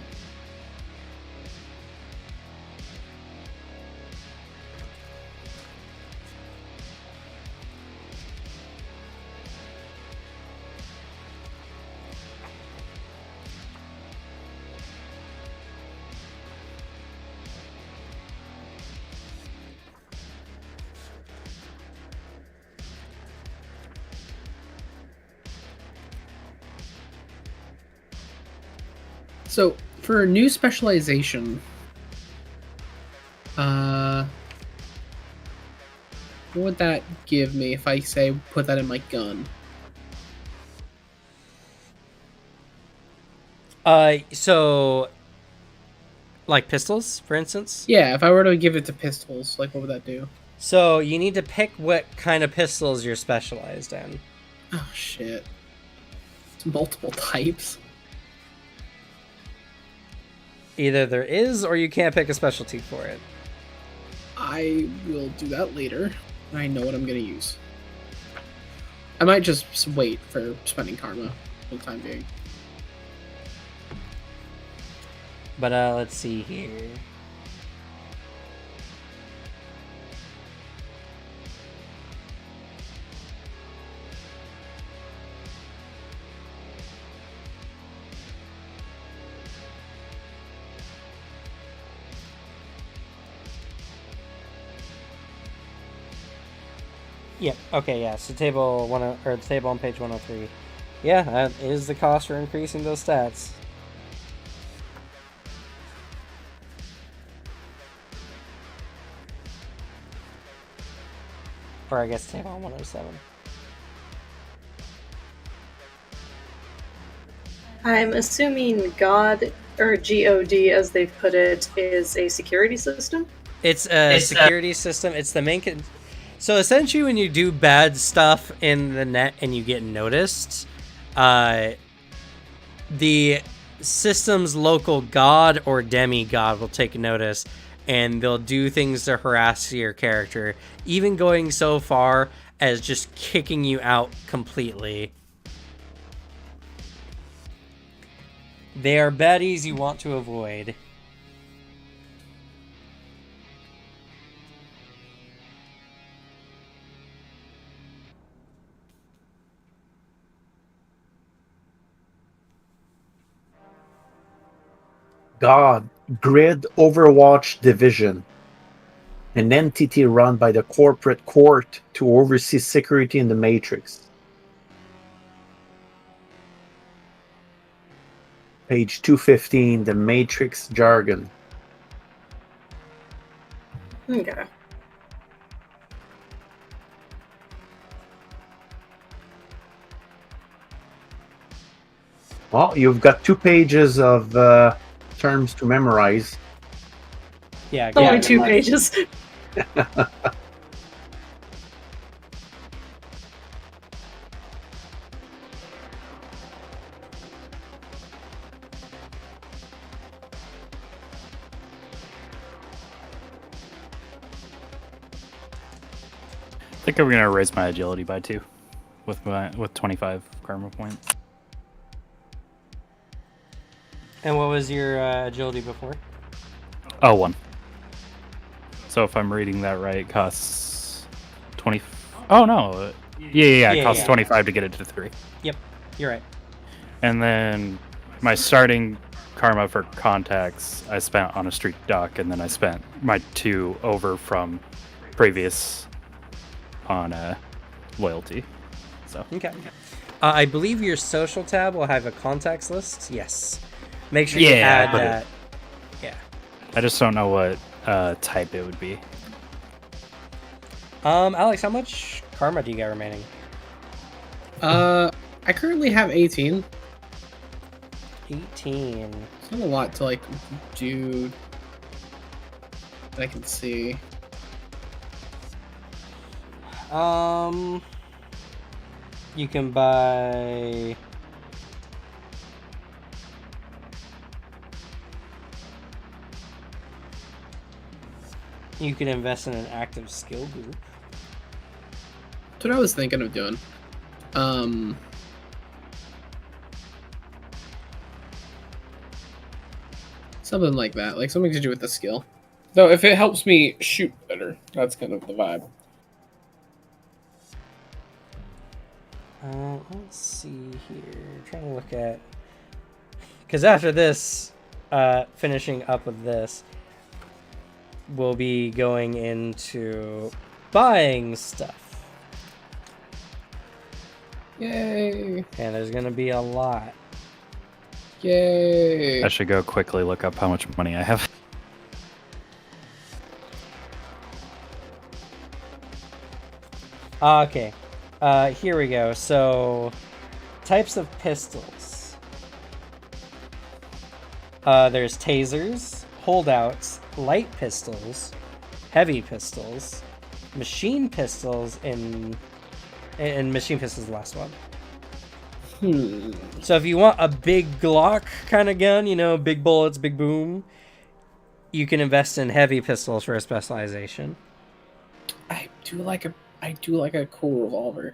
So, for a new specialization, what would that give me if I say put that in my gun? So like pistols, for instance? Yeah, if I were to give it to pistols, like what would that do? So you need to pick what kind of pistols you're specialized in. Oh shit. It's multiple types. Either there is, or you can't pick a specialty for it. I will do that later. I know what I'm gonna use. I might just wait for spending karma for the time being. But let's see here. Yeah. Okay. Yeah. So table the table on page 103. Yeah, that is the cost for increasing those stats. Or I guess table on 107. I'm assuming God, or God as they've put it, is a security system? It's a security system. It's the main. So essentially, when you do bad stuff in the net and you get noticed, the system's local god or demigod will take notice, and they'll do things to harass your character, even going so far as just kicking you out completely. They are baddies you want to avoid. God, Grid Overwatch Division, an entity run by the corporate court to oversee security in the Matrix. Page 215, the Matrix jargon. Okay. Well, you've got 2 pages of terms to memorize. Yeah, Only 2 pages. think I'm gonna raise my agility by 2 with 25 karma points. And what was your agility before? Oh, 1. So if I'm reading that right, it costs 20. Oh no, yeah. It costs 25 to get it to 3. Yep, you're right. And then my starting karma for contacts I spent on a street dock, and then I spent my 2 over from previous on loyalty. So Okay. I believe your social tab will have a contacts list. Yes. Make sure you Yeah, add but that. Yeah. I just don't know what type it would be. Alex, how much karma do you got remaining? I currently have 18. 18. It's not a lot to like do that I can see. You can buy. You can invest in an active skill group. That's what I was thinking of doing. Something like that, like something to do with the skill. Though if it helps me shoot better, that's kind of the vibe. Let's see here. Trying to look at. Because after this, finishing up with this, we'll be going into buying stuff. Yay! And there's going to be a lot. Yay! I should go quickly look up how much money I have. Okay. Here we go. So, types of pistols. There's tasers, holdouts, light pistols, heavy pistols, machine pistols, and machine pistols is the last one. So if you want a big Glock kind of gun, you know, big bullets, big boom, you can invest in heavy pistols for a specialization. I do like a cool revolver.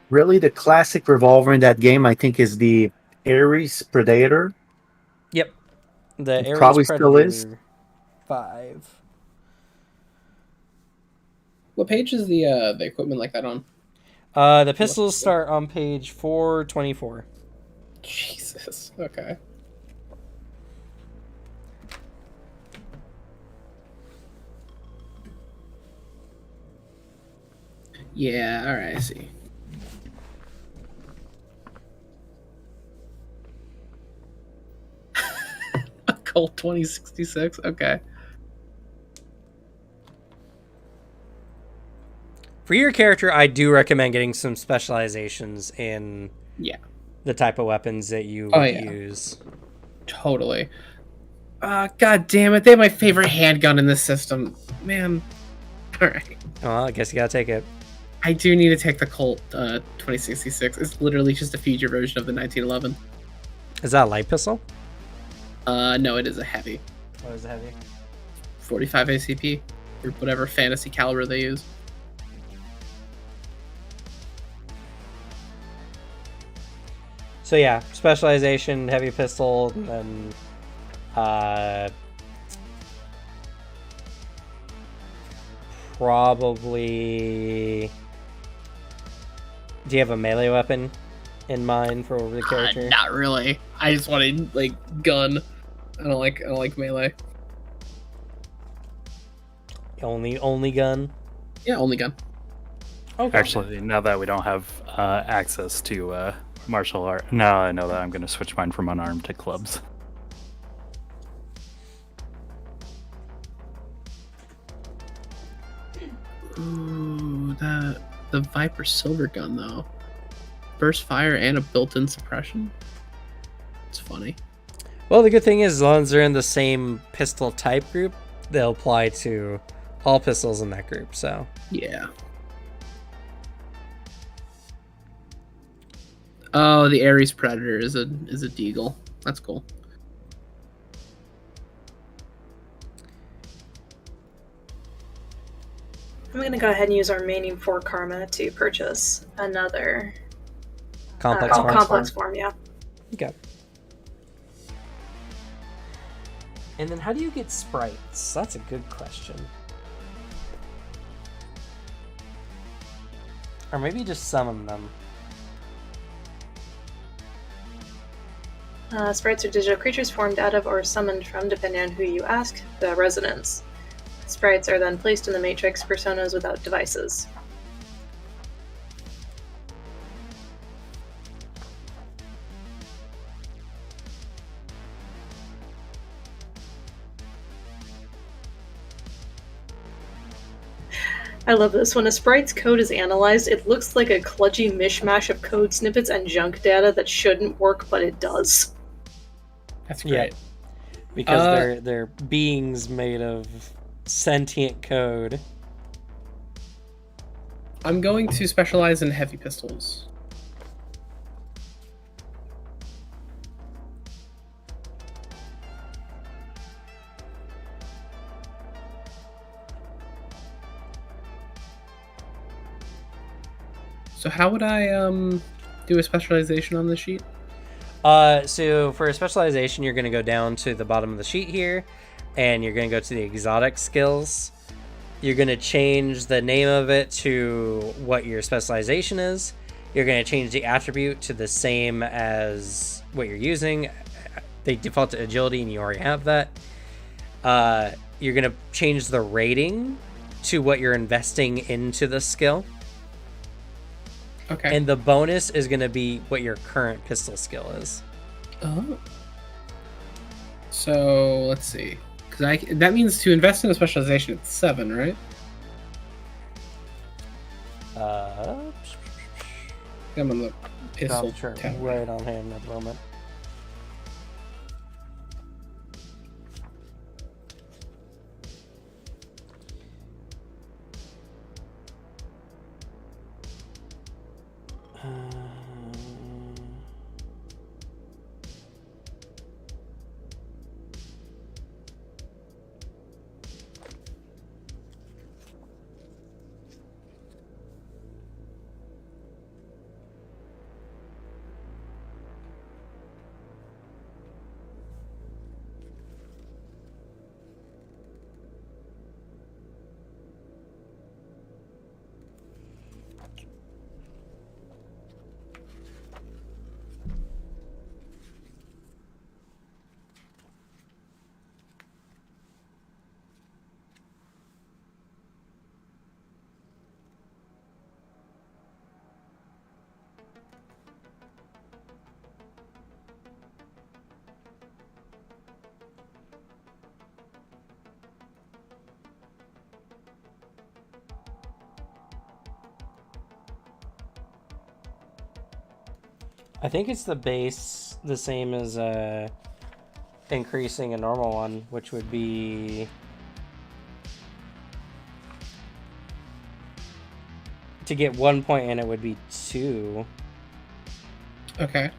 Really, the classic revolver in that game, I think, is the Ares Predator. Yep. The It Ares probably Predator still is. 5. What page is the equipment like that on? The pistols start on page 424. Jesus. Okay. Yeah. All right. I see. A Colt 2066. Okay. For your character, I do recommend getting some specializations in the type of weapons that you use. Totally. God damn it! They have my favorite handgun in this system, man. All right. Well, I guess you gotta take it. I do need to take the Colt 2066. It's literally just a future version of the 1911. Is that a light pistol? No, it is a heavy. What is heavy? 45 ACP or whatever fantasy caliber they use. So yeah, specialization, heavy pistol, and probably. Do you have a melee weapon in mind for the character? Not really. I just wanted like gun. I don't like melee. Only gun. Yeah, only gun. Okay. Actually, now that we don't have access to martial art, now I know that I'm going to switch mine from unarmed to clubs. Ooh, the Viper Silver Gun though. Burst fire and a built-in suppression. It's funny. Well, the good thing is, as long as they're in the same pistol type group, they'll apply to all pistols in that group. So Yeah. Oh, the Ares Predator is a deagle. That's cool. I'm going to go ahead and use our remaining 4 karma to purchase another Complex form. complex form, yeah. Okay. And then how do you get sprites? That's a good question. Or maybe just summon them. Sprites are digital creatures formed out of or summoned from, depending on who you ask, the residents. Sprites are then placed in the Matrix personas without devices. I love this. When a sprite's code is analyzed, it looks like a kludgy mishmash of code snippets and junk data that shouldn't work, but it does. That's Yeah. great. Because they're beings made of sentient code. I'm going to specialize in heavy pistols. So how would I do a specialization on this sheet? So for a specialization, you're going to go down to the bottom of the sheet here, and you're going to go to the exotic skills. You're going to change the name of it to what your specialization is. You're going to change the attribute to the same as what you're using. They default to agility, and you already have that. You're going to change the rating to what you're investing into the skill. Okay. And the bonus is going to be what your current pistol skill is. Oh. So let's see, because that means to invest in a specialization it's 7, right? I'm on the pistol tab. Right on hand at the moment. I think it's the base, the same as increasing a normal one, which would be to get 1 point, and it would be 2. Okay.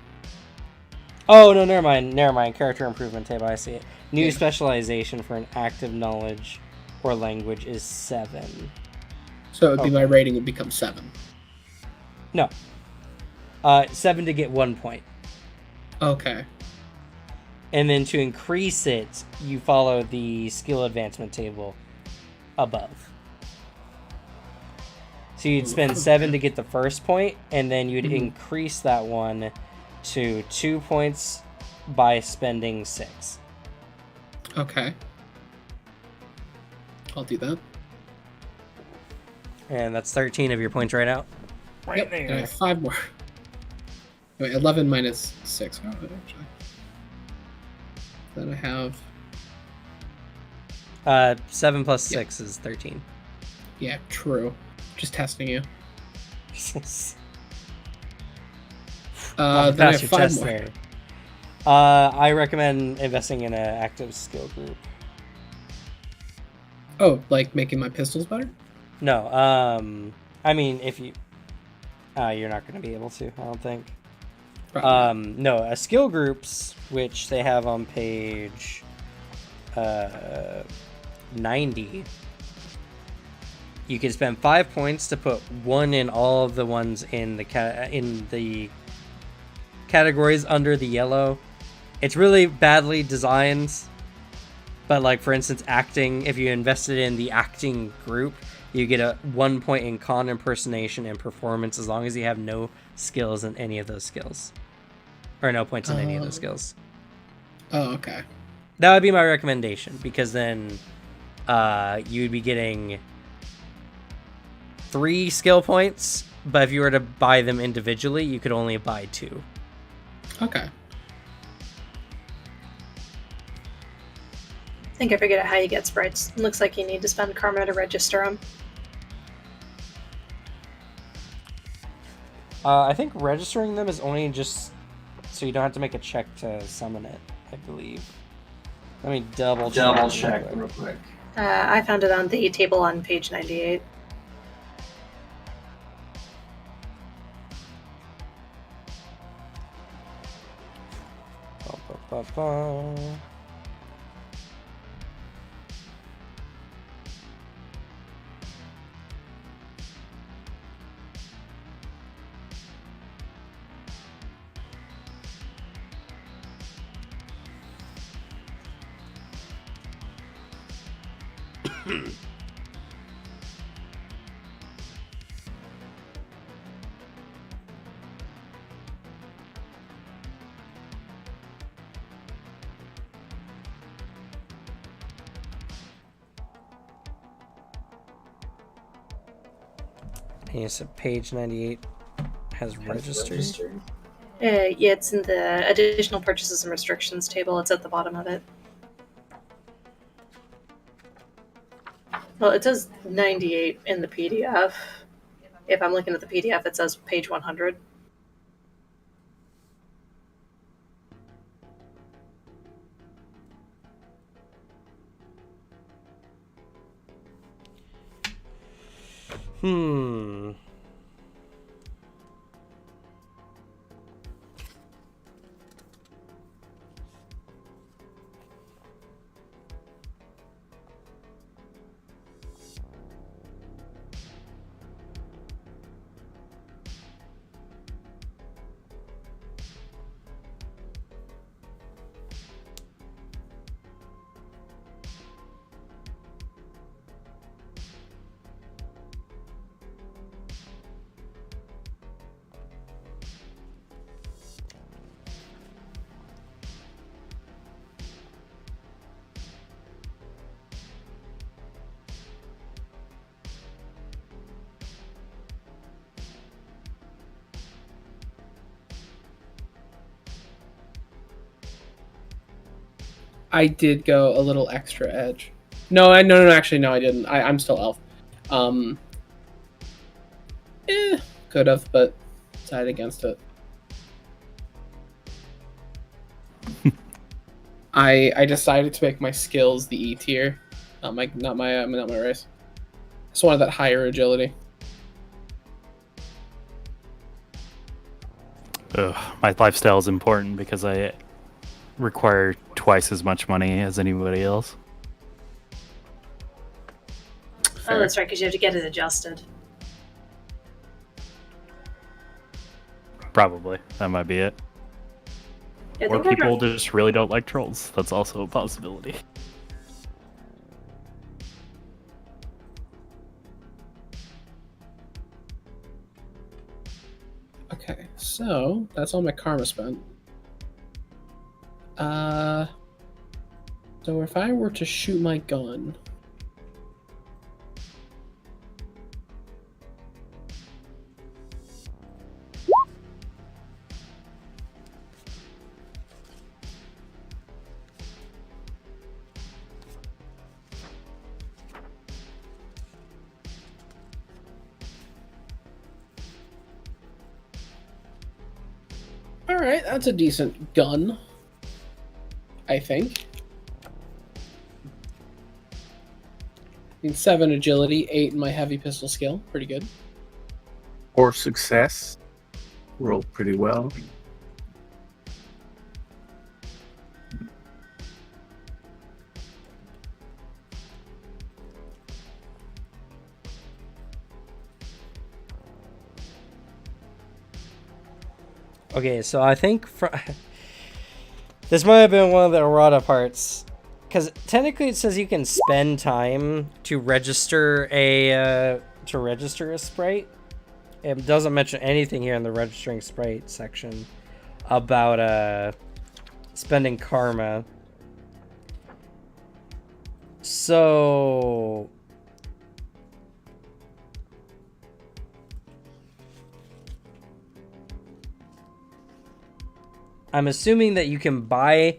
Oh no, never mind. Character improvement table, I see it. New specialization for an active knowledge or language is 7. So it'd be my rating would become 7. No. 7 to get 1 point. Okay. And then to increase it, you follow the skill advancement table above. So you'd spend 7 to get the first point, and then you'd increase that one to 2 points by spending 6. Okay. I'll do that. And that's 13 of your points right out. Yep. And I have 5 more. Wait, 11 minus 6. Oh, actually. Then I have 7 plus 6 is 13. Yeah, true. Just testing you. Then I have 5 more. There. I recommend investing in an active skill group. Oh, like making my pistols better? No, I mean, if you... you're not going to be able to, I don't think. Probably. No, skill groups, which they have on page 90. You can spend 5 points to put 1 in all of the ones in the categories under the yellow. It's really badly designed, but like for instance, acting. If you invested in the acting group, you get a 1 point in con, impersonation, and performance as long as you have no skills in any of those skills, or no points in any of those skills. Oh, okay. That would be my recommendation, because then you'd be getting 3 skill points, but if you were to buy them individually, you could only buy 2. Okay. I think I figured out how you get sprites. It looks like you need to spend karma to register them. I think registering them is only just so you don't have to make a check to summon it, I believe. Let me double check real quick. I found it on the table on page 98. Yeah, so page 98 has registered. Yeah, it's in the additional purchases and restrictions table. It's at the bottom of it. Well, it says 98 in the PDF. If I'm looking at the PDF, it says page 100. I did go a little extra edge. No, actually, no, I didn't. I'm still elf. Could have, but decided against it. I decided to make my skills the E tier, not my race. Just wanted that higher agility. My lifestyle is important because I require twice as much money as anybody else. Oh, that's right, because you have to get it adjusted. Probably. That might be it. I Or think people just really don't like trolls. That's also a possibility. Okay, so that's all my karma spent. So if I were to shoot my gun, all right, that's a decent gun, I think. 7 agility, 8 in my heavy pistol skill. Pretty good. Or success. Rolled pretty well. Okay, so I think this might have been one of the errata parts, because technically it says you can spend time to register a sprite. It doesn't mention anything here in the registering sprite section about spending karma. So I'm assuming that you can buy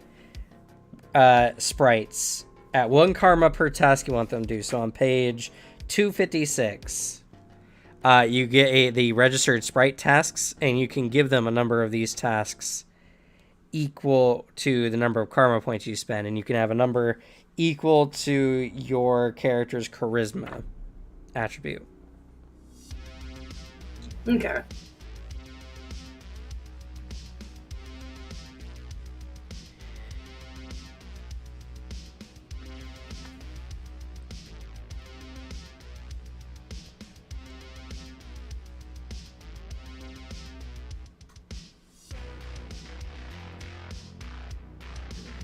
sprites at 1 karma per task you want them to do. So on page 256, you get the registered sprite tasks, and you can give them a number of these tasks equal to the number of karma points you spend, and you can have a number equal to your character's charisma attribute. Okay.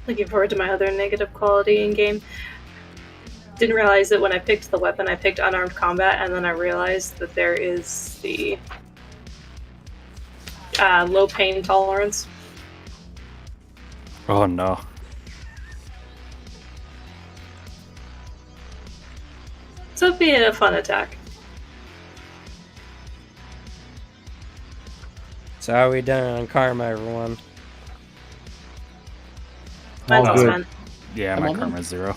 Looking forward to my other negative quality in game. Didn't realize that when I picked the weapon, I picked unarmed combat, and then I realized that there is the low pain tolerance. Oh no. So it'd be a fun attack. So how are we doing on karma, everyone? Mine's all good. spent. Yeah, I'm my on karma is 0.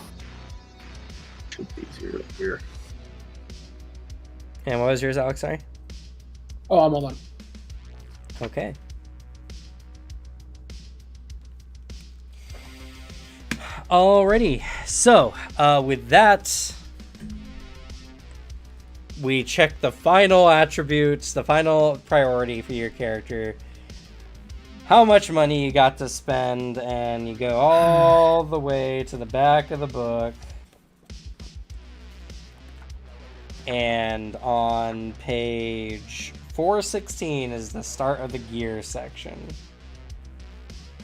Should be 0 here. And what was yours, Alex? Sorry. Oh, I'm all done. Okay. Alrighty. So, with that, we check the final attributes, the final priority for your character. How much money you got to spend, and you go all the way to the back of the book. And on page 416 is the start of the gear section.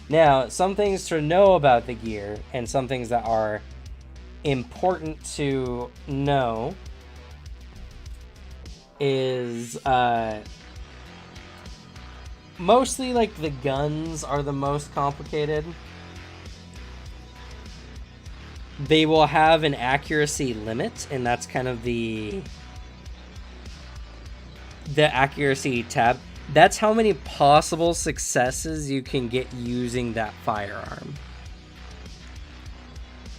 Now, some things to know about the gear, and some things that are important to know, is mostly like the guns are the most complicated. They will have an accuracy limit, and that's kind of the accuracy tab. That's how many possible successes you can get using that firearm.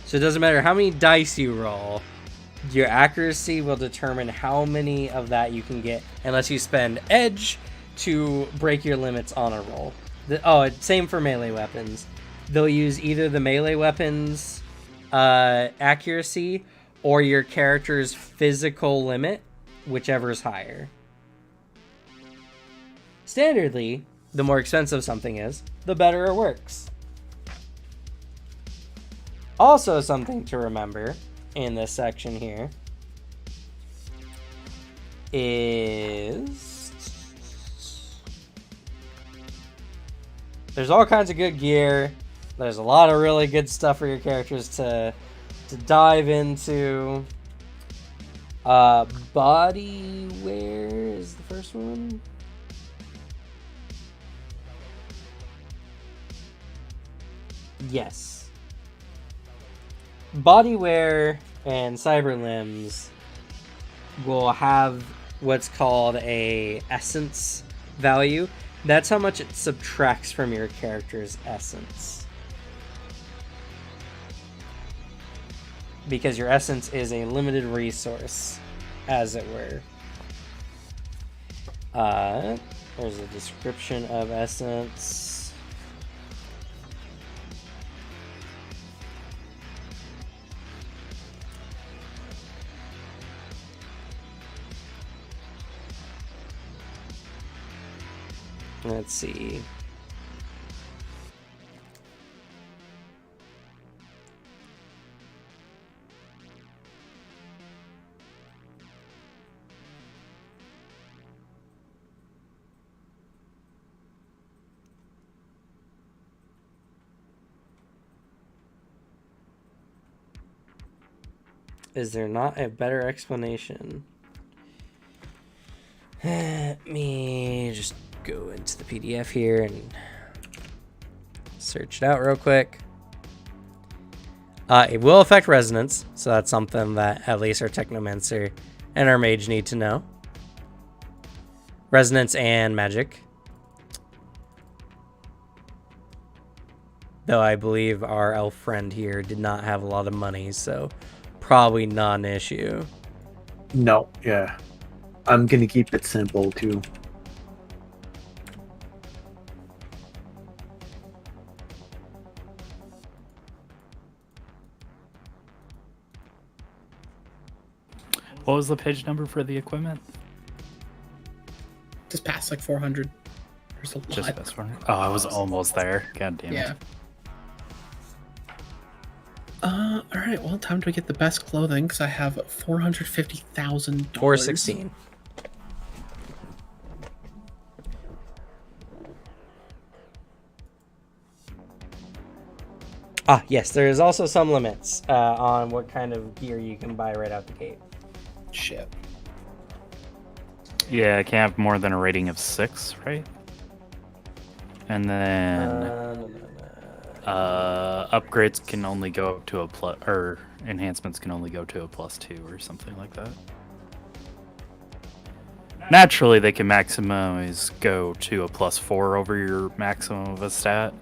So it doesn't matter how many dice you roll, your accuracy will determine how many of that you can get, unless you spend edge to break your limits on a roll. Same for melee weapons. They'll use either the melee weapons accuracy or your character's physical limit, whichever is higher. Standardly, the more expensive something is, the better it works. Also, something to remember in this section here is there's all kinds of good gear. There's a lot of really good stuff for your characters to dive into. Body wear is the first one. Yes. Body wear and cyber limbs will have what's called a essence value. That's how much it subtracts from your character's essence. Because your essence is a limited resource, as it were. There's a description of essence. Let's see. Is there not a better explanation? Let me just go into the PDF here and search it out real quick. It will affect resonance, so that's something that at least our Technomancer and our Mage need to know. Resonance and magic. Though I believe our elf friend here did not have a lot of money, so probably not an issue. No, yeah. I'm gonna keep it simple too. What was the page number for the equipment? Just past like 400. There's a lot. Just this one. Oh, I was almost there. God damn Yeah. it. All right. Well, time to get the best clothing because I have $450,000. 416. Ah, yes, there is also some limits on what kind of gear you can buy right out the gate. Shit. Yeah, I can't have more than a rating of 6, right? And then upgrades can only go up to a plus, or enhancements can only go to a +2 or something like that. Naturally, they can maximize go to a +4 over your maximum of a stat,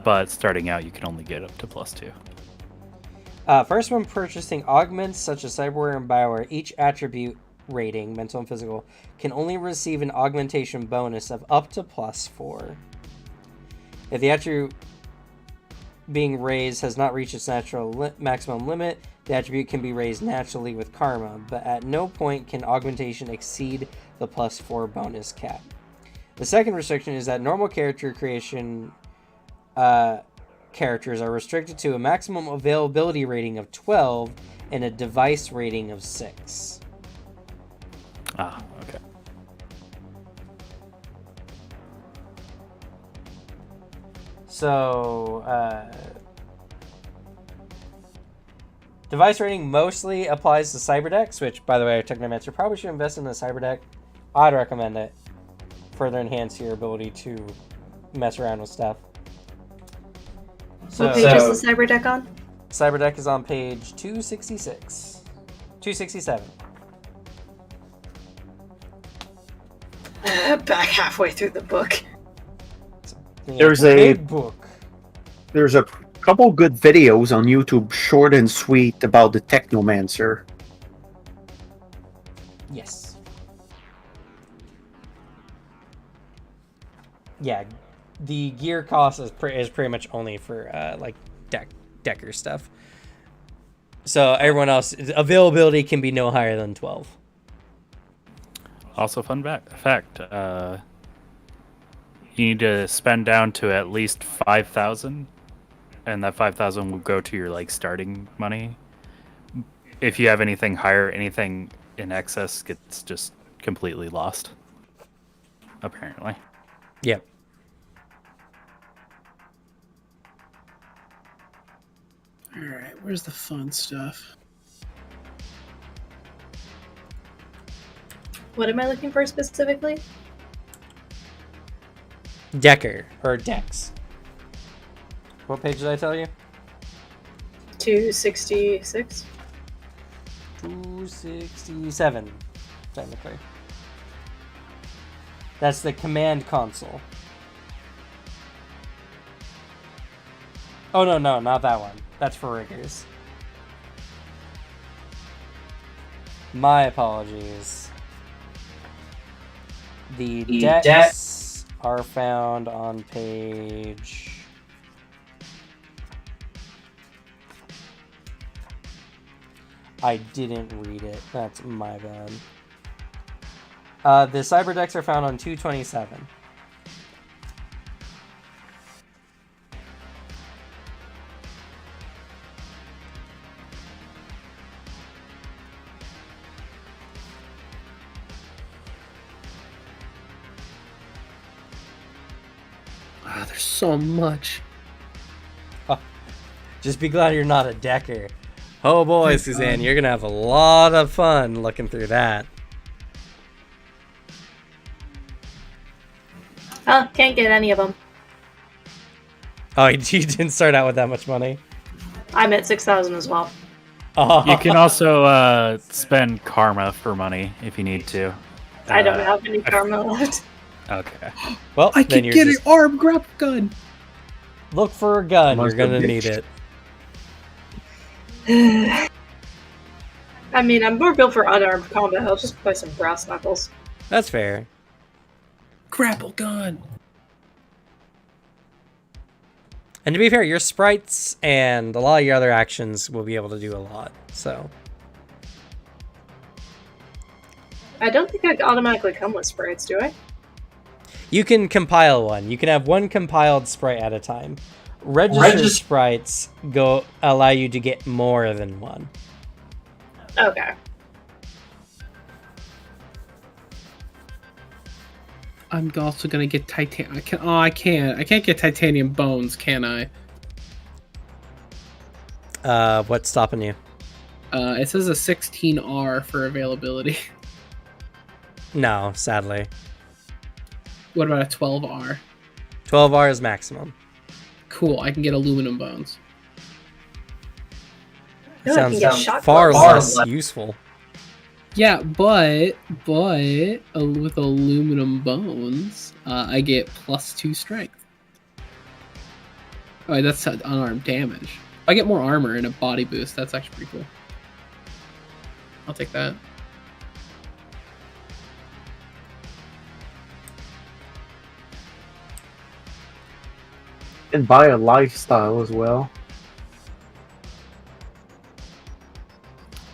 but starting out, you can only get up to +2. First, when purchasing augments such as cyberware and bioware, each attribute rating, mental and physical, can only receive an augmentation bonus of up to +4. If the attribute being raised has not reached its natural maximum limit, the attribute can be raised naturally with karma, but at no point can augmentation exceed the +4 bonus cap. The second restriction is that normal character creation characters are restricted to a maximum availability rating of 12 and a device rating of 6. Ah, okay. So, device rating mostly applies to Cyberdecks, which, by the way, Technomancer probably should invest in the Cyberdeck. I'd recommend it. Further enhance your ability to mess around with stuff. What page is the cyber deck on? Cyberdeck is on page 266. 267. Back halfway through the book. There's a a- big book. There's a couple good videos on YouTube, short and sweet, about the Technomancer. Yes. Yeah, the gear cost is pretty much only for like decker stuff. So everyone else, availability can be no higher than 12. Also, fun fact: you need to spend down to at least 5,000, and that 5,000 will go to your like starting money. If you have anything higher, anything in excess gets just completely lost. Apparently. Yep. All right. Where's the fun stuff? What am I looking for specifically? Decker or Dex. What page did I tell you? 266. 267, technically. That's the command console. Oh, no, not that one. That's for riggers. My apologies. The decks are found on page... I didn't read it. That's my bad. The cyber decks are found on 227. There's so much. Just be glad you're not a decker. Oh boy, Suzanne, you're gonna have a lot of fun looking through that. Oh, can't get any of them. Oh, you didn't start out with that much money? I'm at 6,000 as well. Oh. You can also spend karma for money if you need to. I don't have any karma left. Okay. Well, I then can you're get an just arm grapple gun. look for a gun. Must You're gonna have need bitched. it. I mean, I'm more built for unarmed combat. I'll just play some brass knuckles. That's fair. Grapple gun. And to be fair, your sprites and a lot of your other actions will be able to do a lot. So I don't think I automatically come with sprites, do I? you can compile one. You can have one compiled sprite at a time. Registered sprites allow you to get more than one. Okay. I'm also gonna get titanium. I can't. I can't get titanium bones, can I? What's stopping you? It says a 16R for availability. No, sadly. What about a 12R? 12R is maximum. Cool. I can get aluminum bones. I feel like I can Sounds get shot far gloves. less useful. Yeah, but with aluminum bones, I get +2 strength. Oh, that's unarmed damage. I get more armor and a body boost. That's actually pretty cool. I'll take that. And buy a lifestyle as well.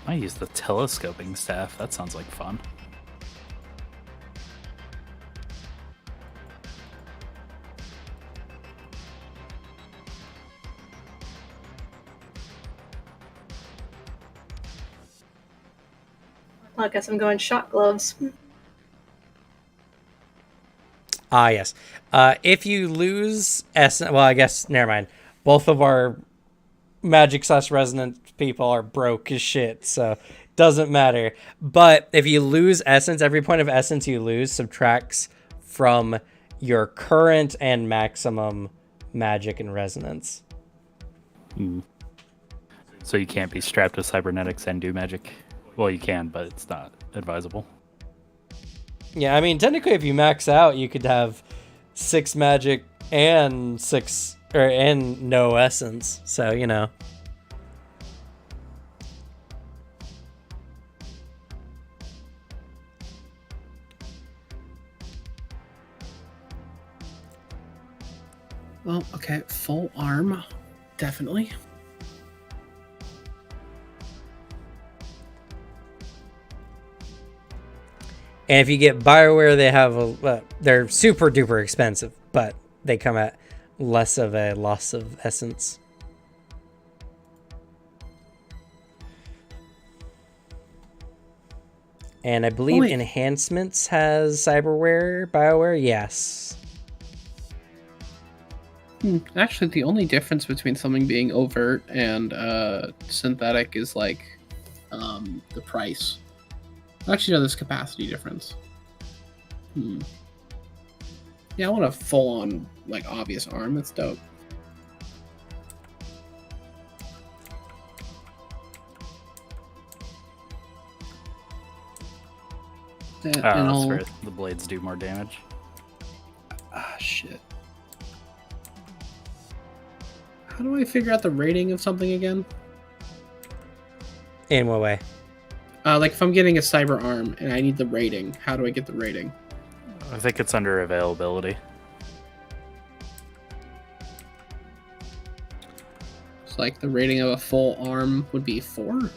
I use the telescoping staff. That sounds like fun. Well, I guess I'm going shot gloves. Ah, yes. If you lose essence, well, I guess never mind. Both of our magic/resonant people are broke as shit, so doesn't matter. But if you lose essence, every point of essence you lose subtracts from your current and maximum magic and resonance. So you can't be strapped to cybernetics and do magic. Well, you can, but it's not advisable. Yeah, I mean, technically, if you max out, you could have 6 magic and no essence. So, you know. Well, okay, full arm, definitely. And if you get Bioware, they have they're super duper expensive, but they come at less of a loss of essence. And I believe Enhancements has Bioware, yes. Actually, the only difference between something being overt and synthetic is like the price. Actually, no, there's capacity difference. Yeah, I want a full-on, like, obvious arm. That's dope. That's where the blades do more damage. Ah, shit. How do I figure out the rating of something again? In what way? Like, if I'm getting a cyber arm and I need the rating, how do I get the rating? I think it's under availability. It's like the rating of a full arm would be 4?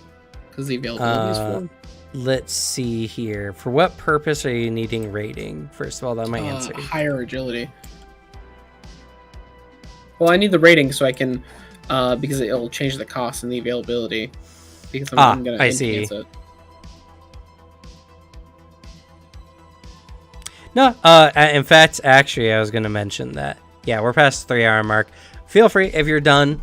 Because the availability is 4? Let's see here. For what purpose are you needing rating? First of all, that might answer. Higher agility. Well, I need the rating so I can, because it'll change the cost and the availability. Because I'm going to enhance it. No, in fact, actually, I was going to mention that. Yeah, we're past the 3-hour mark. Feel free, if you're done,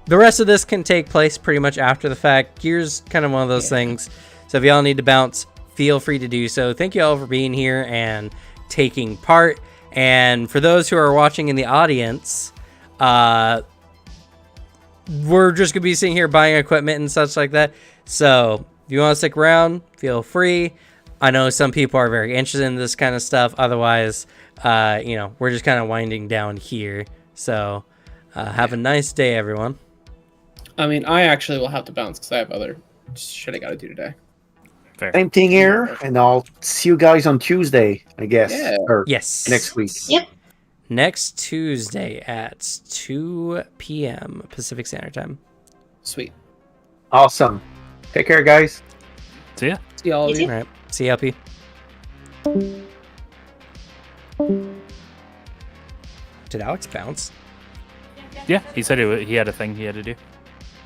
the rest of this can take place pretty much after the fact. Gear's kind of one of those things. So if y'all need to bounce, feel free to do so. Thank you all for being here and taking part. And for those who are watching in the audience, we're just going to be sitting here buying equipment and such like that. So if you want to stick around, feel free. I know some people are very interested in this kind of stuff. Otherwise, we're just kind of winding down here. So have a nice day, everyone. I mean, I actually will have to bounce because I have other shit I got to do today. Fair. Same thing here, and I'll see you guys on Tuesday, I guess. Yeah. Or Yes. next week. Yep. Next Tuesday at 2 p.m. Pacific Standard Time. Sweet. Awesome. Take care, guys. See ya. See all of You you. too. All right. See you, LP. Did Alex bounce? Yeah, he said he had a thing he had to do.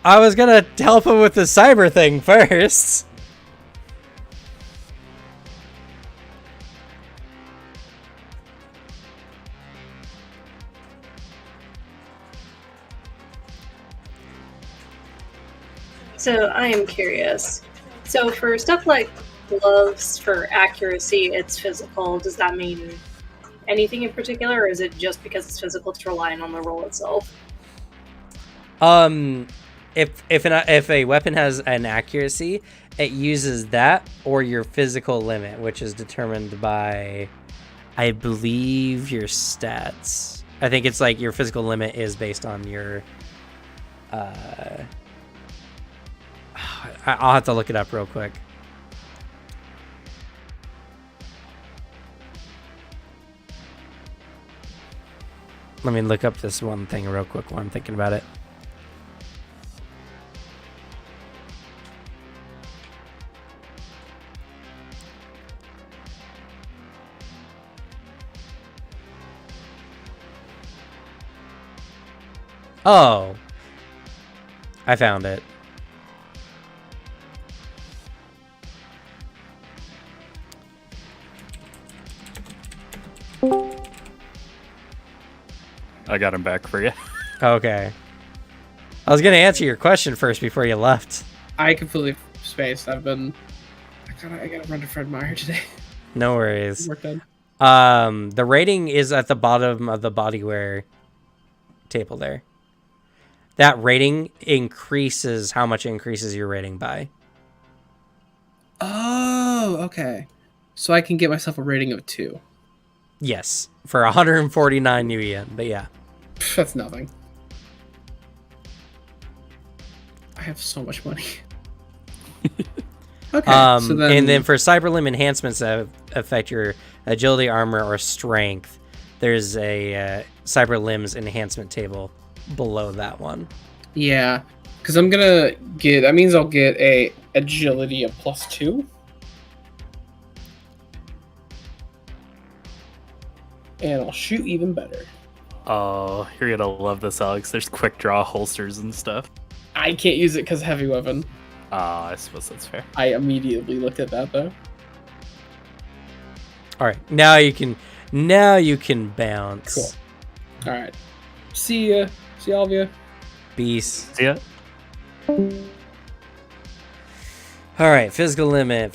I was gonna help him with the cyber thing first. So I am curious. So for stuff like gloves for accuracy, it's physical. Does that mean anything in particular, or is it just because it's physical, it's relying on the roll itself? If a weapon has an accuracy, it uses that or your physical limit, which is determined by, I believe, your stats. I think it's like your physical limit is based on your. I'll have to look it up real quick. Let me look up this one thing real quick while I'm thinking about it. Oh, I found it. I got him back for you. Okay. I was gonna answer your question first before you left. I completely spaced. I gotta run to Fred Meyer today. No worries. Work done. The rating is at the bottom of the bodywear table there. That rating increases how much it increases your rating by. Oh, okay. So I can get myself a rating of 2. Yes, for 149 new yen, but yeah. That's nothing. I have so much money. Okay. And then for cyber limb enhancements that affect your agility, armor, or strength, there's a cyber limbs enhancement table below that one. Yeah, because I'm gonna get. That means I'll get a agility of +2. And I'll shoot even better. Oh, you're gonna love this, Alex. There's quick draw holsters and stuff. I can't use it because heavy weapon. I suppose that's fair. I immediately looked at that though. All right, now you can bounce. Cool. All right. See ya. See all of you. Beast. See ya. All right, physical limit.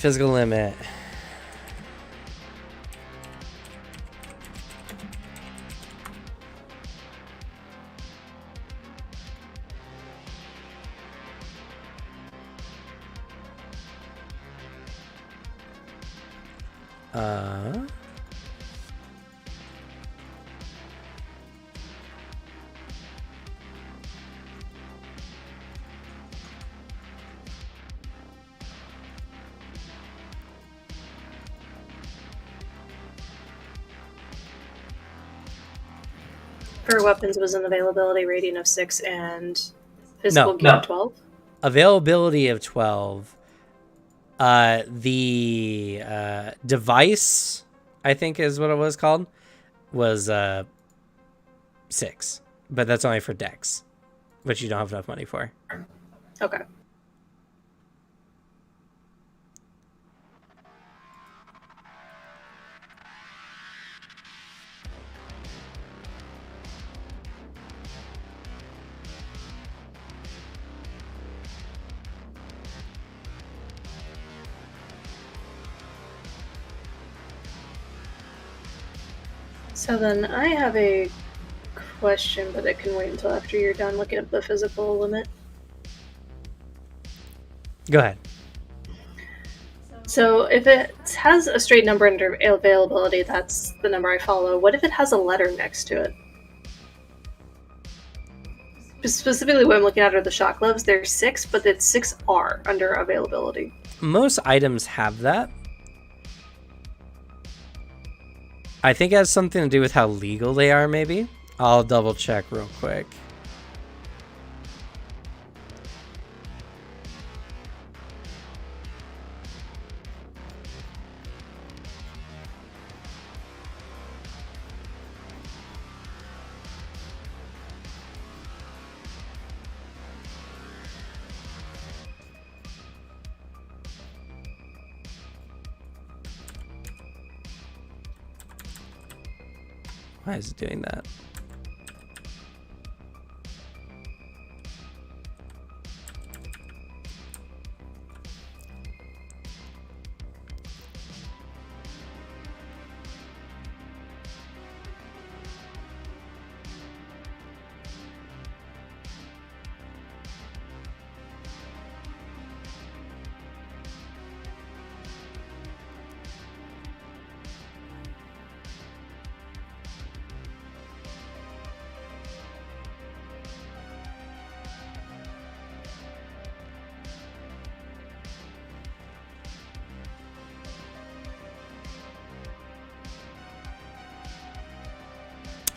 For weapons, was an availability rating of 6 and physical gear No. 12. Availability of 12. The device, I think is what it was called, was 6. But that's only for decks, which you don't have enough money for. Okay. So then I have a question, but it can wait until after you're done looking up the physical limit. Go ahead. So if it has a straight number under availability, that's the number I follow. What if it has a letter next to it? Specifically, what I'm looking at are the shot gloves. There's 6, but it's 6R under availability. Most items have that. I think it has something to do with how legal they are, maybe. I'll double check real quick. Why is it doing that?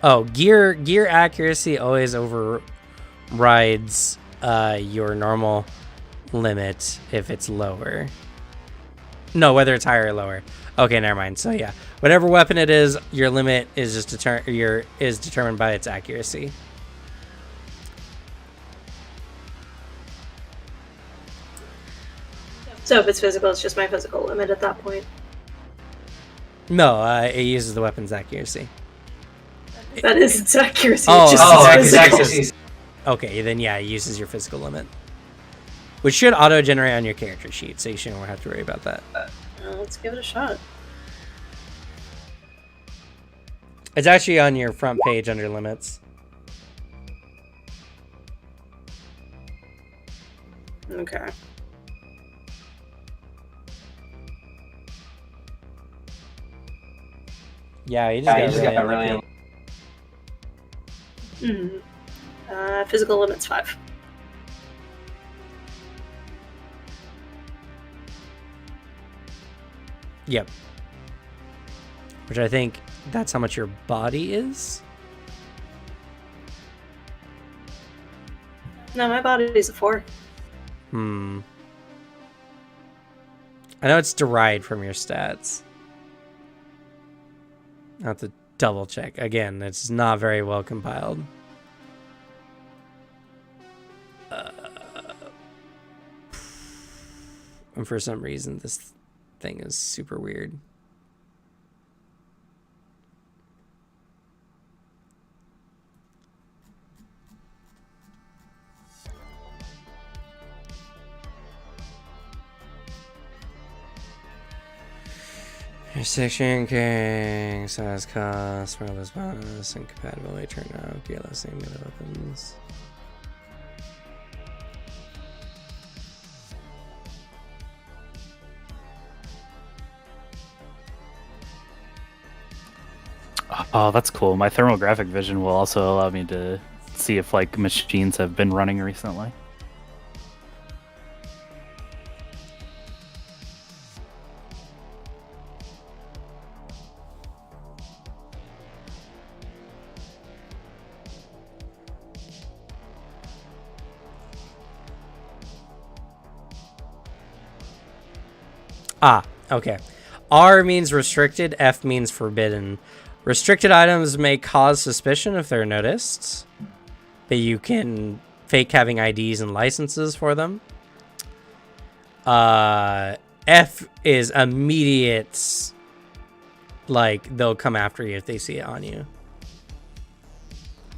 Oh, gear accuracy always overrides your normal limit if it's lower. No, whether it's higher or lower. Okay, never mind. So yeah, whatever weapon it is, your limit is just determined by its accuracy. So if it's physical, it's just my physical limit at that point. No, it uses the weapon's accuracy. That is its accuracy. Oh, it's just physical. Okay, then yeah, it uses your physical limit, which should auto-generate on your character sheet, so you shouldn't have to worry about that. Let's give it a shot. It's actually on your front page under limits. Okay. Yeah, you just got really Physical limit's 5. Yep. Which I think that's how much your body is. No, my body's a 4. I know it's derived from your stats. I have to double check. Again, it's not very well compiled. And for some reason, this thing is super weird. Restriction, carrying, size, cost, wireless bonus, incompatibility, turn out, gearless, aim melee weapons. Oh, that's cool. My thermographic vision will also allow me to see if like machines have been running recently. Ah, okay. R means restricted, F means forbidden. Restricted items may cause suspicion if they're noticed, but you can fake having IDs and licenses for them. F is immediate, like they'll come after you if they see it on you.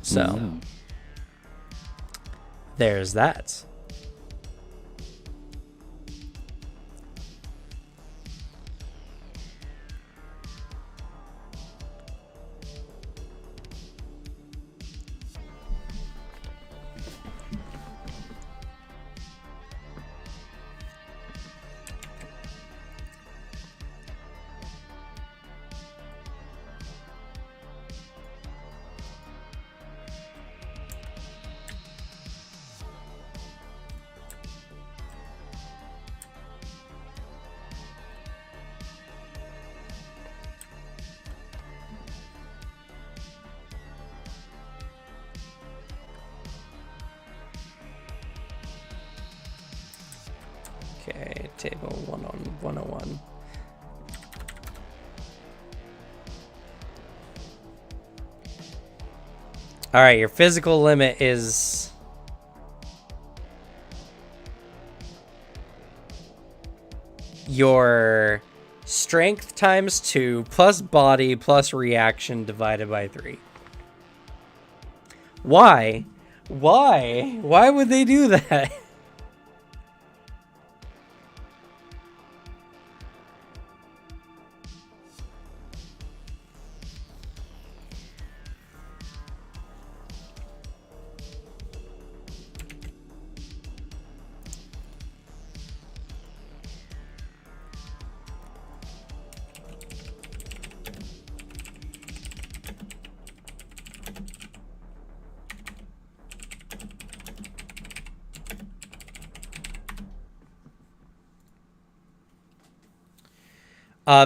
So, there's that. table 101. All right, your physical limit is your strength times 2 plus body plus reaction divided by 3. Why? Why would they do that?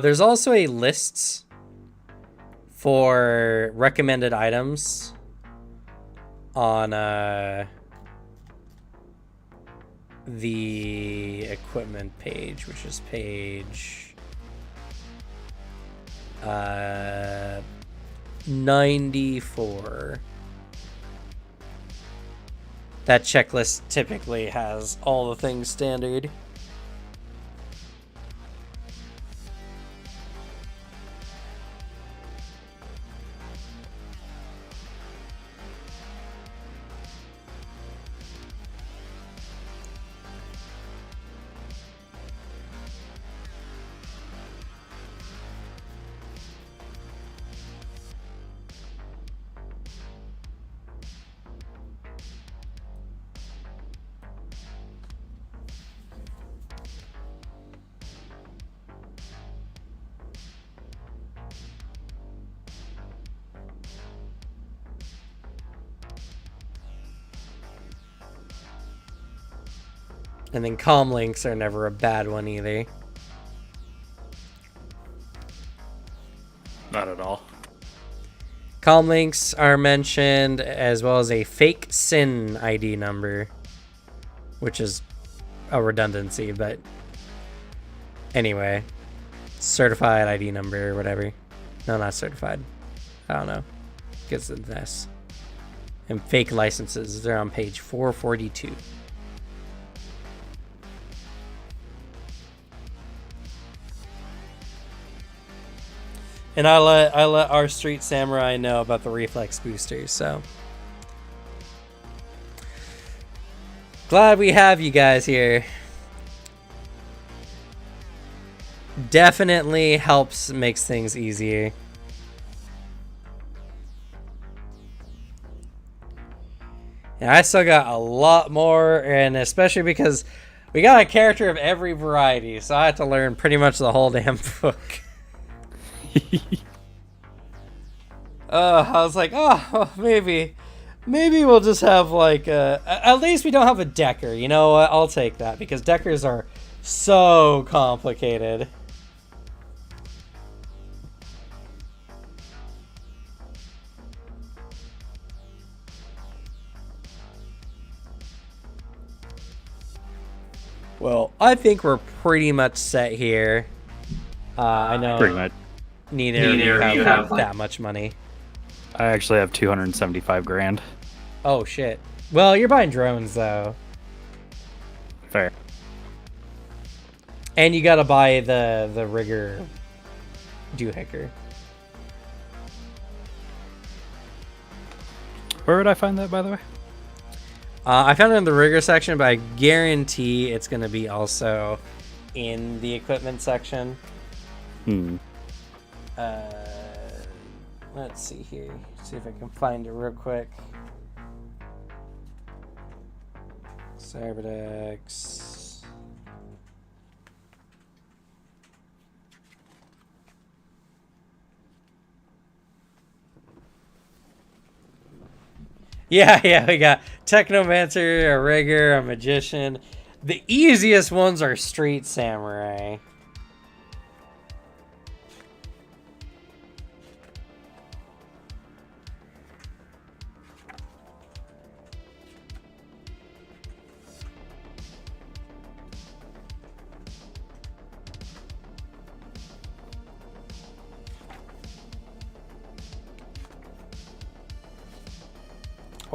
There's also a lists for recommended items on the equipment page, which is page 94. That checklist typically has all the things standard. And then comm links are never a bad one either. Not at all. Comm links are mentioned, as well as a fake SIN ID number, which is a redundancy, but anyway, certified ID number or whatever. No, not certified. I don't know. Gets in this. And fake licenses, they're on page 442. And I let our street samurai know about the reflex boosters, so glad we have you guys here. Definitely helps, makes things easier. And I still got a lot more, and especially because we got a character of every variety, so I had to learn pretty much the whole damn book. I was like, oh, maybe we'll just have like at least we don't have a Decker. You know what? I'll take that because Deckers are so complicated. Well, I think we're pretty much set here. I know Pretty much. neither of you have that much money. I actually have 275 grand. Oh shit. Well, you're buying drones though. Fair. And you gotta buy the rigger doohicker. Where would I find that, by the way? I found it in the rigger section, but I guarantee it's gonna be also in the equipment section. Let's see here. See if I can find it real quick. Cyberdex. Yeah, we got Technomancer, a rigger, a magician. The easiest ones are Street Samurai.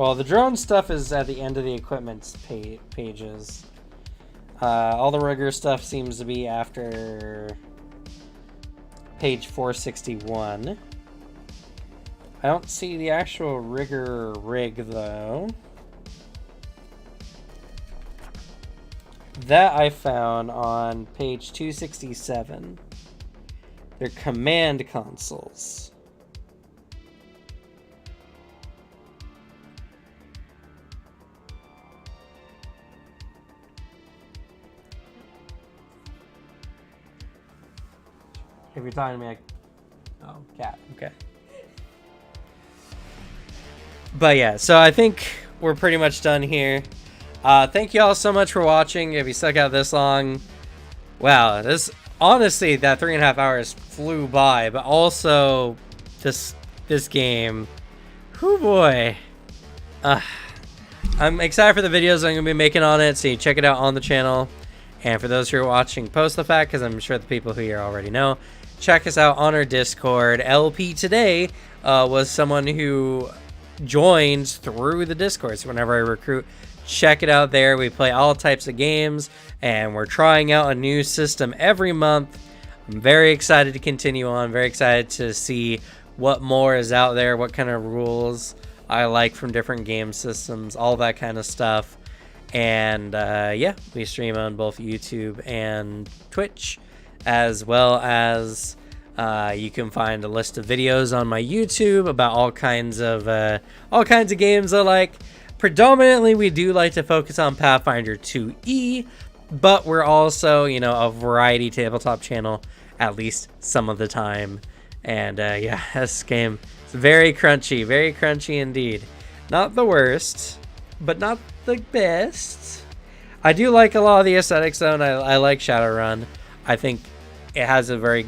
Well, the drone stuff is at the end of the equipment pages. All the rigger stuff seems to be after page 461. I don't see the actual rigger rig, though. That I found on page 267. They're command consoles. If you're talking to me, oh, cat, okay. But yeah, so I think we're pretty much done here. Thank you all so much for watching. If you stuck out this long, wow, this honestly, that 3.5 hours flew by. But also, this game, whoo boy, I'm excited for the videos I'm gonna be making on it. So you check it out on the channel. And for those who are watching post the fact, because I'm sure the people who here already know, check us out on our Discord. LP today was someone who joined through the Discord. So whenever I recruit, check it out there. We play all types of games, and we're trying out a new system every month. I'm very excited to continue on. Very excited to see what more is out there, what kind of rules I like from different game systems, all that kind of stuff. And yeah, we stream on both YouTube and Twitch, as well as you can find a list of videos on my YouTube about all kinds of games I like. Predominantly, we do like to focus on Pathfinder 2E, but we're also, you know, a variety tabletop channel at least some of the time. And yeah, this game is very crunchy indeed. Not the worst, but not the best. I do like a lot of the aesthetics though, and I like Shadowrun. I think it has a very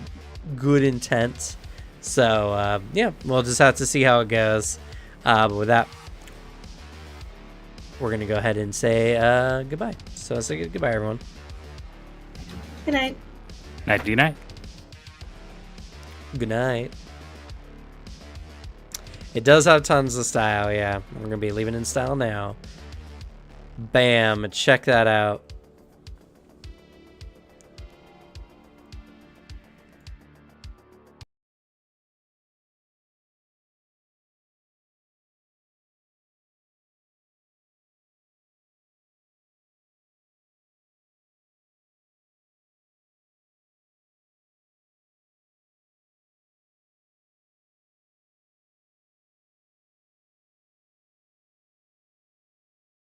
good intent. So yeah, we'll just have to see how it goes. But with that, we're gonna go ahead and say goodbye. So let's say goodbye, everyone. Good night. Nighty night. Good night. It does have tons of style, yeah. We're gonna be leaving in style now. Bam, check that out.